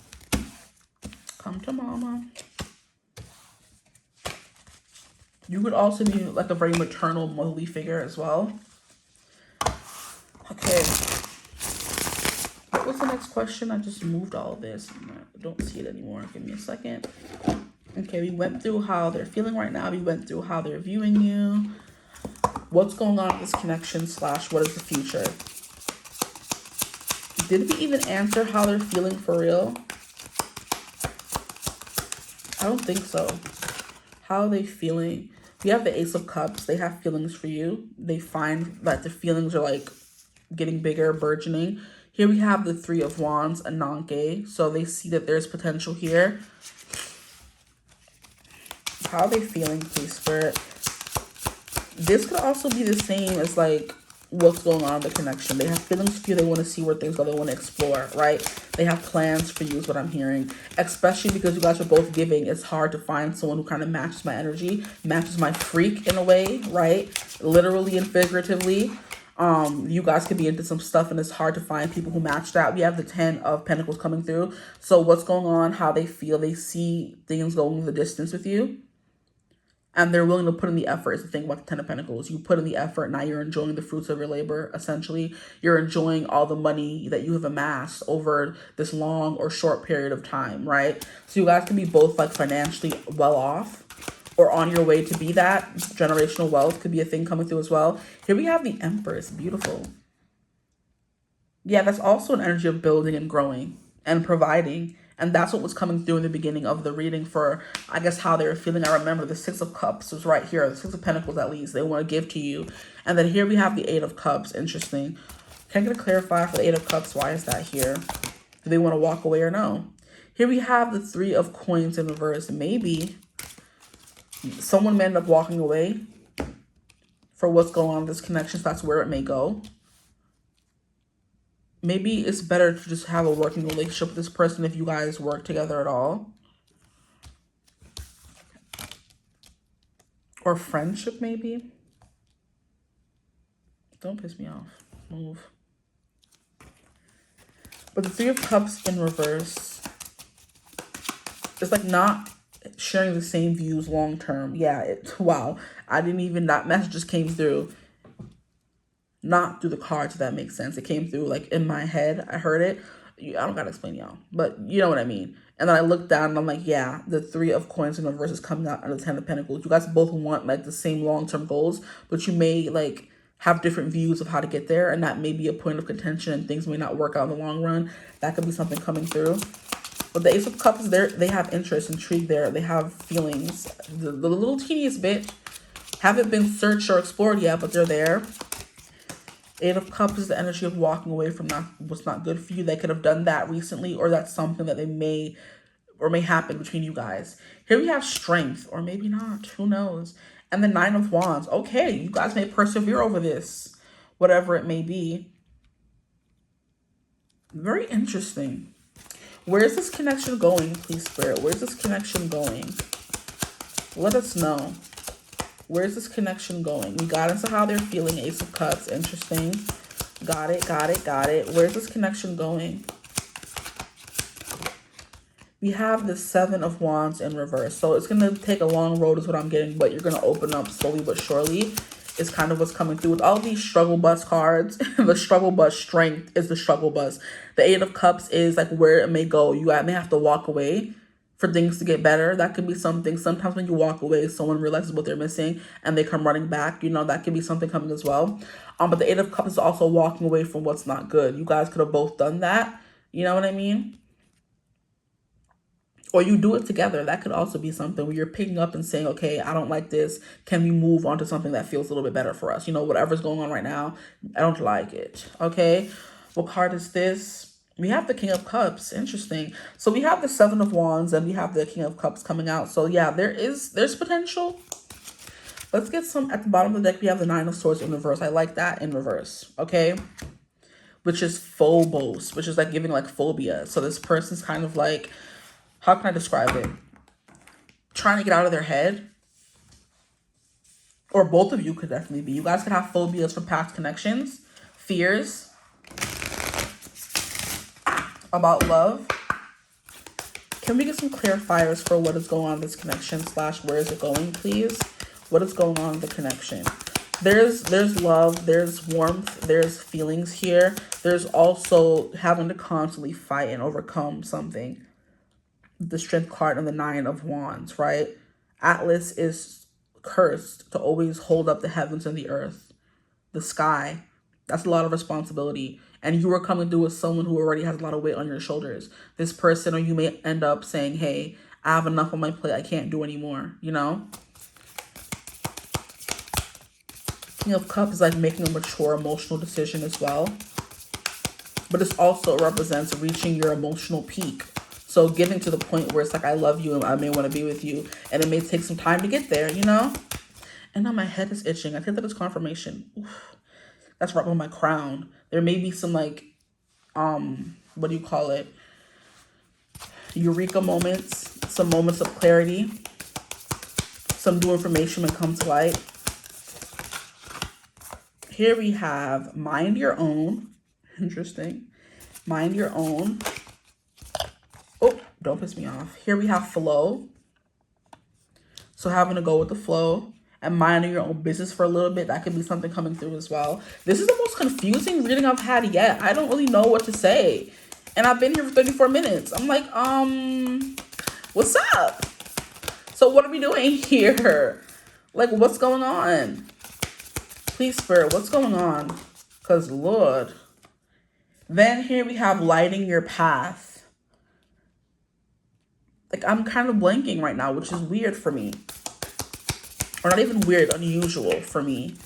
Come to mama. You could also be like a very maternal, motherly figure as well. Okay. What was the next question? I just moved all of this. I don't see it anymore. Give me a second. Okay, we went through how they're feeling right now. We went through how they're viewing you. What's going on with this connection / what is the future? Did we even answer how they're feeling for real? I don't think so. How are they feeling? We have the Ace of Cups. They have feelings for you. They find that the feelings are like getting bigger, burgeoning. Here we have the Three of Wands, a non-gay. So they see that there's potential here. How are they feeling, please, Spirit? This could also be the same as like what's going on in the connection. They have feelings for you. They want to see where things go. They want to explore, right? They have plans for you is what I'm hearing. Especially because you guys are both giving. It's hard to find someone who kind of matches my energy, matches my freak in a way, right? Literally and figuratively. You guys could be into some stuff and it's hard to find people who match that. We have the 10 of Pentacles coming through. So what's going on, how they feel, they see things going the distance with you. And they're willing to put in the effort is the thing about the Ten of Pentacles. You put in the effort, now you're enjoying the fruits of your labor, essentially. You're enjoying all the money that you have amassed over this long or short period of time, right? So you guys can be both like financially well off or on your way to be that. Generational wealth could be a thing coming through as well. Here we have the Empress, beautiful. Yeah, that's also an energy of building and growing and providing. And that's what was coming through in the beginning of the reading for, I guess, how they were feeling. I remember the Six of Cups was right here. The Six of Pentacles, at least. They want to give to you. And then here we have the Eight of Cups. Interesting. Can I get a clarifier for the Eight of Cups? Why is that here? Do they want to walk away or no? Here we have the Three of Coins in reverse. Maybe someone may end up walking away for what's going on in this connection. So that's where it may go. Maybe it's better to just have a working relationship with this person if you guys work together at all. Or friendship, maybe. Don't piss me off. Move. But the Three of Cups in reverse. It's like not sharing the same views long term. Yeah, wow. I didn't even, that message just came through. Not through the cards, if that makes sense. It came through like in my head. I heard it. I don't gotta explain y'all, but you know what I mean. And then I looked down and I'm like, yeah, the Three of Coins in reverse is coming out of the Ten of Pentacles. You guys both want like the same long-term goals, but you may like have different views of how to get there, and that may be a point of contention and things may not work out in the long run. That could be something coming through. But the Ace of Cups, they have interest, intrigue there. They have feelings. The little tedious bit haven't been searched or explored yet, but they're there. Eight of Cups is the energy of walking away from what's not good for you. They could have done that recently, or that's something that they may or may happen between you guys. Here we have strength, or maybe not, who knows? And the 9 of Wands. Okay, you guys may persevere over this, whatever it may be. Very interesting. Where is this connection going, please, Spirit? Where's this connection going? Let us know. Where's this connection going? We got into how they're feeling, Ace of Cups. Interesting. Got it, got it, got it. Where's this connection going? We have the 7 of Wands in reverse. So it's going to take a long road is what I'm getting, but you're going to open up slowly but surely is kind of what's coming through with all these struggle bus cards. The struggle bus strength is the struggle bus. The 8 of Cups is like where it may go. You may have to walk away for things to get better. That could be something. Sometimes when you walk away, someone realizes what they're missing and they come running back. You know, that could be something coming as well. But the 8 of Cups is also walking away from what's not good. You guys could have both done that. You know what I mean? Or you do it together. That could also be something where you're picking up and saying, okay, I don't like this. Can we move on to something that feels a little bit better for us? You know, whatever's going on right now, I don't like it. Okay. What card is this? We have the King of Cups. Interesting. So we have the 7 of Wands and we have the King of Cups coming out. So yeah, there's potential. Let's get some at the bottom of the deck. We have the 9 of Swords in reverse. I like that in reverse. Okay. Which is phobos, which is like giving like phobia. So this person's kind of like, how can I describe it? Trying to get out of their head. Or both of you could definitely be. You guys could have phobias from past connections. Fears. About love. Can we get some clarifiers for what is going on in this connection / where is it going, please? What is going on in the connection? There's love. There's warmth. There's feelings here. There's also having to constantly fight and overcome something. The Strength card and the 9 of Wands, right? Atlas is cursed to always hold up the heavens and the earth, the sky. That's a lot of responsibility. And you are coming through with someone who already has a lot of weight on your shoulders. This person, or you may end up saying, hey, I have enough on my plate. I can't do anymore, you know? King of Cups is like making a mature emotional decision as well. But it also represents reaching your emotional peak. So getting to the point where it's like, I love you and I may want to be with you. And it may take some time to get there, you know? And now my head is itching. I think that is confirmation. Oof. That's right on my crown. There may be some like, what do you call it? Eureka moments. Some moments of clarity. Some new information may come to light. Here we have mind your own. Interesting. Mind your own. Oh, don't piss me off. Here we have flow. So having to go with the flow and minding your own business for a little bit. That could be something coming through as well. This is the most confusing reading I've had yet. I don't really know what to say. And I've been here for 34 minutes. I'm like, what's up? So what are we doing here? Like, what's going on? Please, Spirit, what's going on? Because, Lord. Then here we have lighting your path. Like, I'm kind of blanking right now, which is weird for me. Or not even weird, unusual for me.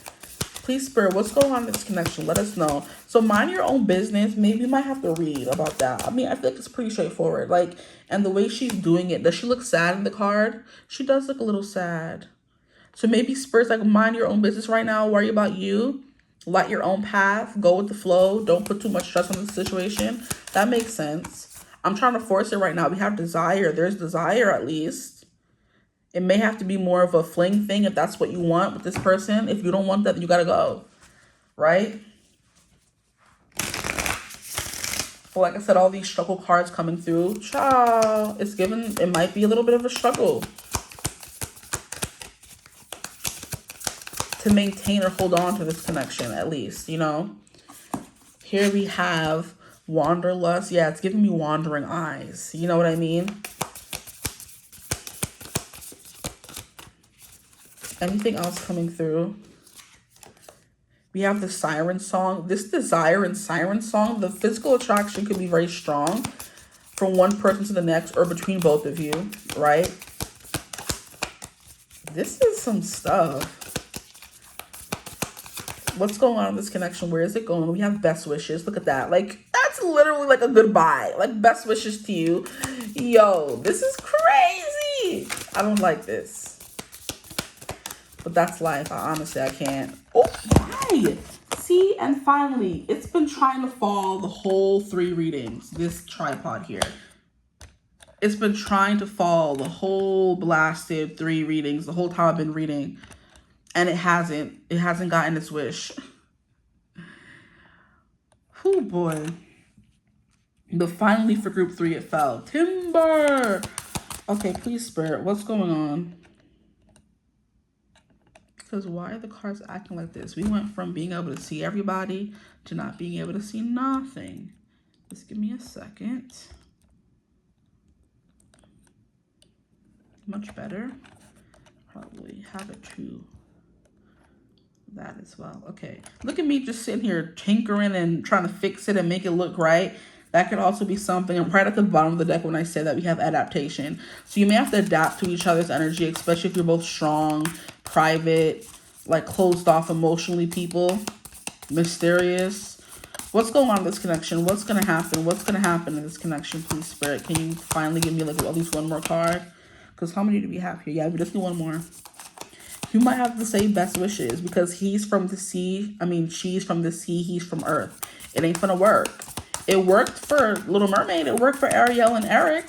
Please, Spirit, what's going on in this connection? Let us know. So mind your own business. Maybe you might have to read about that. I mean, I feel like it's pretty straightforward. Like, and the way she's doing it, does she look sad in the card? She does look a little sad. So maybe Spirit's like, mind your own business right now. Worry about you. Light your own path. Go with the flow. Don't put too much stress on the situation. That makes sense. I'm trying to force it right now. We have desire. There's desire at least. It may have to be more of a fling thing if that's what you want with this person. If you don't want that, then you gotta go. Right? But like I said, all these struggle cards coming through. Ciao. It's given, it might be a little bit of a struggle to maintain or hold on to this connection, at least, you know? Here we have wanderlust. Yeah, it's giving me wandering eyes. You know what I mean? Anything else coming through? We have the siren song. This desire and siren song, the physical attraction could be very strong from one person to the next or between both of you, right? This is some stuff. What's going on in this connection? Where is it going? We have best wishes. Look at that. Like, That's literally like a goodbye. Like, best wishes to you. Yo, this is crazy. I don't like this. But that's life. I can't. Oh, why? See, and finally, it's been trying to fall the whole 3 readings. This tripod here. It's been trying to fall the whole blasted 3 readings, the whole time I've been reading. And it hasn't. It hasn't gotten its wish. Oh boy. But finally for group 3, it fell. Timber! Okay, please, Spirit, what's going on? Because why are the cards acting like this? We went from being able to see everybody to not being able to see nothing. Just give me a second. Much better. Probably have it to that as well. Okay, look at me just sitting here tinkering and trying to fix it and make it look right. That could also be something. And right at the bottom of the deck when I say that we have adaptation. So you may have to adapt to each other's energy, especially if you're both strong, private, like closed off emotionally people, mysterious. What's going on in this connection? What's going to happen? What's going to happen in this connection, please, Spirit? Can you finally give me like at least one more card? Because how many do we have here? Yeah, we just need one more. You might have the same best wishes because he's from the sea. I mean, she's from the sea. He's from Earth. It ain't gonna work. It worked for Little Mermaid. It worked for Ariel and Eric.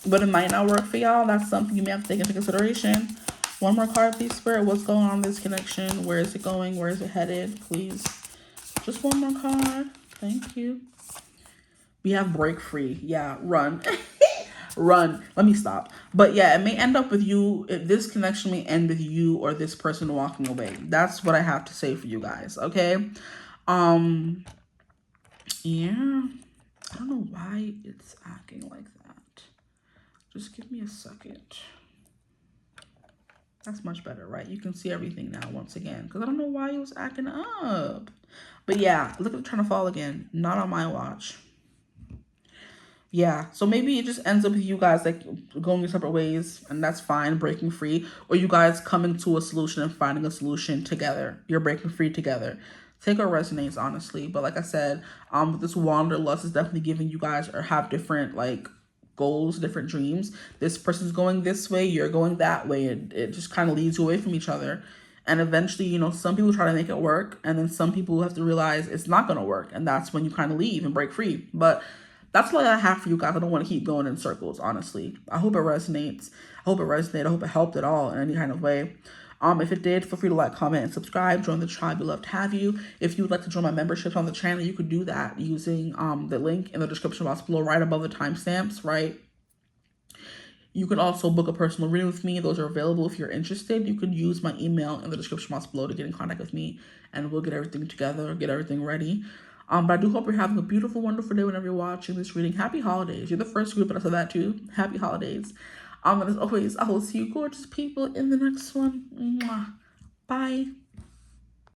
But it might not work for y'all. That's something you may have to take into consideration. One more card, please, Spirit. What's going on in this connection? Where is it going? Where is it headed? Please. Just one more card. Thank you. We have break free. Yeah, run. Run. Let me stop. But yeah, it may end up with you. This connection may end with you or this person walking away. That's what I have to say for you guys. Okay. Yeah. I don't know why it's acting like that. Just give me a second. That's much better, right? You can see everything now once again. Because I don't know why it was acting up. But yeah, look at it trying to fall again. Not on my watch. Yeah, so maybe it just ends up with you guys like going your separate ways, and that's fine, breaking free, or you guys coming to a solution and finding a solution together. You're breaking free together. Take what resonates, honestly. But like I said, this wanderlust is definitely giving you guys or have different like goals, different dreams. This person's going this way, you're going that way. It just kind of leads you away from each other. And eventually, you know, some people try to make it work, and then some people have to realize it's not going to work, and that's when you kind of leave and break free. But that's all I have for you guys. I don't want to keep going in circles, honestly. I hope it resonates. I hope it resonated. I hope it helped at all in any kind of way. If it did, feel free to like, comment, and subscribe. Join the tribe. We'd love to have you. If you would like to join my memberships on the channel, you could do that using the link in the description box below, right above the timestamps, right? You can also book a personal reading with me. Those are available if you're interested. You could use my email in the description box below to get in contact with me, and we'll get everything together, get everything ready. But I do hope you're having a beautiful, wonderful day whenever you're watching this reading. Happy holidays. You're the first group that I said that too. Happy holidays. And as always, I will see you gorgeous people in the next one. Mwah. Bye.